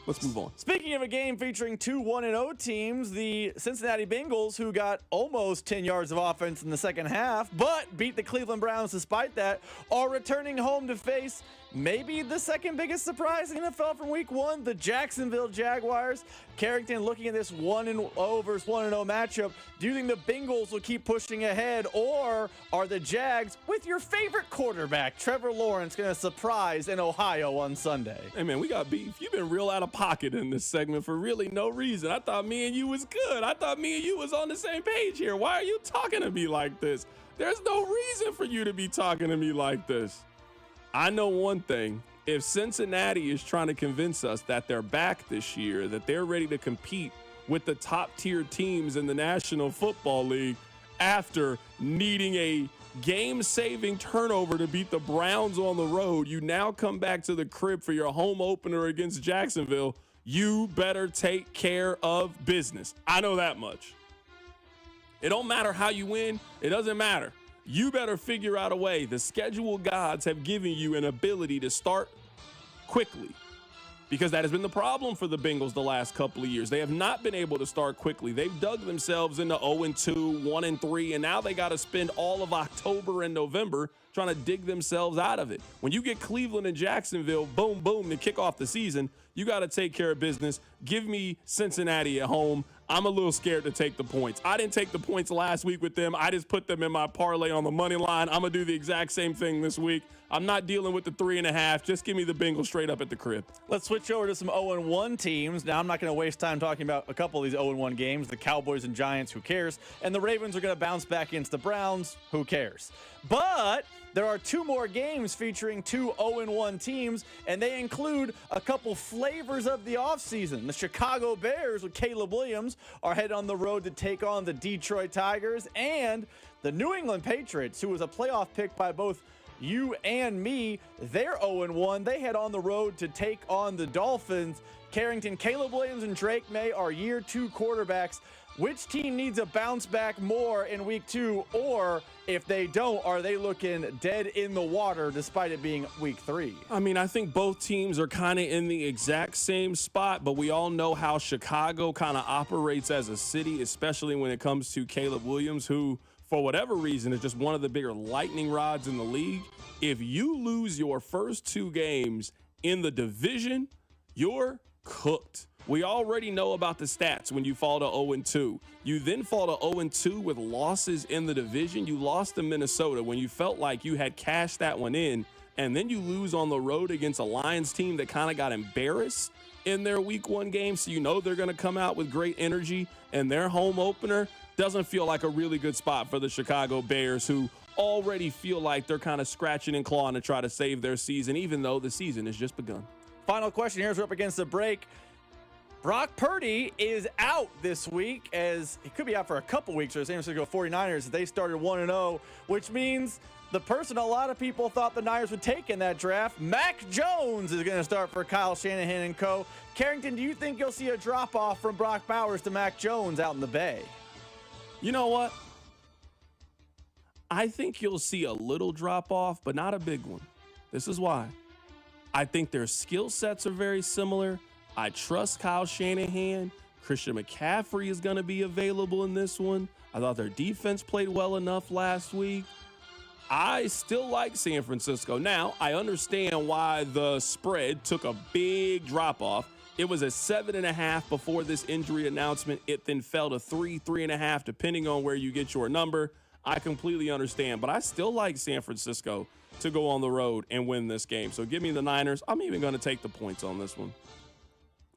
Let's move on. Speaking of a game featuring 2 1-0 teams, the Cincinnati Bengals, who got almost 10 yards of offense in the second half, but beat the Cleveland Browns despite that, are returning home to face maybe the second biggest surprise in the NFL from week 1, the Jacksonville Jaguars. Carrington, looking at this 1-0 versus 1-0 matchup, do you think the Bengals will keep pushing ahead, or are the Jags, with your favorite quarterback, Trevor Lawrence, going to surprise in Ohio on Sunday? Hey, man, we got beef. You've been real out of pocket in this segment for really no reason. I thought me and you was good. I thought me and you was on the same page here. Why are you talking to me like this? There's no reason for you to be talking to me like this. I know one thing. If Cincinnati is trying to convince us that they're back this year, that they're ready to compete with the top tier teams in the National Football League after needing a game-saving turnover to beat the Browns on the road, you now come back to the crib for your home opener against Jacksonville. You better take care of business. I know that much. It don't matter how you win. It doesn't matter. You better figure out a way. The schedule gods have given you an ability to start quickly, because that has been the problem for the Bengals the last couple of years. They have not been able to start quickly. They've dug themselves into 0-2, 1-3, and now they got to spend all of October and November trying to dig themselves out of it. When you get Cleveland and Jacksonville, boom, boom, to kick off the season, you got to take care of business. Give me Cincinnati at home. I'm a little scared to take the points. I didn't take the points last week with them. I just put them in my parlay on the money line. I'm going to do the exact same thing this week. I'm not dealing with the 3.5. Just give me the Bengals straight up at the crib. Let's switch over to some 0-1 teams. Now, I'm not going to waste time talking about a couple of these 0-1 games. The Cowboys and Giants, who cares? And the Ravens are going to bounce back against the Browns. Who cares? But there are 2 more games featuring 2 0-1 teams, and they include a couple flavors of the offseason. The Chicago Bears with Caleb Williams are headed on the road to take on the Detroit Tigers, and the New England Patriots, who was a playoff pick by both you and me, they're 0-1. They head on the road to take on the Dolphins. Carrington, Caleb Williams and Drake May are year 2 quarterbacks. Which team needs a bounce back more in week 2? Or if they don't, are they looking dead in the water despite it being week 3? I mean, I think both teams are kind of in the exact same spot, but we all know how Chicago kind of operates as a city, especially when it comes to Caleb Williams, who, for whatever reason, is just one of the bigger lightning rods in the league. If you lose your first 2 games in the division, you're cooked. We already know about the stats when you fall to 0-2. You then fall to 0-2 with losses in the division. You lost to Minnesota when you felt like you had cashed that one in, and then you lose on the road against a Lions team that kind of got embarrassed in their week 1 game, so you know they're going to come out with great energy, and their home opener doesn't feel like a really good spot for the Chicago Bears, who already feel like they're kind of scratching and clawing to try to save their season, even though the season has just begun. Final question here as we're up against the break. Brock Purdy is out this week, as he could be out for a couple weeks for the San Francisco 49ers. They started 1-0, which means the person a lot of people thought the Niners would take in that draft, Mac Jones, is going to start for Kyle Shanahan and co. Carrington, do you think you'll see a drop-off from Brock Bowers to Mac Jones out in the Bay? You know what? I think you'll see a little drop-off, but not a big one. This is why. I think their skill sets are very similar. I trust Kyle Shanahan. Christian McCaffrey is going to be available in this one. I thought their defense played well enough last week. I still like San Francisco. Now, I understand why the spread took a big drop-off. It was a 7.5 before this injury announcement. It then fell to 3.5, depending on where you get your number. I completely understand, but I still like San Francisco to go on the road and win this game. So give me the Niners. I'm even going to take the points on this one.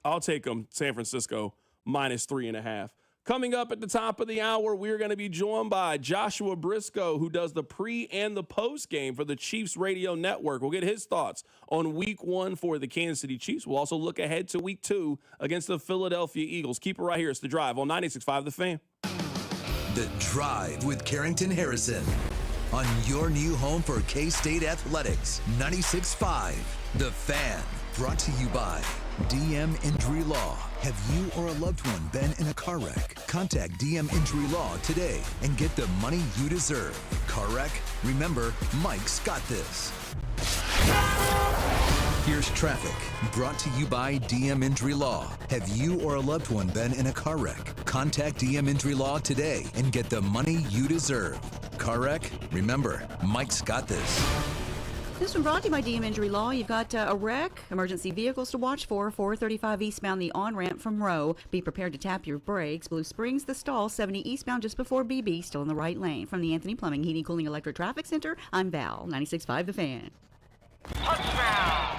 I'll take them, San Francisco, -3.5. Coming up at the top of the hour, we're going to be joined by Joshua Brisco, who does the pre and the post game for the Chiefs Radio Network. We'll get his thoughts on week 1 for the Kansas City Chiefs. We'll also look ahead to week 2 against the Philadelphia Eagles. Keep it right here. It's The Drive on 96.5 The Fan. The Drive with Carrington Harrison on your new home for K-State Athletics, 96.5 The Fan. Brought to you by DM Injury Law. Have you or a loved one been in a car wreck? Contact DM Injury Law today and get the money you deserve. Car wreck? Remember, Mike's got this. Here's traffic, brought to you by DM Injury Law. Have you or a loved one been in a car wreck? Contact DM Injury Law today and get the money you deserve. Car wreck? Remember, Mike's got this. This one brought to you by DM Injury Law. You've got a wreck, emergency vehicles to watch for, 435 eastbound, the on-ramp from Rowe. Be prepared to tap your brakes. Blue Springs, the stall, 70 eastbound just before BB, still in the right lane. From the Anthony Plumbing, Heating, Cooling, Electric Traffic Center, I'm Val, 96.5 The Fan.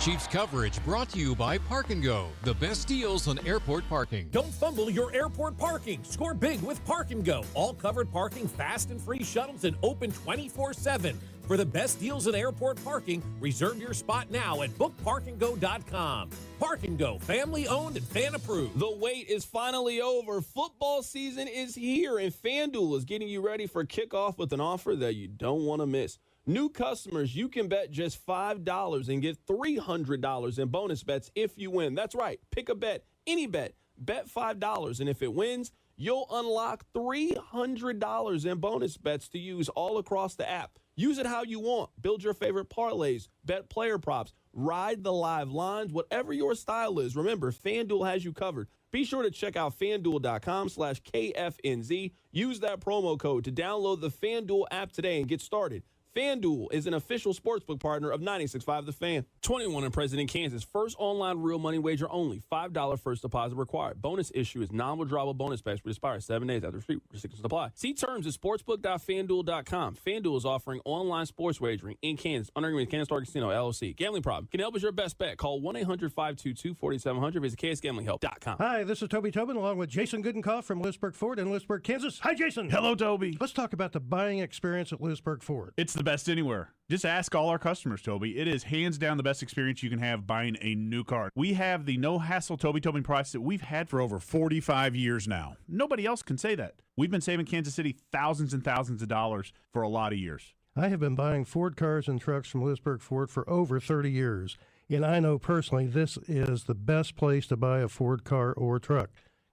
Chiefs coverage brought to you by Park & Go, the best deals on airport parking. Don't fumble your airport parking. Score big with Park & Go. All covered parking, fast and free shuttles, and open 24/7. For the best deals in airport parking, reserve your spot now at bookparkandgo.com. Park & Go, family owned and fan approved. The wait is finally over. Football season is here, and FanDuel is getting you ready for kickoff with an offer that you don't want to miss. New customers, you can bet just $5 and get $300 in bonus bets if you win. That's right. Pick a bet, any bet. Bet $5, and if it wins, you'll unlock $300 in bonus bets to use all across the app. Use it how you want. Build your favorite parlays, bet player props, ride the live lines, whatever your style is. Remember, FanDuel has you covered. Be sure to check out FanDuel.com/KFNZ. Use that promo code to download the FanDuel app today and get started. FanDuel is an official sportsbook partner of 96.5 The Fan. 21 and present in Kansas. First online real money wager only. $5 first deposit required. Bonus issue is non-withdrawable bonus packs, which expires 7 days after restrictions apply. See terms at sportsbook.fanduel.com. FanDuel is offering online sports wagering in Kansas under agreement with Kansas Star Casino, LLC. Gambling problem? Can help us your best bet. Call 1-800-522-4700. Visit ksgamblinghelp.com. Hi, this is Toby Tobin along with Jason Goodenkoff from Lewisburg Ford in Lewisburg, Kansas. Hi, Jason. Hello, Toby. Let's talk about the buying experience at Lewisburg Ford. It's the best anywhere. Just ask all our customers, Toby. It is hands down the best experience you can have buying a new car. We have the no-hassle Toby Tobin price that we've had for over 45 years now. Nobody else can say that. We've been saving Kansas City thousands and thousands of dollars for a lot of years. I have been buying Ford cars and trucks from Lewisburg Ford for over 30 years, and I know personally this is the best place to buy a Ford car or truck.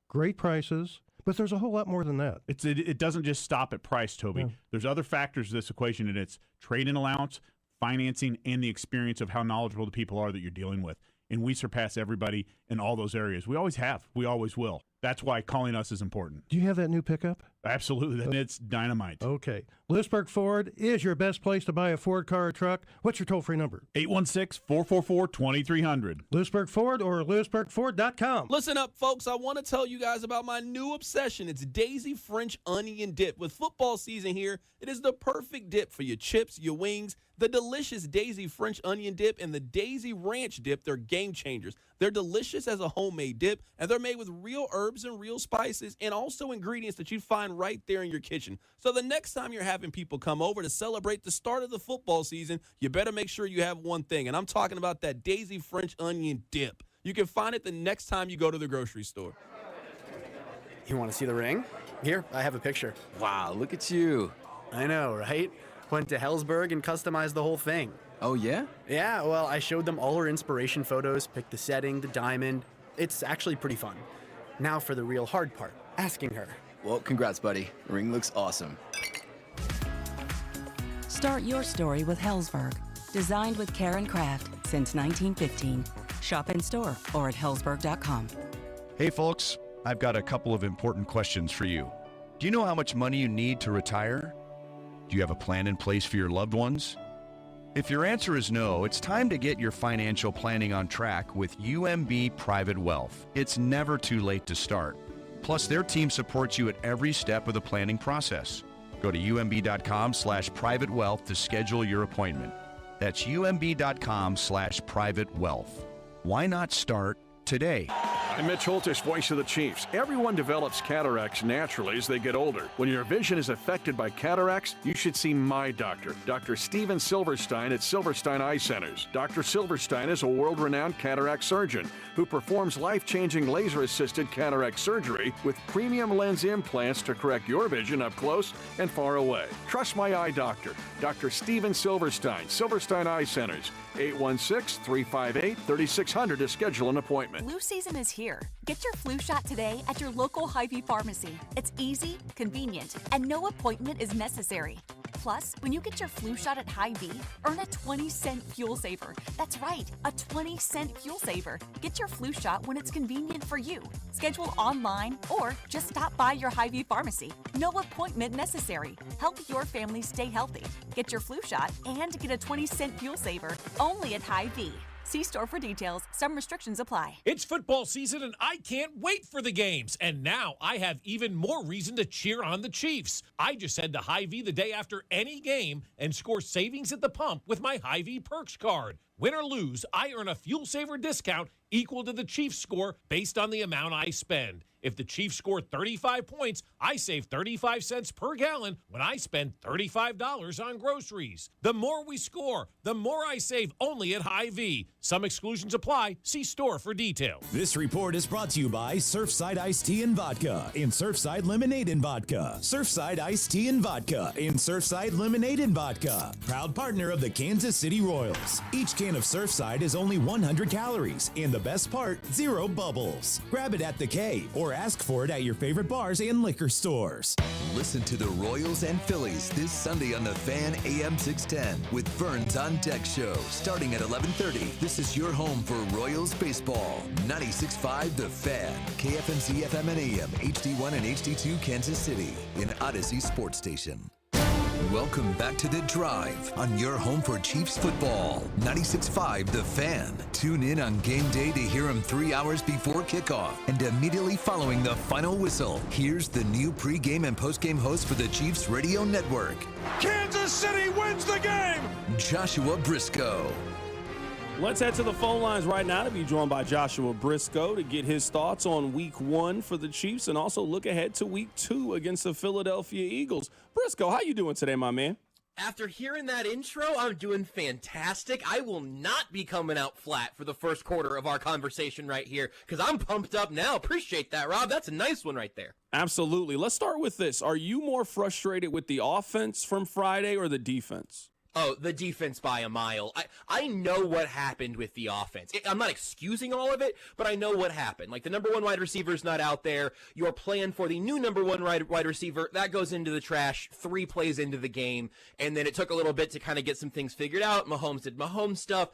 Great prices, But there's a whole lot more than that. It doesn't just stop at price, Toby. Yeah. There's other factors to this equation, and it's trade-in allowance, financing, and the experience of how knowledgeable the people are that you're dealing with. And we surpass everybody in all those areas. We always have. We always will. That's why calling us is important. Do you have that new pickup? Absolutely. And it's dynamite. Okay. Lewisburg Ford is your best place to buy a Ford car or truck. What's your toll-free number? 816-444-2300. Lewisburg Ford or lewisburgford.com. Listen up, folks. I want to tell you guys about my new obsession. It's Daisy French Onion Dip. With football season here, it is the perfect dip for your chips, your wings. The delicious Daisy French Onion Dip and the Daisy Ranch Dip, they're game changers. They're delicious as a homemade dip, and they're made with real herbs and real spices and also ingredients that you find right there in your kitchen. So the next time you're having people come over to celebrate the start of the football season, you better make sure you have one thing, and I'm talking about that Daisy French Onion Dip. You can find it the next time you go to the grocery store. You want to see the ring? Here, I have a picture. Wow, look at you. I know, right? Went to Hellsberg and customized the whole thing. Oh, yeah? Yeah, well, I showed them all her inspiration photos, picked the setting, the diamond. It's actually pretty fun. Now for the real hard part, asking her. Well, congrats, buddy. The ring looks awesome. Start your story with Hellsberg. Designed with care and craft since 1915. Shop in store or at hellsberg.com. Hey, folks. I've got a couple of important questions for you. Do you know how much money you need to retire? Do you have a plan in place for your loved ones? If your answer is no, it's time to get your financial planning on track with UMB Private Wealth. It's never too late to start. Plus, their team supports you at every step of the planning process. Go to umb.com/privatewealth to schedule your appointment. That's umb.com/privatewealth. Why not start today? I'm Mitch Holtis, voice of the Chiefs. Everyone develops cataracts naturally as they get older. When your vision is affected by cataracts, you should see my doctor, Dr. Steven Silverstein at Silverstein Eye Centers. Dr. Silverstein is a world-renowned cataract surgeon who performs life-changing laser-assisted cataract surgery with premium lens implants to correct your vision up close and far away. Trust my eye doctor, Dr. Steven Silverstein, Silverstein Eye Centers, 816-358-3600 to schedule an appointment. Flu season is here. Get your flu shot today at your local Hy-Vee pharmacy. It's easy, convenient, and no appointment is necessary. Plus, when you get your flu shot at Hy-Vee, earn a 20-cent fuel saver. That's right, a 20-cent fuel saver. Get your flu shot when it's convenient for you. Schedule online or just stop by your Hy-Vee pharmacy. No appointment necessary. Help your family stay healthy. Get your flu shot and get a 20-cent fuel saver only at Hy-Vee. See store for details. Some restrictions apply. It's football season, and I can't wait for the games. And now I have even more reason to cheer on the Chiefs. I just head to Hy-Vee the day after any game and score savings at the pump with my Hy-Vee Perks card. Win or lose, I earn a fuel saver discount equal to the Chiefs score based on the amount I spend. If the Chiefs score 35 points, I save 35 cents per gallon when I spend $35 on groceries. The more we score, the more I save only at Hy-Vee. Some exclusions apply. See store for details. This report is brought to you by Surfside Iced Tea and Vodka and Surfside Lemonade and Vodka. Surfside Iced Tea and Vodka and Surfside Lemonade and Vodka. Proud partner of the Kansas City Royals. Each can of Surfside is only 100 calories and the best part, 0 bubbles. Grab it at the K or ask for it at your favorite bars and liquor stores. Listen to the Royals and Phillies this Sunday on the Fan AM 610 with Vern's On Deck show starting at 11:30. This is your home for Royals baseball. 96.5 The Fan, KFNC FM and AM, HD1 and HD2 Kansas City, in Odyssey Sports Station. Welcome back to The Drive on your home for Chiefs football. 96.5 The Fan. Tune in on game day to hear him 3 hours before kickoff and immediately following the final whistle. Here's the new pregame and postgame host for the Chiefs Radio Network, Kansas City wins the game! Joshua Brisco. Let's head to the phone lines right now to be joined by Joshua Brisco to get his thoughts on Week 1 for the Chiefs and also look ahead to Week 2 against the Philadelphia Eagles. Brisco, how you doing today, my man? After hearing that intro, I'm doing fantastic. I will not be coming out flat for the first quarter of our conversation right here because I'm pumped up now. Appreciate that, Rob. That's a nice one right there. Absolutely. Let's start with this. Are you more frustrated with the offense from Friday or the defense? Oh, the defense by a mile. I know what happened with the offense. I'm not excusing all of it, but I know what happened. Like, the number one wide receiver is not out there. Your plan for the new number one wide receiver, that goes into the trash 3 plays into the game, and then it took a little bit to kind of get some things figured out. Mahomes did Mahomes stuff.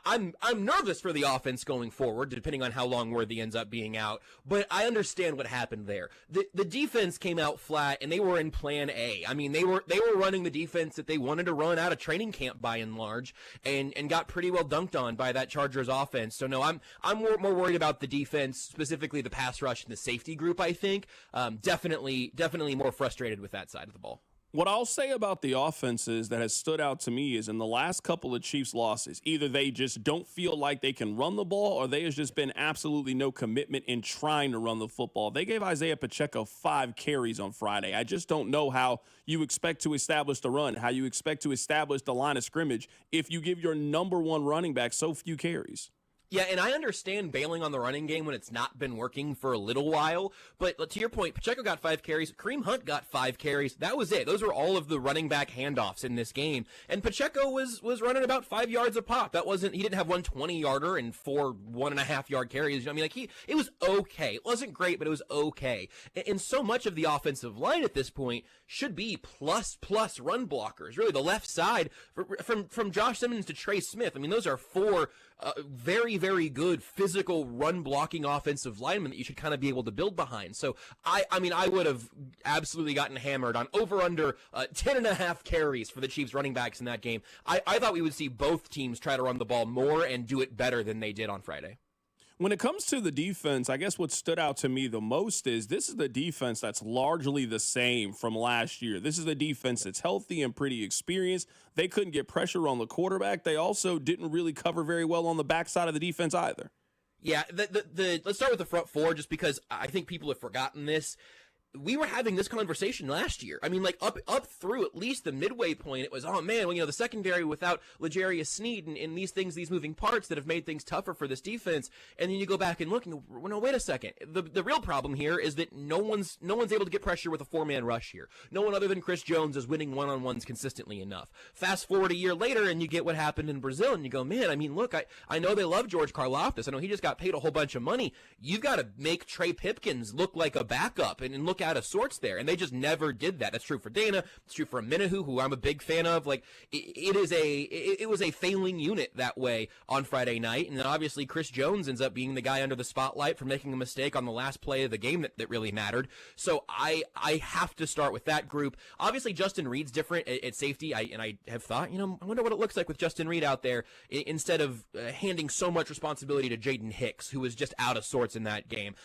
I'm nervous for the offense going forward, depending on how long Worthy ends up being out, but I understand what happened there. The defense came out flat, and they were in plan A. I mean, they were running the defense that they wanted to run out of training camp by and large, and got pretty well dunked on by that Chargers offense. So no, I'm more worried about the defense, specifically the pass rush and the safety group, I think. Definitely more frustrated with that side of the ball. What I'll say about the offenses that has stood out to me is in the last couple of Chiefs losses, either they just don't feel like they can run the ball, or there has just been absolutely no commitment in trying to run the football. They gave Isaiah Pacheco 5 carries on Friday. I just don't know how you expect to establish the run, how you expect to establish the line of scrimmage if you give your number one running back so few carries. Yeah, and I understand bailing on the running game when it's not been working for a little while, but to your point, Pacheco got 5 carries, Kareem Hunt got 5 carries, that was it. Those were all of the running back handoffs in this game, and Pacheco was running about 5 yards a pop. He didn't have 1 20-yarder and 4 1.5-yard carries. I mean, like, it was okay. It wasn't great, but it was okay. And so much of the offensive line at this point should be plus run blockers. Really, the left side, from Josh Simmons to Trey Smith, I mean, those are 4 very, very good physical run-blocking offensive linemen that you should kind of be able to build behind. So, I mean, I would have absolutely gotten hammered on over-under 10.5 carries for the Chiefs running backs in that game. I thought we would see both teams try to run the ball more and do it better than they did on Friday. When it comes to the defense, I guess what stood out to me the most is this is the defense that's largely the same from last year. This is a defense that's healthy and pretty experienced. They couldn't get pressure on the quarterback. They also didn't really cover very well on the backside of the defense either. Yeah, let's start with the front 4 just because I think people have forgotten this. We were having this conversation last year. I mean, like, up through at least the midway point, it was, oh man, well, the secondary without L'Jarius Sneed and these moving parts that have made things tougher for this defense. And then you go back and look and go, well, no, wait a second. The real problem here is that no one's able to get pressure with a 4-man rush here. No one other than Chris Jones is winning one-on-ones consistently enough. Fast forward a year later and you get what happened in Brazil and you go, man, I mean, look, I know they love George Karlaftis. I know he just got paid a whole bunch of money. You've got to make Trey Pipkins look like a backup and look out of sorts there, and they just never did that. That's true for Dana. It's true for Minahu, who I'm a big fan of. Like, it was a failing unit that way on Friday night, and then obviously Chris Jones ends up being the guy under the spotlight for making a mistake on the last play of the game that really mattered. So I have to start with that group. Obviously, Justin Reed's different at safety, and I have thought, I wonder what it looks like with Justin Reed out there instead of handing so much responsibility to Jaden Hicks, who was just out of sorts in that game.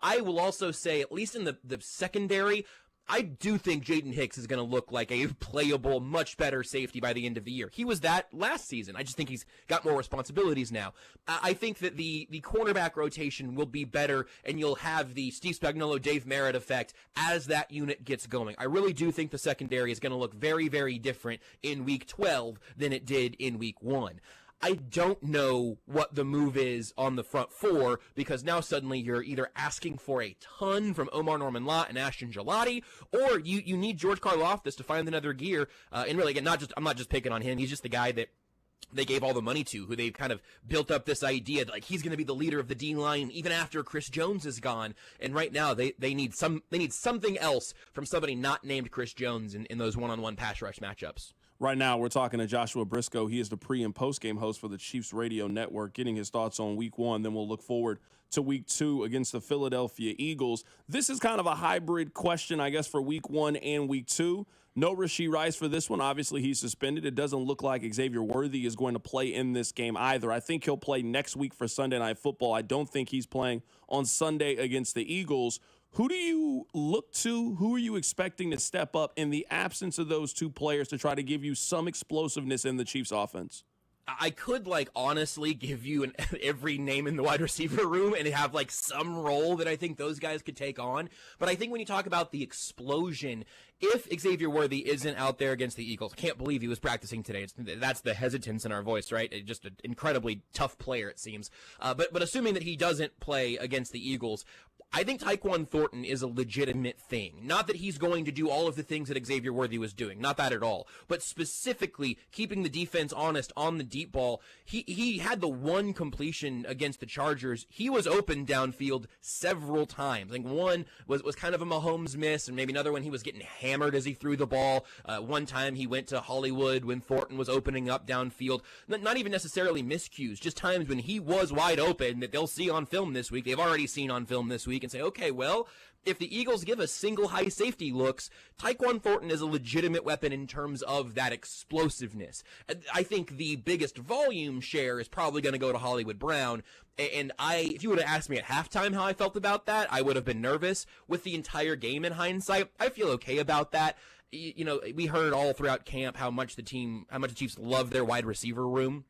I will also say, at least in the secondary, I do think Jaden Hicks is going to look like a playable, much better safety by the end of the year. He was that last season. I just think he's got more responsibilities now. I think that the cornerback rotation will be better, and you'll have the Steve Spagnuolo, Dave Merritt effect as that unit gets going. I really do think the secondary is going to look very, very different in Week 12 than it did in Week 1. I don't know what the move is on the front 4 because now suddenly you're either asking for a ton from Omar Norman-Lott and Ashton Gelati, or you need George Karlaftis to find another gear. And really, again, I'm not just picking on him. He's just the guy that they gave all the money to, who they've kind of built up this idea that, like, he's going to be the leader of the D-line even after Chris Jones is gone. And right now they need something else from somebody not named Chris Jones in those one-on-one pass rush matchups. Right now, we're talking to Joshua Brisco. He is the pre- and post-game host for the Chiefs Radio Network, getting his thoughts on Week 1. Then we'll look forward to Week 2 against the Philadelphia Eagles. This is kind of a hybrid question, I guess, for Week 1 and Week 2. No Rashee Rice for this one. Obviously, he's suspended. It doesn't look like Xavier Worthy is going to play in this game either. I think he'll play next week for Sunday Night Football. I don't think he's playing on Sunday against the Eagles. Who do you look to? Who are you expecting to step up in the absence of those two players to try to give you some explosiveness in the Chiefs offense? I could, like, honestly give you every name in the wide receiver room and have, like, some role that I think those guys could take on. But I think when you talk about the explosion, if Xavier Worthy isn't out there against the Eagles, I can't believe he was practicing today. That's the hesitance in our voice, right? Just an incredibly tough player, it seems. But assuming that he doesn't play against the Eagles, I think Tyquan Thornton is a legitimate thing. Not that he's going to do all of the things that Xavier Worthy was doing. Not that at all. But specifically, keeping the defense honest on the deep ball. He had the one completion against the Chargers. He was open downfield several times. I think one was kind of a Mahomes miss, and maybe another one he was getting hammered as he threw the ball. One time he went to Hollywood when Thornton was opening up downfield. Not even necessarily miscues, just times when he was wide open that they'll see on film this week. They've already seen on film this week and say, okay, well, if the Eagles give us single high safety looks, Tyquan Thornton is a legitimate weapon in terms of that explosiveness. I think the biggest volume share is probably going to go to Hollywood Brown. And if you would have asked me at halftime how I felt about that, I would have been nervous. With the entire game in hindsight, I feel okay about that. You know, we heard all throughout camp how much the Chiefs love their wide receiver room.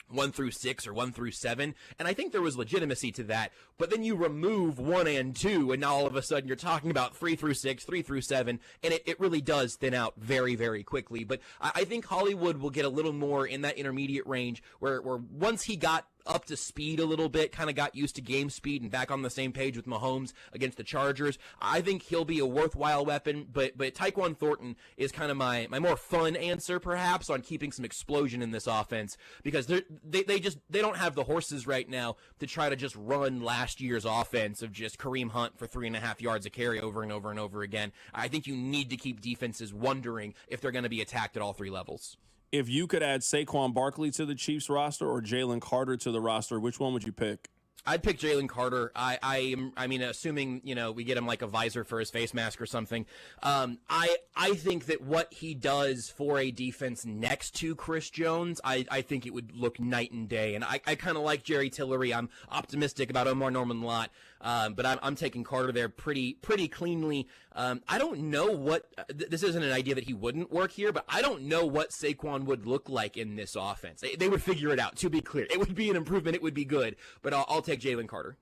1 through 6 or 1 through 7, and I think there was legitimacy to that, but then you remove 1 and 2, and now all of a sudden you're talking about 3 through 6, 3 through 7, and it really does thin out very, very quickly. But I think Hollywood will get a little more in that intermediate range where once he got up to speed a little bit, kind of got used to game speed and back on the same page with Mahomes against the Chargers, I think he'll be a worthwhile weapon. But Tyquan Thornton is kind of my more fun answer, perhaps, on keeping some explosion in this offense, because they don't have the horses right now to try to just run last year's offense of just Kareem Hunt for 3.5 yards a carry over and over and over again. I think you need to keep defenses wondering if they're going to be attacked at all three levels. If you could add Saquon Barkley to the Chiefs roster or Jalen Carter to the roster, which one would you pick? I'd pick Jalen Carter. I mean, assuming, we get him like a visor for his face mask or something. I think that what he does for a defense next to Chris Jones, I think it would look night and day. And I kind of like Jerry Tillery. I'm optimistic about Omar Norman-Lott. But I'm taking Carter there pretty cleanly. I don't know what this isn't an idea that he wouldn't work here, but I don't know what Saquon would look like in this offense. They would figure it out, to be clear. It would be an improvement. It would be good. But I'll take Jalen Carter.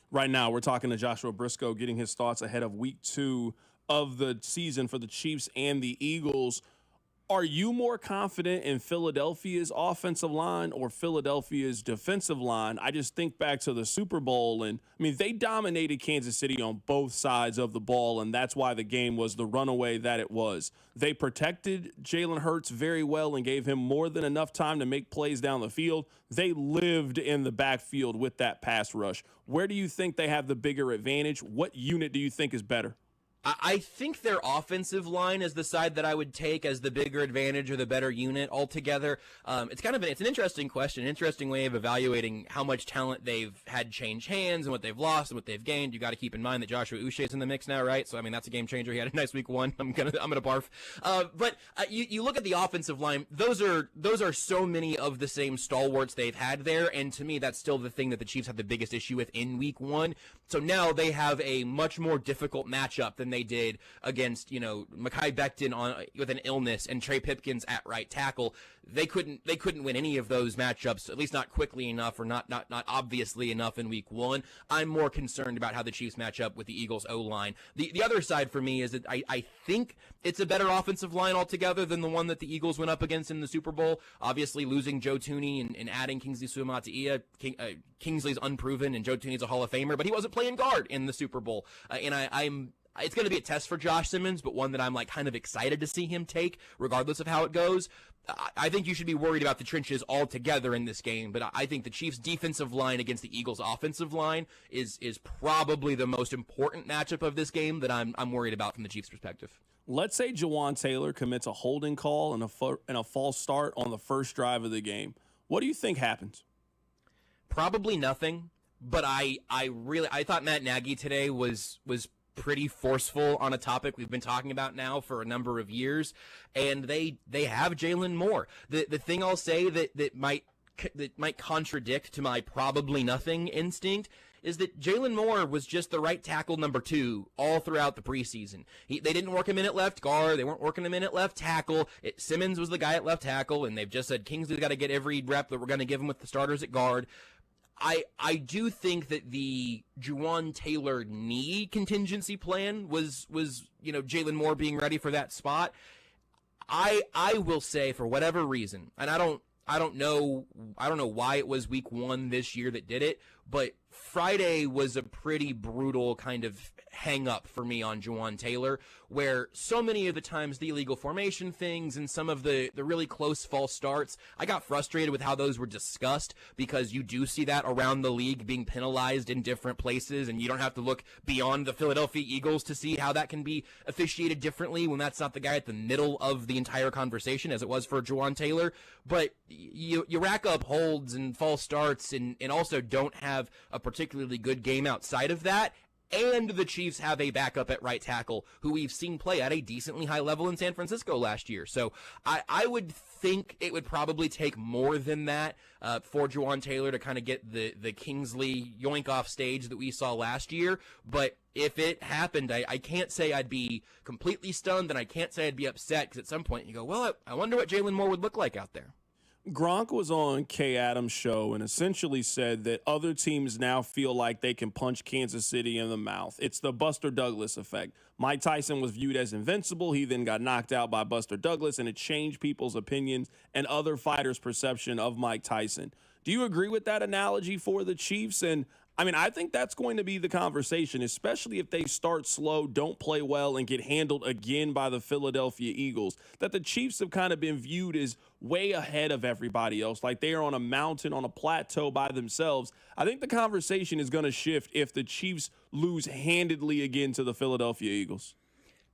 Right now, we're talking to Joshua Brisco, getting his thoughts ahead of week 2 of the season for the Chiefs and the Eagles. Are you more confident in Philadelphia's offensive line or Philadelphia's defensive line? I just think back to the Super Bowl, and I mean, they dominated Kansas City on both sides of the ball, and that's why the game was the runaway that it was. They protected Jalen Hurts very well and gave him more than enough time to make plays down the field. They lived in the backfield with that pass rush. Where do you think they have the bigger advantage? What unit do you think is better? I think their offensive line is the side that I would take as the bigger advantage or the better unit altogether. It's an interesting question, an interesting way of evaluating how much talent they've had change hands and what they've lost and what they've gained. You got to keep in mind that Joshua Uche's in the mix now, right? So I mean, that's a game changer. He had a nice week 1. I'm gonna barf. But you look at the offensive line; those are so many of the same stalwarts they've had there, and to me, that's still the thing that the Chiefs have the biggest issue with in week 1. So now they have a much more difficult matchup than they did against, Mekhi Becton with an illness and Trey Pipkins at right tackle. They couldn't win any of those matchups, at least not quickly enough or not obviously enough in week 1. I'm more concerned about how the Chiefs match up with the Eagles O-line. The other side for me is that I think it's a better offensive line altogether than the one that the Eagles went up against in the Super Bowl. Obviously losing Joe Thuney and adding Kingsley Suamataia. Kingsley's unproven and Joe Thuney's a Hall of Famer, but he wasn't playing guard in the Super Bowl. It's going to be a test for Josh Simmons, but one that I'm kind of excited to see him take, regardless of how it goes. I think you should be worried about the trenches altogether in this game, but I think the Chiefs' defensive line against the Eagles' offensive line is probably the most important matchup of this game that I'm worried about from the Chiefs' perspective. Let's say Jawaan Taylor commits a holding call and a false start on the first drive of the game. What do you think happens? Probably nothing, but I thought Matt Nagy today was pretty forceful on a topic we've been talking about now for a number of years, and they have Jalen Moore. The thing I'll say that might contradict to my probably nothing instinct is that Jalen Moore was just the right tackle number 2 all throughout the preseason. They didn't work him in at left guard. They weren't working him in at left tackle. Simmons was the guy at left tackle, and they've just said Kingsley's got to get every rep that we're going to give him with the starters at guard. I do think that the Jawaan Taylor knee contingency plan was Jalen Moore being ready for that spot. I will say, for whatever reason, and I don't know why it was week 1 this year that did it, but Friday was a pretty brutal kind of hang up for me on Jawaan Taylor, where so many of the times the illegal formation things and some of the really close false starts, I got frustrated with how those were discussed, because you do see that around the league being penalized in different places, and you don't have to look beyond the Philadelphia Eagles to see how that can be officiated differently when that's not the guy at the middle of the entire conversation, as it was for Jawaan Taylor. But you rack up holds and false starts and also don't have a particularly good game outside of that. And the Chiefs have a backup at right tackle who we've seen play at a decently high level in San Francisco last year. So I would think it would probably take more than that for Jawaan Taylor to kind of get the Kingsley yoink-off stage that we saw last year. But if it happened, I can't say I'd be completely stunned, and I can't say I'd be upset, because at some point you go, well, I wonder what Jalen Moore would look like out there. Gronk was on Kay Adams' show and essentially said that other teams now feel like they can punch Kansas City in the mouth. It's the Buster Douglas effect. Mike Tyson was viewed as invincible. He then got knocked out by Buster Douglas, and it changed people's opinions and other fighters' perception of Mike Tyson. Do you agree with that analogy for the Chiefs? And I mean, I think that's going to be the conversation, especially if they start slow, don't play well, and get handled again by the Philadelphia Eagles, that the Chiefs have kind of been viewed as way ahead of everybody else, like they are on a mountain, on a plateau by themselves. I think the conversation is going to shift if the Chiefs lose handedly again to the Philadelphia Eagles.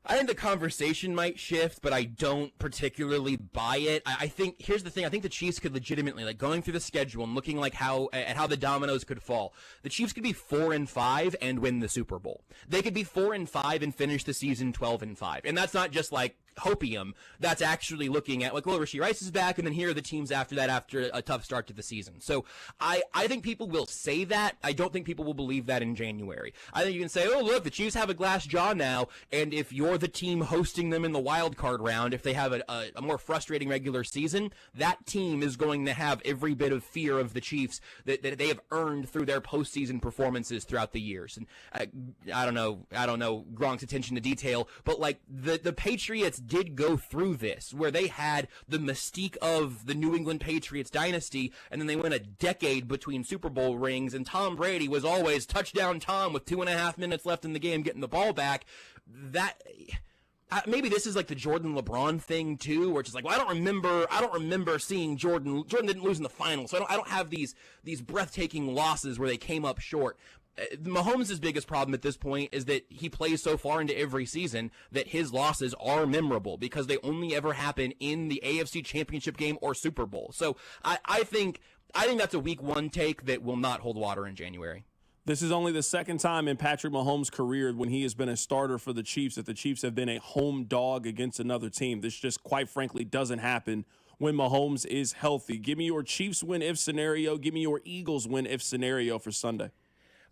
I think the conversation might shift, but I don't particularly buy it. I think, here's the thing, I think the Chiefs could legitimately, like going through the schedule and looking like how the dominoes could fall, the Chiefs could be 4-5 and win the Super Bowl. They could be 4-5 and finish the season 12-5. And that's not just like hopium. That's actually looking at, like, well, Rashee Rice is back, and then here are the teams after that after a tough start to the season. So I think people will say that. I don't think people will believe that in January. I think you can say, oh, look, the Chiefs have a glass jaw now, and if you're the team hosting them in the wild card round, if they have a more frustrating regular season, that team is going to have every bit of fear of the Chiefs that they have earned through their postseason performances throughout the years. And I don't know Gronk's attention to detail, but like the Patriots did go through this, where they had the mystique of the New England Patriots dynasty, and then they went a decade between Super Bowl rings, and Tom Brady was always touchdown Tom with 2.5 minutes left in the game getting the ball back. That maybe this is like the Jordan LeBron thing too, where it's just like, well, I don't remember seeing Jordan didn't lose in the final, so I don't have these breathtaking losses where they came up short. Mahomes' biggest problem at this point is that he plays so far into every season that his losses are memorable because they only ever happen in the AFC Championship game or Super Bowl. So I think that's a week one take that will not hold water in January. This is only the second time in Patrick Mahomes' career when he has been a starter for the Chiefs that the Chiefs have been a home dog against another team. This just quite frankly doesn't happen when Mahomes is healthy. Give me your Chiefs win if scenario. Give me your Eagles win if scenario for Sunday.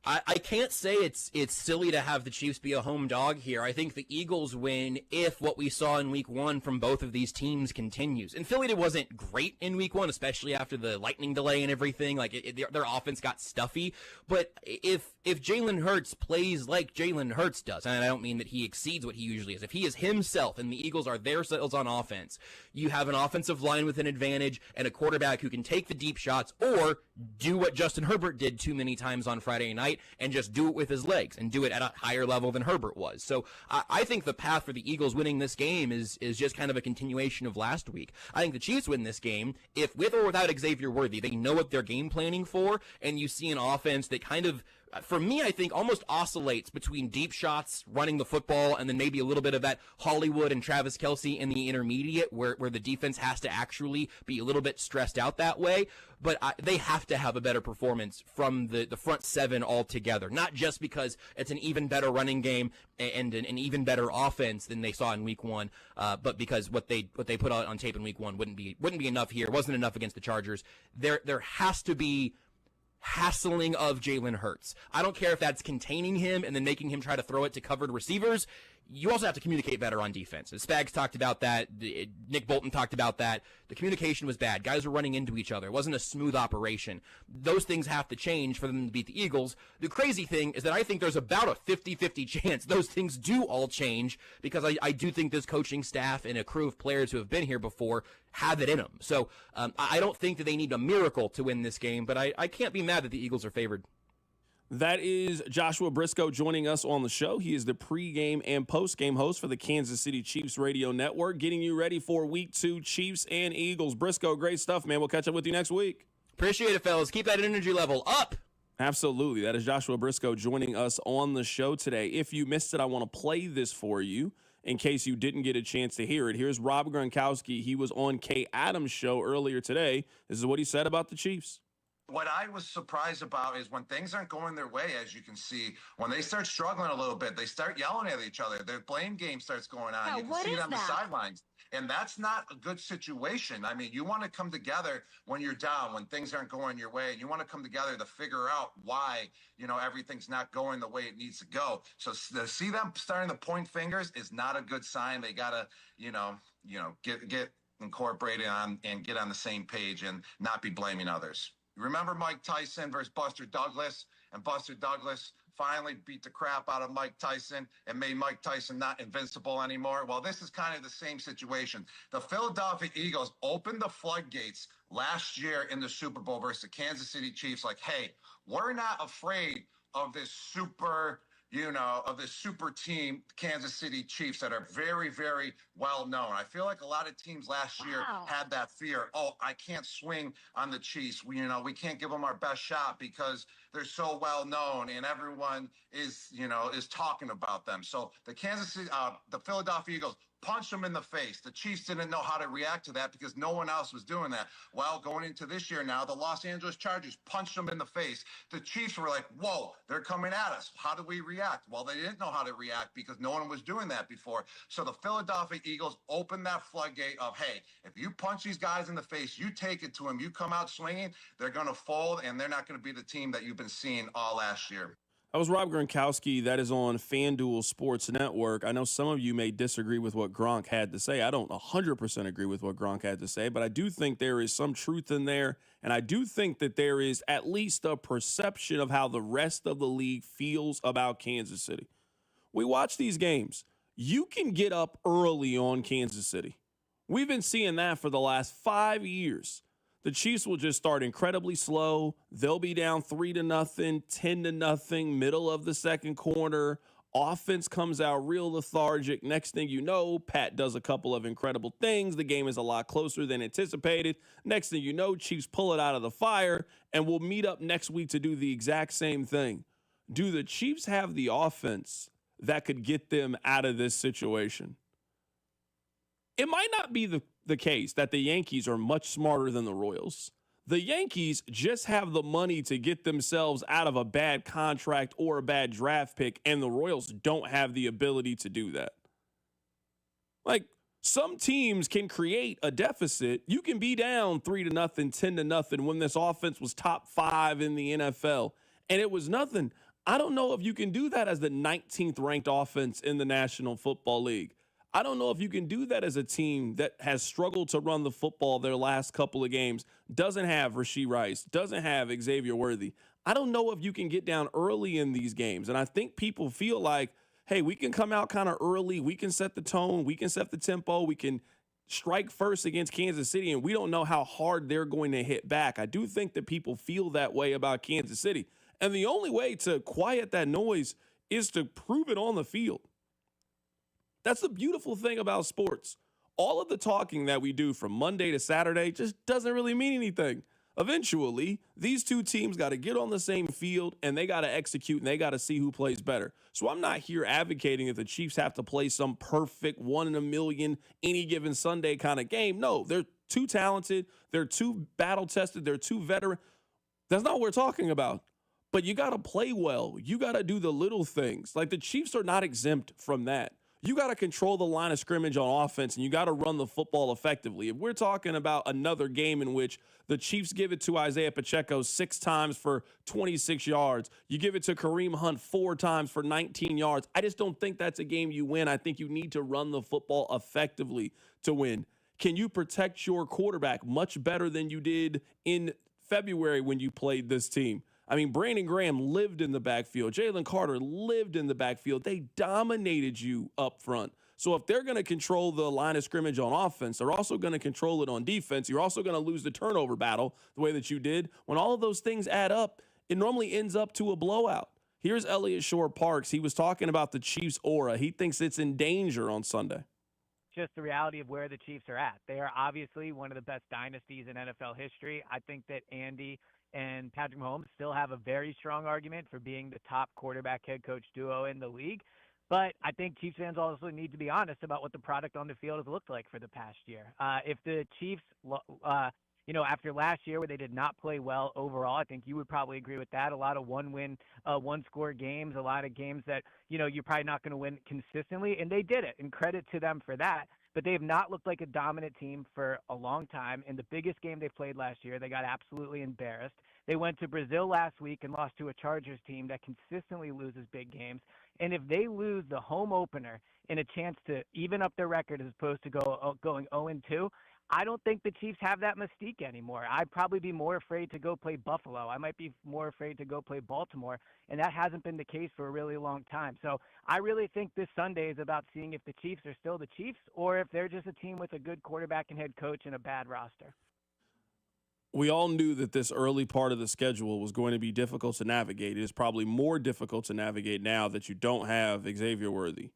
I can't say it's silly to have the Chiefs be a home dog here. I think the Eagles win if what we saw in week one from both of these teams continues. And Philly wasn't great in week one, especially after the lightning delay and everything. Like their offense got stuffy. But if Jalen Hurts plays like Jalen Hurts does, and I don't mean that he exceeds what he usually is, if he is himself and the Eagles are their selves on offense, you have an offensive line with an advantage and a quarterback who can take the deep shots or do what Justin Herbert did too many times on Friday night and just do it with his legs and do it at a higher level than Herbert was. So I think the path for the Eagles winning this game is just kind of a continuation of last week. I think the Chiefs win this game if with or without Xavier Worthy, they know what they're game planning for, and you see an offense that kind of, for me, I think almost oscillates between deep shots, running the football, and then maybe a little bit of that Hollywood and Travis Kelce in the intermediate where the defense has to actually be a little bit stressed out that way. But they have to have a better performance from the front seven altogether, not just because it's an even better running game and an even better offense than they saw in week one, but because what they put out on tape in week one wouldn't be enough here. It wasn't enough against the Chargers. There has to be hassling of Jalen Hurts. I don't care if that's containing him and then making him try to throw it to covered receivers. You also have to communicate better on defense. Spags talked about that. Nick Bolton talked about that. The communication was bad. Guys were running into each other. It wasn't a smooth operation. Those things have to change for them to beat the Eagles. The crazy thing is that I think there's about a 50-50 chance those things do all change because I do think this coaching staff and a crew of players who have been here before have it in them. So I don't think that they need a miracle to win this game, but I can't be mad that the Eagles are favored. That is Joshua Brisco joining us on the show. He is the pregame and postgame host for the Kansas City Chiefs radio network, getting you ready for Week 2 Chiefs and Eagles. Brisco, great stuff, man. We'll catch up with you next week. Appreciate it, fellas. Keep that energy level up. Absolutely. That is Joshua Brisco joining us on the show today. If you missed it, I want to play this for you in case you didn't get a chance to hear it. Here's Rob Gronkowski. He was on Kay Adams' show earlier today. This is what he said about the Chiefs. What I was surprised about is when things aren't going their way, as you can see, when they start struggling a little bit, they start yelling at each other. Their blame game starts going on. You can see it on the sidelines. And that's not a good situation. I mean, you want to come together when you're down, when things aren't going your way, and you want to come together to figure out why, everything's not going the way it needs to go. So to see them starting to point fingers is not a good sign. They got to, get incorporated on and get on the same page and not be blaming others. Remember Mike Tyson versus Buster Douglas? And Buster Douglas finally beat the crap out of Mike Tyson and made Mike Tyson not invincible anymore. Well, this is kind of the same situation. The Philadelphia Eagles opened the floodgates last year in the Super Bowl versus the Kansas City Chiefs. Like, hey, we're not afraid of this super team, Kansas City Chiefs, that are very, very well known. I feel like a lot of teams last year had that fear. Oh, I can't swing on the Chiefs. We can't give them our best shot because they're so well known and everyone is talking about them. So the Philadelphia Eagles punched them in the face. The Chiefs didn't know how to react to that because no one else was doing that. Well, going into this year now, the Los Angeles Chargers punched them in the face. The Chiefs were like, whoa, they're coming at us. How do we react? Well, they didn't know how to react because no one was doing that before. So the Philadelphia Eagles opened that floodgate of, hey, if you punch these guys in the face, you take it to them, you come out swinging, they're going to fold, and they're not going to be the team that you've been seeing all last year. That was Rob Gronkowski. That is on FanDuel Sports Network. I know some of you may disagree with what Gronk had to say. I don't 100% agree with what Gronk had to say, but I do think there is some truth in there, and I do think that there is at least a perception of how the rest of the league feels about Kansas City. We watch these games. You can get up early on Kansas City. We've been seeing that for the last 5 years. The Chiefs will just start incredibly slow. They'll be down 3-0, 10-0, middle of the second quarter. Offense comes out real lethargic. Next thing you know, Pat does a couple of incredible things. The game is a lot closer than anticipated. Next thing you know, Chiefs pull it out of the fire, and we'll meet up next week to do the exact same thing. Do the Chiefs have the offense that could get them out of this situation? It might not be the case that the Yankees are much smarter than the Royals. The Yankees just have the money to get themselves out of a bad contract or a bad draft pick, and the Royals don't have the ability to do that. Like, some teams can create a deficit. You can be down 3-0, 10-0 when this offense was top 5 in the NFL, and it was nothing. I don't know if you can do that as the 19th ranked offense in the National Football League. I don't know if you can do that as a team that has struggled to run the football their last couple of games, doesn't have Rashee Rice, doesn't have Xavier Worthy. I don't know if you can get down early in these games. And I think people feel like, hey, we can come out kind of early. We can set the tone. We can set the tempo. We can strike first against Kansas City, and we don't know how hard they're going to hit back. I do think that people feel that way about Kansas City. And the only way to quiet that noise is to prove it on the field. That's the beautiful thing about sports. All of the talking that we do from Monday to Saturday just doesn't really mean anything. Eventually, these two teams got to get on the same field, and they got to execute, and they got to see who plays better. So I'm not here advocating that the Chiefs have to play some perfect 1 in a million, any given Sunday kind of game. No, they're too talented. They're too battle-tested. They're too veteran. That's not what we're talking about. But you got to play well. You got to do the little things. Like, the Chiefs are not exempt from that. You got to control the line of scrimmage on offense, and you got to run the football effectively. If we're talking about another game in which the Chiefs give it to Isaiah Pacheco 6 times for 26 yards, you give it to Kareem Hunt 4 times for 19 yards, I just don't think that's a game you win. I think you need to run the football effectively to win. Can you protect your quarterback much better than you did in February when you played this team? I mean, Brandon Graham lived in the backfield. Jalen Carter lived in the backfield. They dominated you up front. So if they're going to control the line of scrimmage on offense, they're also going to control it on defense. You're also going to lose the turnover battle the way that you did. When all of those things add up, it normally ends up to a blowout. Here's Elliot Shorr-Parks. He was talking about the Chiefs' aura. He thinks it's in danger on Sunday. Just the reality of where the Chiefs are at. They are obviously one of the best dynasties in NFL history. I think that Andy and Patrick Mahomes still have a very strong argument for being the top quarterback head coach duo in the league. But I think Chiefs fans also need to be honest about what the product on the field has looked like for the past year. If the Chiefs, after last year where they did not play well overall, I think you would probably agree with that. A lot of one-win, one-score games, a lot of games that, you're probably not going to win consistently, and they did it, and credit to them for that. But they have not looked like a dominant team for a long time. In the biggest game they played last year, they got absolutely embarrassed. They went to Brazil last week and lost to a Chargers team that consistently loses big games. And if they lose the home opener in a chance to even up their record as opposed to going 0-2, I don't think the Chiefs have that mystique anymore. I'd probably be more afraid to go play Buffalo. I might be more afraid to go play Baltimore, and that hasn't been the case for a really long time. So I really think this Sunday is about seeing if the Chiefs are still the Chiefs or if they're just a team with a good quarterback and head coach and a bad roster. We all knew that this early part of the schedule was going to be difficult to navigate. It is probably more difficult to navigate now that you don't have Xavier Worthy.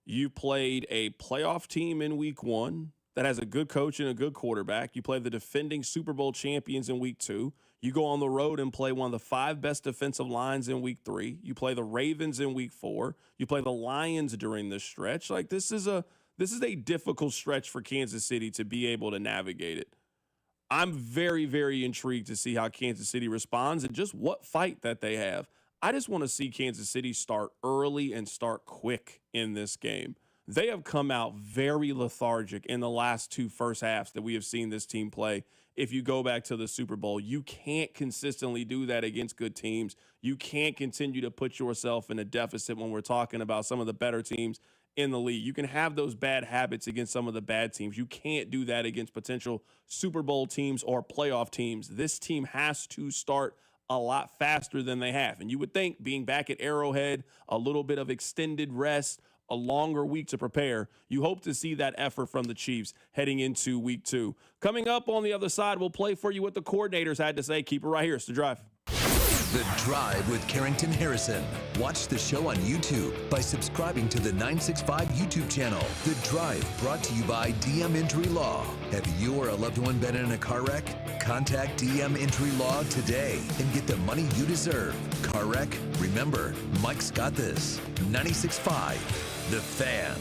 You played a playoff team in week 1 that has a good coach and a good quarterback. You play the defending Super Bowl champions in week 2. You go on the road and play one of the 5 best defensive lines in week 3. You play the Ravens in week 4. You play the Lions during this stretch. Like this is a difficult stretch for Kansas City to be able to navigate it. I'm very, very intrigued to see how Kansas City responds and just what fight that they have. I just want to see Kansas City start early and start quick in this game. They have come out very lethargic in the last 2 first halves that we have seen this team play. If you go back to the Super Bowl, you can't consistently do that against good teams. You can't continue to put yourself in a deficit when we're talking about some of the better teams in the league. You can have those bad habits against some of the bad teams. You can't do that against potential Super Bowl teams or playoff teams. This team has to start a lot faster than they have. And you would think being back at Arrowhead, a little bit of extended rest, a longer week to prepare, you hope to see that effort from the Chiefs heading into week 2. Coming up on the other side, we'll play for you what the coordinators had to say. Keep it right here. It's The Drive. The Drive with Carrington Harrison. Watch the show on YouTube by subscribing to the 965 YouTube channel. The Drive brought to you by DM Injury Law. Have you or a loved one been in a car wreck? Contact DM Injury Law today and get the money you deserve. Car wreck? Remember, Mike's got this. 96.5, The Fan.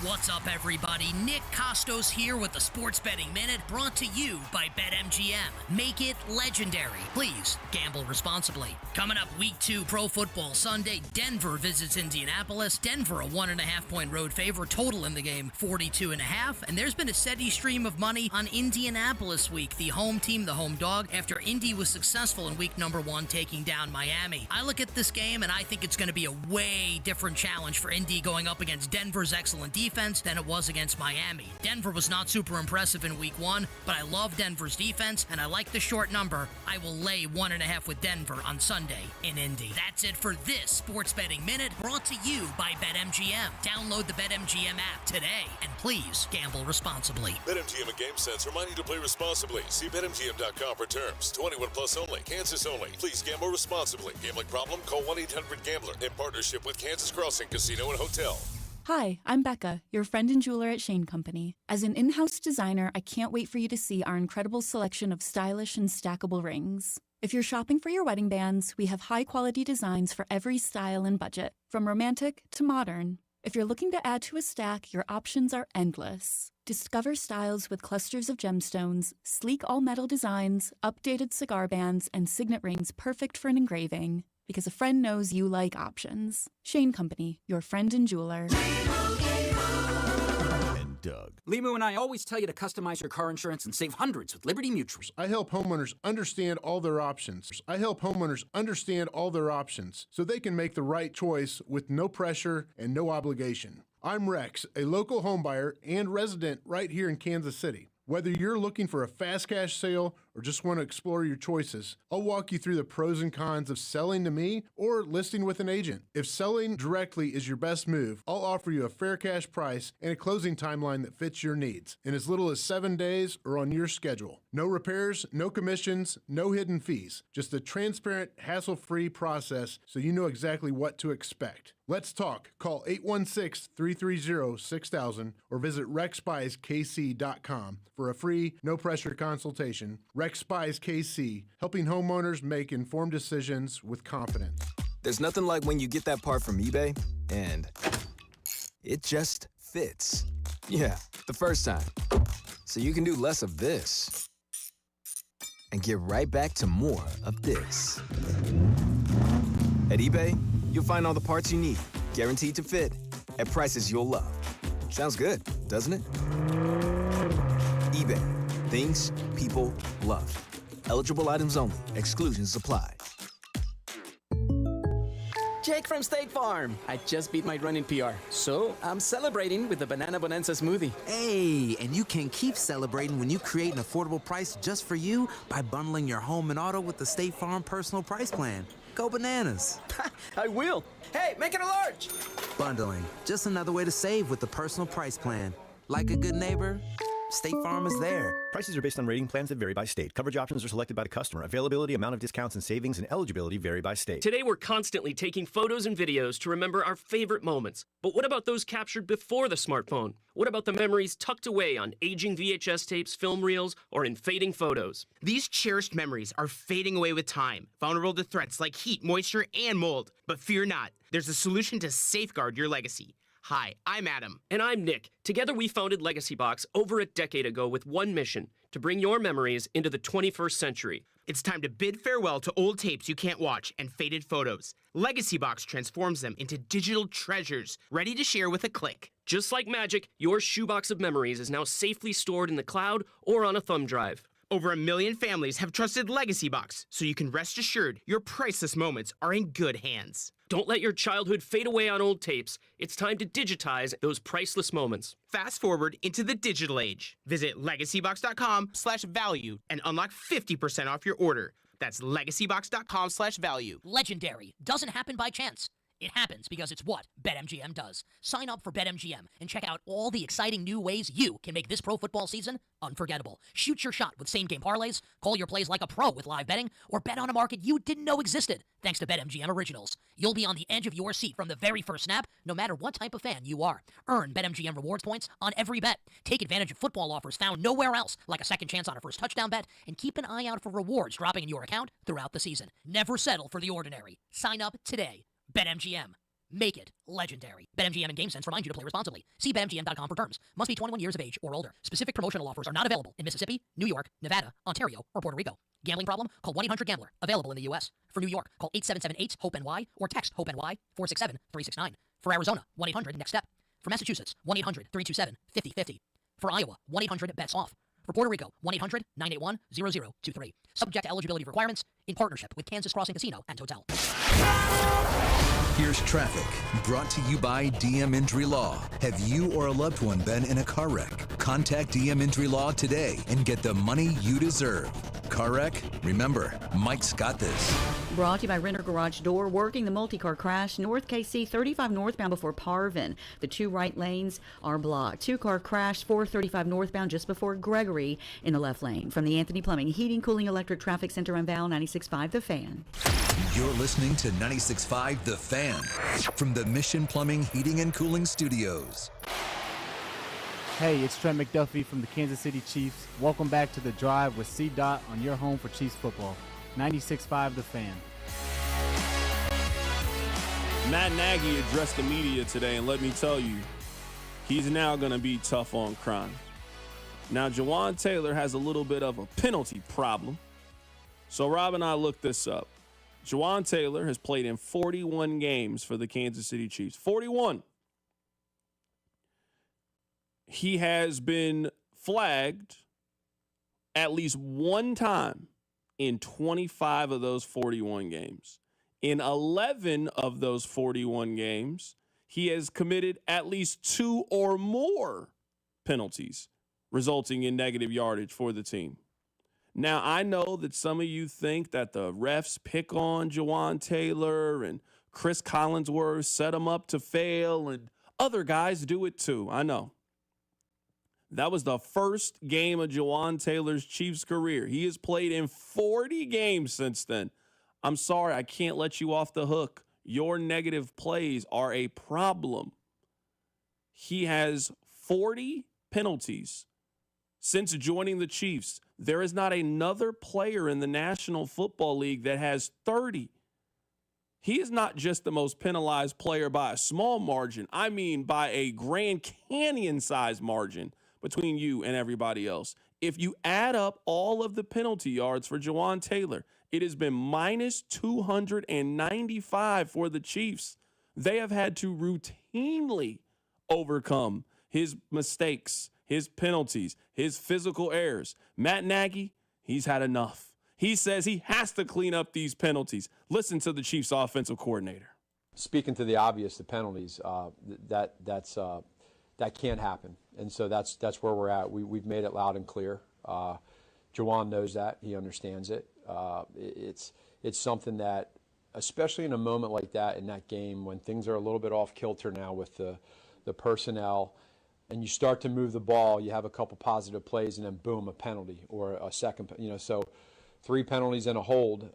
What's up, everybody? Nick Costos here with the Sports Betting Minute, brought to you by BetMGM. Make it legendary. Please gamble responsibly. Coming up, Week 2 Pro Football Sunday, Denver visits Indianapolis. Denver, a 1.5-point road favorite. Total in the game, 42.5. And there's been a steady stream of money on Indianapolis week, the home team, the home dog, after Indy was successful in week number 1, taking down Miami. I look at this game, and I think it's going to be a way different challenge for Indy going up against Denver's excellent defense than it was against Miami. Denver was not super impressive in week 1, but I love Denver's defense, and I like the short number. I will lay 1.5 with Denver on Sunday in Indy. That's it for this Sports Betting Minute, brought to you by BetMGM. Download the BetMGM app today, and please gamble responsibly. BetMGM and GameSense remind you to play responsibly. See BetMGM.com for terms. 21 plus only. Kansas only. Please gamble responsibly. Gambling problem? Call 1-800-GAMBLER. In partnership with Kansas Crossing Casino and Hotel. Hi, I'm Becca, your friend and jeweler at Shane Company. As an in-house designer, I can't wait for you to see our incredible selection of stylish and stackable rings. If you're shopping for your wedding bands, we have high-quality designs for every style and budget, from romantic to modern. If you're looking to add to a stack, your options are endless. Discover styles with clusters of gemstones, sleek all-metal designs, updated cigar bands, and signet rings perfect for an engraving. Because a friend knows you like options. Shane Company, your friend and jeweler. And Doug. Limu and I always tell you to customize your car insurance and save hundreds with Liberty Mutual. I help homeowners understand all their options. So they can make the right choice with no pressure and no obligation. I'm Rex, a local homebuyer and resident right here in Kansas City. Whether you're looking for a fast cash sale or just want to explore your choices, I'll walk you through the pros and cons of selling to me or listing with an agent. If selling directly is your best move, I'll offer you a fair cash price and a closing timeline that fits your needs in as little as 7 days or on your schedule. No repairs, no commissions, no hidden fees. Just a transparent, hassle-free process so you know exactly what to expect. Let's talk. Call 816-330-6000 or visit rexspyskc.com for a free, no-pressure consultation. Rex Spies KC, helping homeowners make informed decisions with confidence. There's nothing like when you get that part from eBay and it just fits. Yeah, the first time. So you can do less of this and get right back to more of this. At eBay, you'll find all the parts you need, guaranteed to fit, at prices you'll love. Sounds good, doesn't it? eBay, things people love. Eligible items only. Exclusions apply. Jake from State Farm. I just beat my running PR, so I'm celebrating with the Banana Bonanza smoothie. Hey, and you can keep celebrating when you create an affordable price just for you by bundling your home and auto with the State Farm Personal Price Plan. Go bananas. I will. Hey, make it a large. Bundling, just another way to save with the Personal Price Plan. Like a good neighbor, State Farm is there. Prices are based on rating plans that vary by state. Coverage options are selected by the customer. Availability, amount of discounts and savings, and eligibility vary by state. Today, we're constantly taking photos and videos to remember our favorite moments. But what about those captured before the smartphone? What about the memories tucked away on aging VHS tapes, film reels, or in fading photos? These cherished memories are fading away with time, vulnerable to threats like heat, moisture, and mold. But fear not, there's a solution to safeguard your legacy. Hi, I'm Adam. And I'm Nick. Together we founded Legacy Box over a decade ago with one mission, to bring your memories into the 21st century. It's time to bid farewell to old tapes you can't watch and faded photos. Legacy Box transforms them into digital treasures, ready to share with a click. Just like magic, your shoebox of memories is now safely stored in the cloud or on a thumb drive. Over 1 million families have trusted Legacy Box, so you can rest assured your priceless moments are in good hands. Don't let your childhood fade away on old tapes. It's time to digitize those priceless moments. Fast forward into the digital age. Visit legacybox.com/value and unlock 50% off your order. That's legacybox.com/value. Legendary doesn't happen by chance. It happens because it's what BetMGM does. Sign up for BetMGM and check out all the exciting new ways you can make this pro football season unforgettable. Shoot your shot with same-game parlays, call your plays like a pro with live betting, or bet on a market you didn't know existed thanks to BetMGM Originals. You'll be on the edge of your seat from the very first snap, no matter what type of fan you are. Earn BetMGM rewards points on every bet. Take advantage of football offers found nowhere else, like a second chance on a first touchdown bet, and keep an eye out for rewards dropping in your account throughout the season. Never settle for the ordinary. Sign up today. BetMGM. Make it legendary. BetMGM and GameSense remind you to play responsibly. See BetMGM.com for terms. Must be 21 years of age or older. Specific promotional offers are not available in Mississippi, New York, Nevada, Ontario, or Puerto Rico. Gambling problem? Call 1-800-GAMBLER. Available in the U.S. For New York, call 877-8-HOPE-NY or text HOPE-NY 467-369. For Arizona, 1-800-NEXT-STEP. For Massachusetts, 1-800-327-5050. For Iowa, 1-800-BETS-OFF. For Puerto Rico, 1-800-981-0023. Subject to eligibility requirements in partnership with Kansas Crossing Casino and Hotel. Here's traffic, brought to you by DM Injury Law. Have you or a loved one been in a car wreck? Contact DM Injury Law today and get the money you deserve. Car wreck? Remember, Mike's got this. Brought to you by Renter Garage Door, working the multi-car crash, North KC 35 northbound before Parvin. The two right lanes are blocked. Two-car crash, 435 northbound just before Gregory in the left lane. From the Anthony Plumbing, Heating, Cooling, Electric Traffic Center on Val 96.5 The Fan. You're listening to 96.5 The Fan from the Mission Plumbing, Heating, and Cooling Studios. Hey, it's Trent McDuffie from the Kansas City Chiefs. Welcome back to The Drive with C-Dot on your home for Chiefs football. 96.5 The Fan. Matt Nagy addressed the media today, and let me tell you, he's now going to be tough on crime. Now, Jawaan Taylor has a little bit of a penalty problem. So Rob and I looked this up. Jawaan Taylor has played in 41 games for the Kansas City Chiefs. 41. He has been flagged at least one time in 25 of those 41 games. In 11 of those 41 games, he has committed at least 2 or more penalties, resulting in negative yardage for the team. Now, I know that some of you think that the refs pick on Jawaan Taylor and Chris Collinsworth set him up to fail, and other guys do it too. I know. That was the first game of Jawaan Taylor's Chiefs career. He has played in 40 games since then. I'm sorry, I can't let you off the hook. Your negative plays are a problem. He has 40 penalties since joining the Chiefs. There is not another player in the National Football League that has 30. He is not just the most penalized player by a small margin. I mean by a Grand Canyon-sized margin between you and everybody else. If you add up all of the penalty yards for Jawaan Taylor, it has been minus 295 for the Chiefs. They have had to routinely overcome his mistakes, his penalties, his physical errors. Matt Nagy, he's had enough. He says he has to clean up these penalties. Listen to the Chiefs offensive coordinator. Speaking to the obvious, the penalties, that can't happen. And so that's where we're at. We've made it loud and clear. Jawaan knows that. He understands it. It's something that, especially in a moment like that in that game when things are a little bit off kilter now with the personnel, and you start to move the ball, you have a couple positive plays, and then boom, a penalty or a second. So 3 penalties and a hold,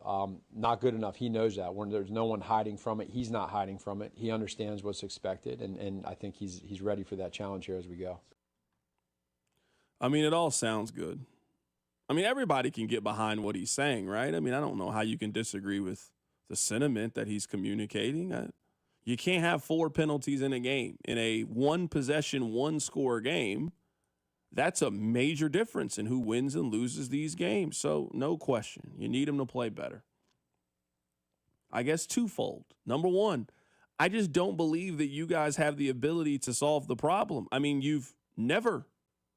not good enough. He knows that. When there's no one hiding from it, he's not hiding from it. He understands what's expected, and I think he's ready for that challenge here as we go. I mean, it all sounds good. I mean, everybody can get behind what he's saying, right? I mean, I don't know how you can disagree with the sentiment that he's communicating. You can't have 4 penalties in a game. In a 1-possession, 1-score game, that's a major difference in who wins and loses these games. So, no question, you need him to play better. I guess twofold. Number one, I just don't believe that you guys have the ability to solve the problem. I mean, you've never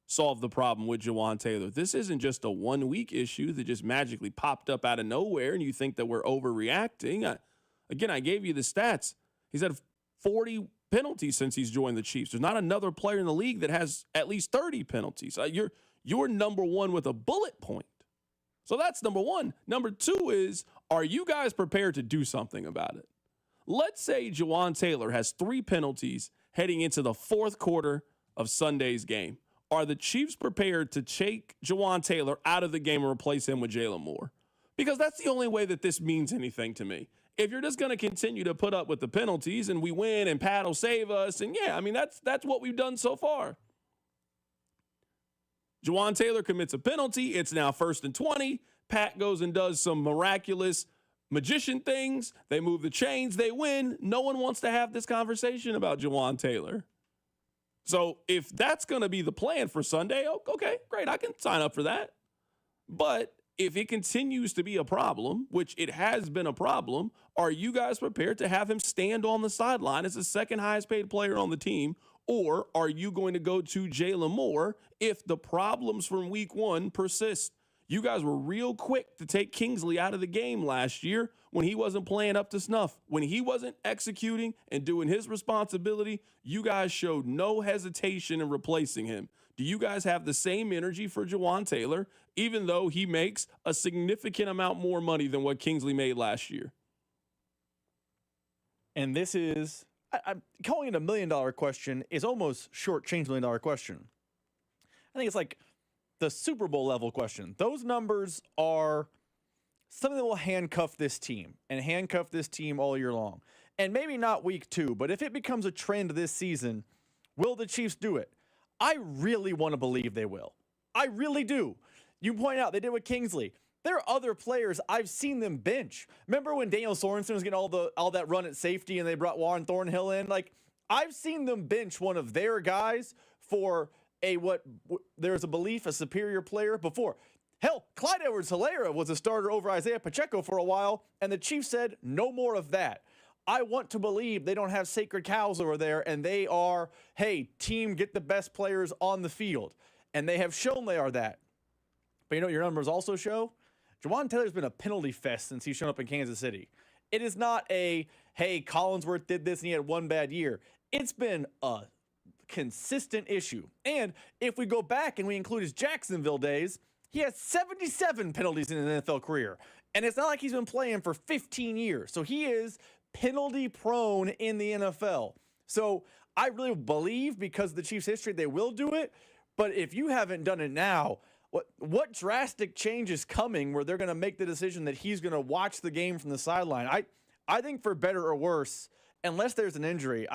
solved the problem with Jawaan Taylor. This isn't just a 1-week issue that just magically popped up out of nowhere and you think that we're overreacting. I gave you the stats. He's had 40 penalties since he's joined the Chiefs. There's not another player in the league that has at least 30 penalties. You're number one with a bullet point. So that's number one. Number two is, are you guys prepared to do something about it? Let's say Jawaan Taylor has 3 penalties heading into the 4th quarter of Sunday's game. Are the Chiefs prepared to take Jawaan Taylor out of the game and replace him with Jalen Moore? Because that's the only way that this means anything to me. If you're just going to continue to put up with the penalties and we win and Pat will save us, and yeah, I mean, that's what we've done so far. Jawaan Taylor commits a penalty. It's now 1st and 20. Pat goes and does some miraculous magician things. They move the chains. They win. No one wants to have this conversation about Jawaan Taylor. So if that's going to be the plan for Sunday, okay, great. I can sign up for that. But if it continues to be a problem, which it has been a problem, are you guys prepared to have him stand on the sideline as the 2nd highest paid player on the team? Or are you going to go to Jalen Moore if the problems from week 1 persist? You guys were real quick to take Kingsley out of the game last year when he wasn't playing up to snuff. When he wasn't executing and doing his responsibility, you guys showed no hesitation in replacing him. Do you guys have the same energy for Jawaan Taylor, even though he makes a significant amount more money than what Kingsley made last year? And this is, I'm calling it $1 million question is almost shortchanged $1 million question. I think it's like the Super Bowl level question. Those numbers are something that will handcuff this team and handcuff this team all year long. And maybe not week 2, but if it becomes a trend this season, will the Chiefs do it? I really want to believe they will. I really do. You point out they did with Kingsley. There are other players I've seen them bench. Remember when Daniel Sorensen was getting all that run at safety and they brought Warren Thornhill in? Like, I've seen them bench one of their guys for there's a belief a superior player before. Hell, Clyde Edwards-Helaire was a starter over Isaiah Pacheco for a while, and the Chiefs said no more of that. I want to believe they don't have sacred cows over there, and they are, hey, team, get the best players on the field. And they have shown they are that. But you know what your numbers also show? Jawaan Taylor's been a penalty fest since he's shown up in Kansas City. It is not a, hey, Collinsworth did this and he had one bad year. It's been a consistent issue. And if we go back and we include his Jacksonville days, He has 77 penalties in an NFL career. And it's not like he's been playing for 15 years. So he is penalty prone in the NFL. So I really believe because of the Chiefs' history, they will do it. But if you haven't done it now, what drastic change is coming where they're going to make the decision that he's going to watch the game from the sideline? I think for better or worse, unless there's an injury,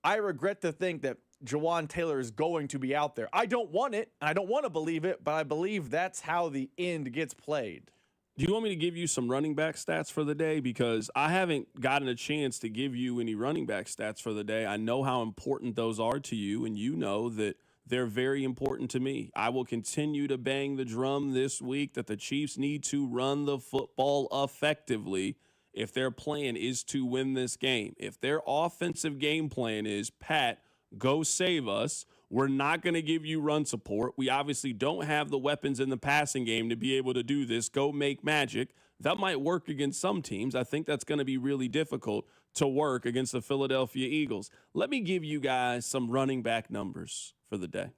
I regret to think that Jawaan Taylor is going to be out there. I don't want it, and I don't want to believe it, but I believe that's how the end gets played. Do you want me to give you some running back stats for the day? Because I haven't gotten a chance to give you any running back stats for the day. I know how important those are to you, and you know that they're very important to me. I will continue to bang the drum this week that the Chiefs need to run the football effectively if their plan is to win this game. If their offensive game plan is, Pat, go save us, we're not going to give you run support. We obviously don't have the weapons in the passing game to be able to do this. Go make magic. That might work against some teams. I think that's going to be really difficult to work against the Philadelphia Eagles. Let me give you guys some running back numbers for the day.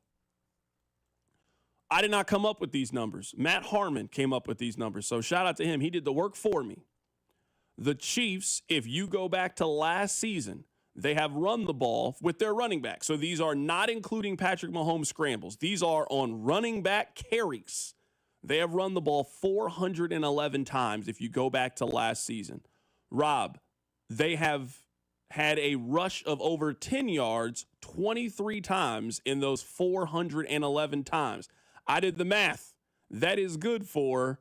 I did not come up with these numbers. Matt Harmon came up with these numbers. So shout out to him. He did the work for me. The Chiefs, if you go back to last season, they have run the ball with their running back. So these are not including Patrick Mahomes scrambles. These are on running back carries. They have run the ball 411 times if you go back to last season. Rob, they have had a rush of over 10 yards 23 times in those 411 times. I did the math. That is good for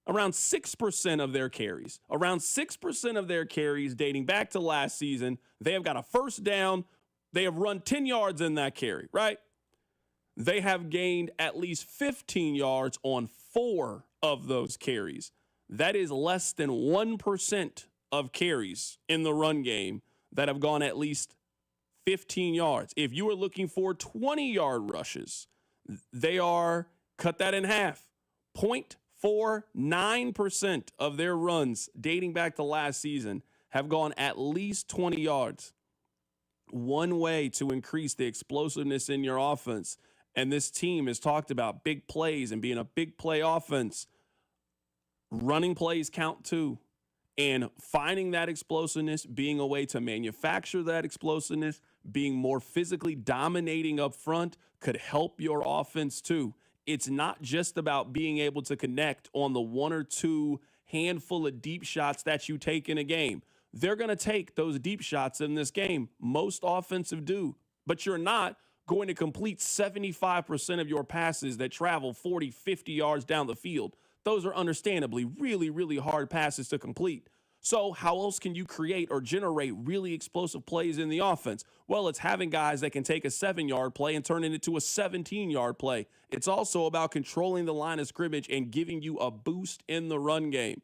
around 6% of their carries. Around 6% of their carries dating back to last season, they have got a first down. They have run 10 yards in that carry, right? They have gained at least 15 yards on 4 of those carries. That is less than 1% of carries in the run game that have gone at least 15 yards. If you are looking for 20-yard rushes, they are, cut that in half, 0.49% of their runs dating back to last season have gone at least 20 yards. One way to increase the explosiveness in your offense, and this team has talked about big plays and being a big play offense, running plays count too. And finding that explosiveness, being a way to manufacture that explosiveness, being more physically dominating up front could help your offense too. It's not just about being able to connect on the 1 or 2 handful of deep shots that you take in a game. They're going to take those deep shots in this game. Most offensive do, but you're not going to complete 75% of your passes that travel 40, 50 yards down the field. Those are understandably really, really hard passes to complete. So how else can you create or generate really explosive plays in the offense? Well, it's having guys that can take a 7-yard play and turn it into a 17-yard play. It's also about controlling the line of scrimmage and giving you a boost in the run game.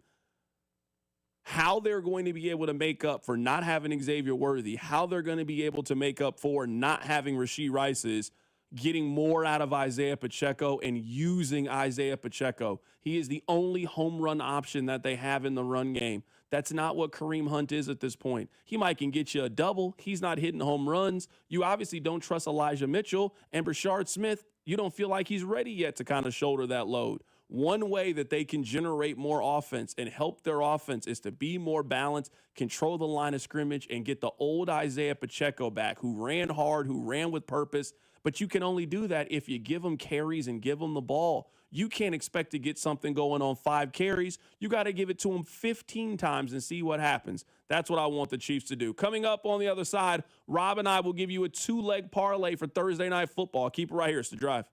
How they're going to be able to make up for not having Xavier Worthy, how they're going to be able to make up for not having Rashee Rice is getting more out of Isaiah Pacheco and using Isaiah Pacheco. He is the only home run option that they have in the run game. That's not what Kareem Hunt is at this point. He might can get you a double. He's not hitting home runs. You obviously don't trust Elijah Mitchell and Brashard Smith. You don't feel like he's ready yet to kind of shoulder that load. One way that they can generate more offense and help their offense is to be more balanced, control the line of scrimmage, and get the old Isaiah Pacheco back who ran hard, who ran with purpose. But you can only do that if you give them carries and give them the ball. You can't expect to get something going on 5 carries. You got to give it to them 15 times and see what happens. That's what I want the Chiefs to do. Coming up on the other side, Rob and I will give you a 2-leg parlay for Thursday Night Football. Keep it right here. It's The Drive.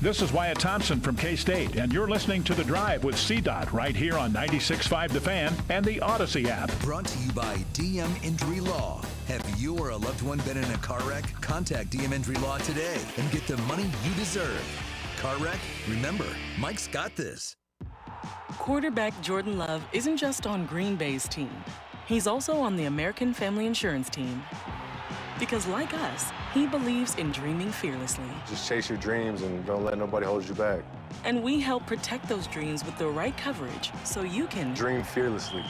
This is Wyatt Thompson from K-State, and you're listening to The Drive with CDOT right here on 96.5 The Fan and the Odyssey app. Brought to you by DM Injury Law. Have you or a loved one been in a car wreck? Contact DM Injury Law today and get the money you deserve. Car wreck? Remember, Mike's got this. Quarterback Jordan Love isn't just on Green Bay's team. He's also on the American Family Insurance team. Because like us, he believes in dreaming fearlessly. Just chase your dreams and don't let nobody hold you back. And we help protect those dreams with the right coverage so you can dream fearlessly.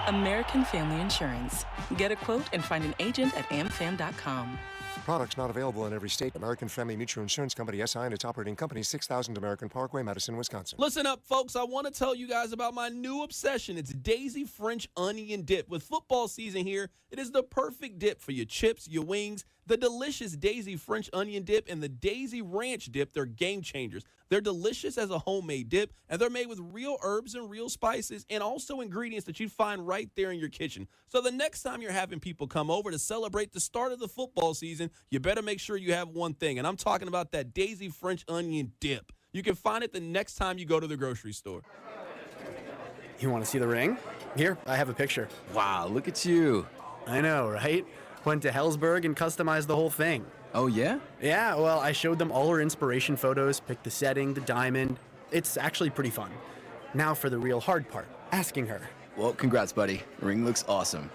American Family Insurance. Get a quote and find an agent at amfam.com. Products not available in every state. American Family Mutual Insurance Company, SI, and its operating company, 6000 American Parkway, Madison, Wisconsin. Listen up, folks. I want to tell you guys about my new obsession. It's Daisy French Onion Dip. With football season here, it is the perfect dip for your chips, your wings. The delicious Daisy French Onion Dip and the Daisy Ranch Dip, they're game changers. They're delicious as a homemade dip, and they're made with real herbs and real spices and also ingredients that you find right there in your kitchen. So the next time you're having people come over to celebrate the start of the football season, you better make sure you have one thing, and I'm talking about that Daisy French Onion Dip. You can find it the next time you go to the grocery store. You want to see the ring? Here, I have a picture. Wow, look at you. I know, right? Went to Hellsberg and customized the whole thing. Oh, yeah? Yeah, well, I showed them all her inspiration photos, picked the setting, the diamond. It's actually pretty fun. Now for the real hard part, asking her. Well, congrats, buddy. The ring looks awesome.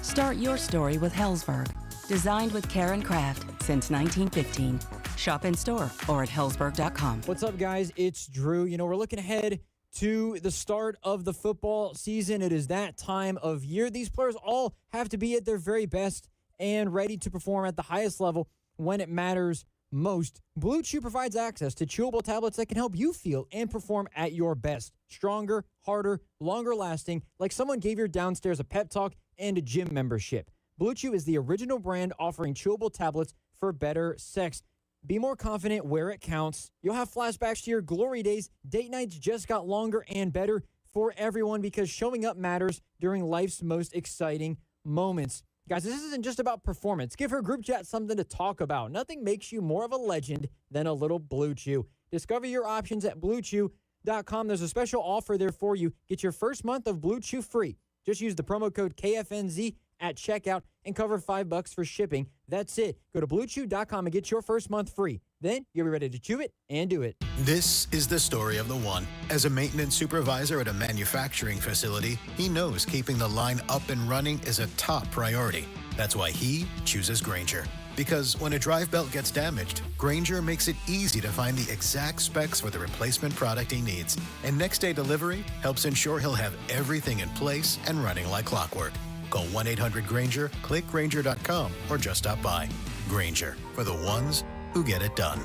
Start your story with Hellsberg. Designed with care and craft since 1915. Shop in store or at hellsberg.com. What's up, guys? It's Drew. You know, we're looking ahead to the start of the football season. It is that time of year. These players all have to be at their very best and ready to perform at the highest level when it matters most. Blue Chew provides access to chewable tablets that can help you feel and perform at your best. Stronger, harder, longer lasting, like someone gave your downstairs a pep talk and a gym membership. Blue Chew is the original brand offering chewable tablets for better sex. Be more confident where it counts. You'll have flashbacks to your glory days. Date nights just got longer and better for everyone because showing up matters during life's most exciting moments. Guys, this isn't just about performance. Give her group chat something to talk about. Nothing makes you more of a legend than a little Blue Chew. Discover your options at BlueChew.com. There's a special offer there for you. Get your first month of Blue Chew free. Just use the promo code KFNZ at checkout and cover $5 for shipping. That's it. Go to BlueChew.com and get your first month free. Then you'll be ready to chew it and do it. This is the story of the one. As a maintenance supervisor at a manufacturing facility, he knows keeping the line up and running is a top priority. That's why he chooses Grainger. Because when a drive belt gets damaged, Grainger makes it easy to find the exact specs for the replacement product he needs. And next day delivery helps ensure he'll have everything in place and running like clockwork. Call 1-800-GRAINGER, click Grainger.com, or just stop by. Grainger, for the ones who get it done.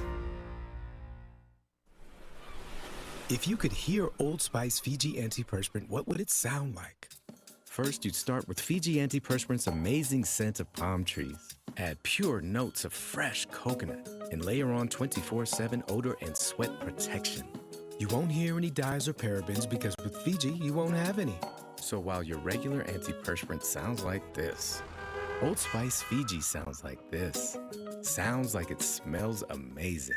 If you could hear Old Spice Fiji Antiperspirant, what would it sound like? First, you'd start with Fiji Antiperspirant's amazing scent of palm trees. Add pure notes of fresh coconut, and layer on 24/7 odor and sweat protection. You won't hear any dyes or parabens because with Fiji, you won't have any. So while your regular antiperspirant sounds like this, Old Spice Fiji sounds like this. Sounds like it smells amazing.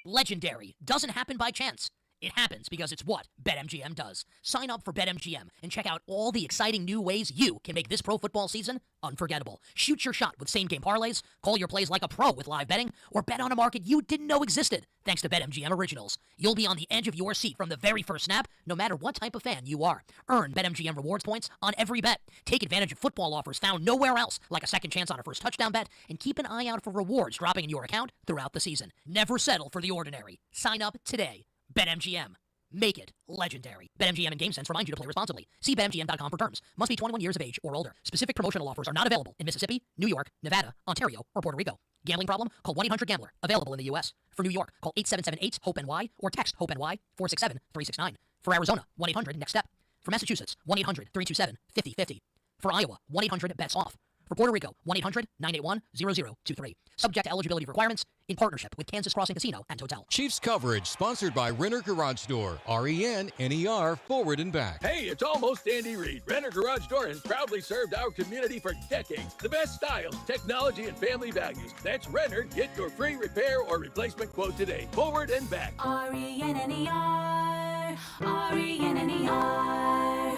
Legendary doesn't happen by chance. It happens because it's what BetMGM does. Sign up for BetMGM and check out all the exciting new ways you can make this pro football season unforgettable. Shoot your shot with same-game parlays, call your plays like a pro with live betting, or bet on a market you didn't know existed thanks to BetMGM Originals. You'll be on the edge of your seat from the very first snap, no matter what type of fan you are. Earn BetMGM rewards points on every bet. Take advantage of football offers found nowhere else, like a second chance on a first touchdown bet, and keep an eye out for rewards dropping in your account throughout the season. Never settle for the ordinary. Sign up today. BetMGM. Make it legendary. BetMGM and GameSense remind you to play responsibly. See BetMGM.com for terms. Must be 21 years of age or older. Specific promotional offers are not available in Mississippi, New York, Nevada, Ontario, or Puerto Rico. Gambling problem? Call 1-800-GAMBLER. Available in the U.S. For New York, call 877-8-HOPE-NY or text HOPE-NY 467-369. For Arizona, 1-800-NEXT-STEP. For Massachusetts, 1-800-327-5050. For Iowa, 1-800-BETS-OFF. For Puerto Rico, 1-800-981-0023. Subject to eligibility requirements in partnership with Kansas Crossing Casino and Hotel. Chiefs coverage sponsored by Renner Garage Door. RENNER, forward and back. Hey, it's almost Andy Reid. Renner Garage Door has proudly served our community for decades. The best styles, technology, and family values. That's Renner. Get your free repair or replacement quote today. Forward and back. RENNER. RENNER.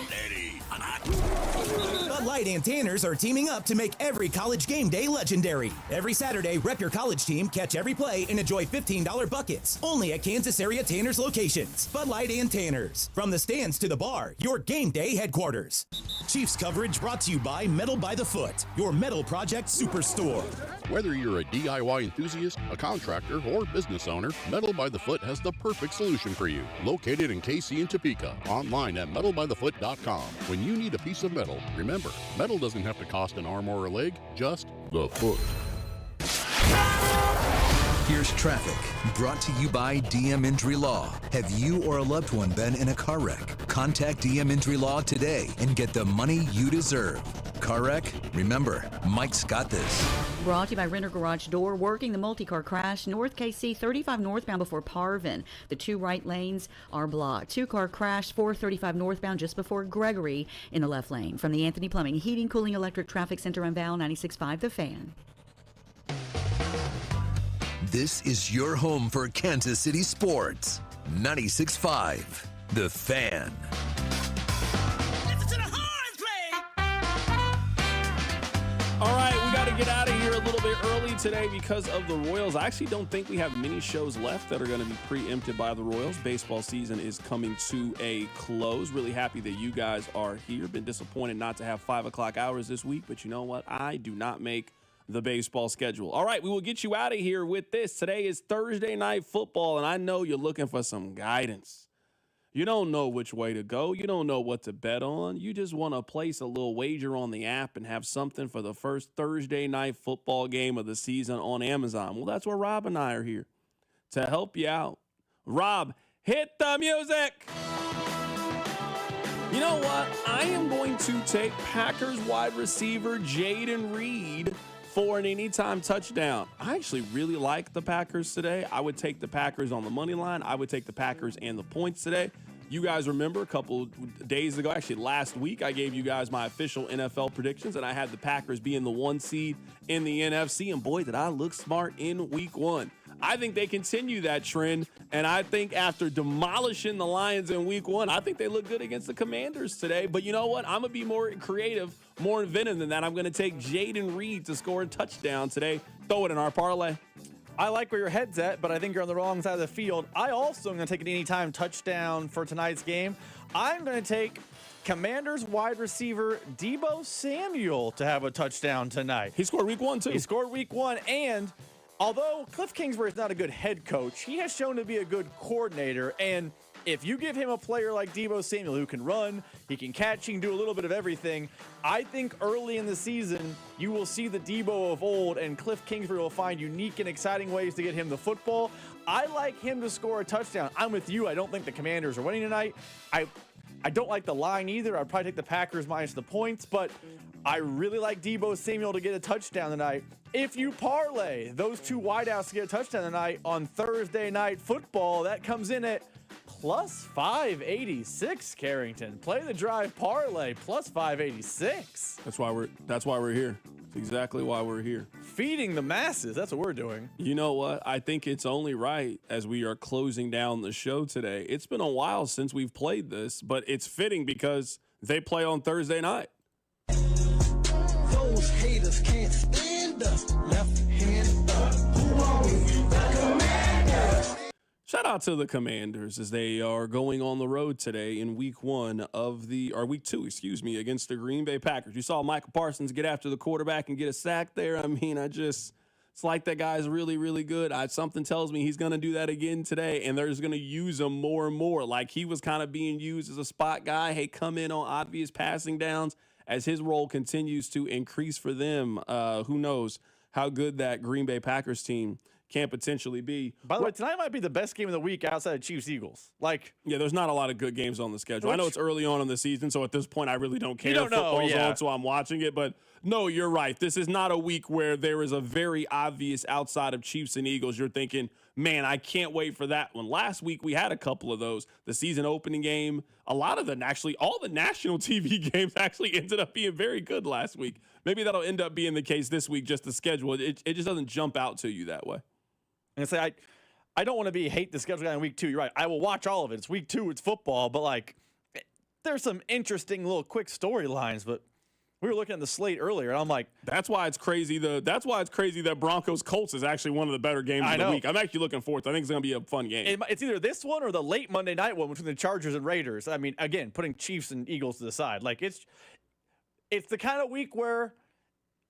Bud Light and Tanners are teaming up to make every college game day legendary. Every Saturday, rep your college team, catch every play, and enjoy $15 buckets. Only at Kansas area Tanners locations. Bud Light and Tanners. From the stands to the bar, your game day headquarters. Chiefs coverage brought to you by Metal by the Foot, your metal project superstore. Whether you're a DIY enthusiast, a contractor, or business owner, Metal by the Foot has the perfect solution for you. Located in KC and Topeka. Online at metalbythefoot.com. When you need a piece of metal, remember, Metal doesn't have to cost an arm or a leg, just the foot. Here's traffic, brought to you by DM Injury Law. Have you or a loved one been in a car wreck? Contact DM Injury Law today and get the money you deserve. Car wreck? Remember, Mike's got this. Brought to you by Renter Garage Door. Working the multi-car crash, North KC 35 northbound before Parvin. The 2 right lanes are blocked. 2-car crash, 435 northbound just before Gregory in the left lane. From the Anthony Plumbing, Heating, Cooling, Electric Traffic Center on Val 96.5 The Fan. This is your home for Kansas City sports. 96.5 The Fan. All right, we got to get out of here a little bit early today because of the Royals. I actually don't think we have many shows left that are going to be preempted by the Royals. Baseball season is coming to a close. Really happy that you guys are here. Been disappointed not to have 5 o'clock hours this week, but you know what? I do not make the baseball schedule. All right, we will get you out of here with this. Today is Thursday Night Football, and I know you're looking for some guidance. You don't know which way to go. You don't know what to bet on. You just want to place a little wager on the app and have something for the first Thursday Night Football game of the season on Amazon. Well, that's where Rob and I are here to help you out. Rob, hit the music. You know what? I am going to take Packers wide receiver Jayden Reed for an anytime touchdown. I actually really like the Packers today. I would take the Packers on the money line. I would take the Packers and the points today. You guys remember a couple days ago, actually last week, I gave you guys my official NFL predictions, and I had the Packers being the 1 seed in the NFC, and boy, did I look smart in week 1. I think they continue that trend, and I think after demolishing the Lions in week 1, I think they look good against the Commanders today. But you know what? I'm going to be more creative, more inventive than that. I'm going to take Jayden Reed to score a touchdown today. Throw it in our parlay. I like where your head's at, but I think you're on the wrong side of the field. I also am going to take an anytime touchdown for tonight's game. I'm going to take Commanders wide receiver Deebo Samuel to have a touchdown tonight. He scored week 1, too. He scored week 1, and although Cliff Kingsbury is not a good head coach, he has shown to be a good coordinator, and if you give him a player like Deebo Samuel who can run, he can catch, he can do a little bit of everything, I think early in the season you will see the Deebo of old, and Cliff Kingsbury will find unique and exciting ways to get him the football. I like him to score a touchdown. I'm with you. I don't think the Commanders are winning tonight. I don't like the line either. I'd probably take the Packers minus the points, but I really like Deebo Samuel to get a touchdown tonight. If you parlay those 2 wideouts to get a touchdown tonight on Thursday Night Football, that comes in at plus 586, Carrington. Play the drive parlay, plus 586. That's why we're here. That's exactly why we're here. Feeding the masses. That's what we're doing. You know what? I think it's only right as we are closing down the show today. It's been a while since we've played this, but it's fitting because they play on Thursday night. Those haters can't stand us. Left hand up. Who are we? The Commanders. Shout out to the Commanders as they are going on the road today in week 2, against the Green Bay Packers. You saw Michael Parsons get after the quarterback and get a sack there. I mean, it's like that guy's really, really good. Something tells me he's going to do that again today, and they're just going to use him more and more. Like he was kind of being used as a spot guy. Hey, come in on obvious passing downs. As his role continues to increase for them, who knows how good that Green Bay Packers team can potentially be. By the way, tonight might be the best game of the week outside of Chiefs-Eagles. Yeah, there's not a lot of good games on the schedule. I know it's early on in the season, so at this point, I really don't care. You don't know, Football's yeah. on, so I'm watching it. But no, you're right. This is not a week where there is a very obvious outside of Chiefs and Eagles. You're thinking, man, I can't wait for that one. Last week, we had a couple of those. The season opening game, all the national TV games actually ended up being very good last week. Maybe that'll end up being the case this week, just the schedule. It just doesn't jump out to you that way. And say I don't want to hate the schedule guy in week 2. You're right. I will watch all of it. It's week 2. It's football. But there's some interesting little quick storylines. But we were looking at the slate earlier, and I'm like, that's why it's crazy. That's why it's crazy that Broncos Colts is actually one of the better games of the week. I'm actually looking forward to it. I think it's going to be a fun game. It's either this one or the late Monday night one between the Chargers and Raiders. I mean, again, putting Chiefs and Eagles to the side. It's the kind of week where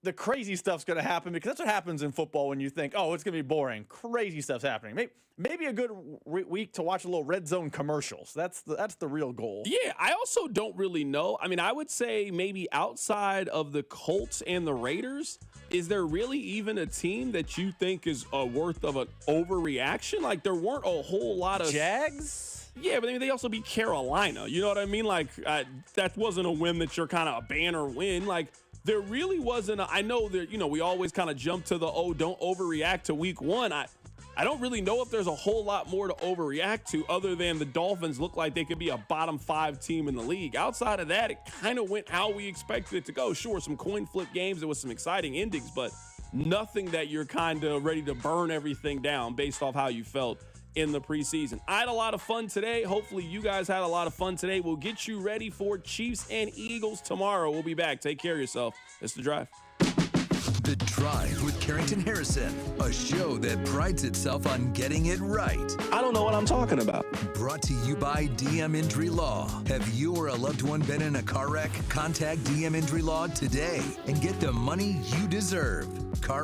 the crazy stuff's going to happen, because that's what happens in football when you think, oh, it's going to be boring. Crazy stuff's happening. Maybe a good week to watch a little red zone commercials. That's the real goal. Yeah, I also don't really know. I mean, I would say maybe outside of the Colts and the Raiders, is there really even a team that you think is worth of an overreaction? Like, there weren't a whole lot of Jags. Yeah, but I mean, they also beat Carolina. You know what I mean? Like, that wasn't a win that you're kind of a banner win. Like, there really wasn't. I know that, you know, we always kind of jump to the, don't overreact to week one. I don't really know if there's a whole lot more to overreact to, other than the Dolphins look like they could be a bottom 5 team in the league. Outside of that, it kind of went how we expected it to go. Sure, some coin flip games. There was some exciting endings, but nothing that you're kind of ready to burn everything down based off how you felt in the preseason. I had a lot of fun today. Hopefully you guys had a lot of fun today. We'll get you ready for Chiefs and Eagles tomorrow. We'll be back. Take care of yourself. It's The Drive. The Drive with Carrington Harrison, a show that prides itself on getting it right. I don't know what I'm talking about. Brought to you by DM Injury Law. Have you or a loved one been in a car wreck? Contact DM Injury Law today and get the money you deserve. Car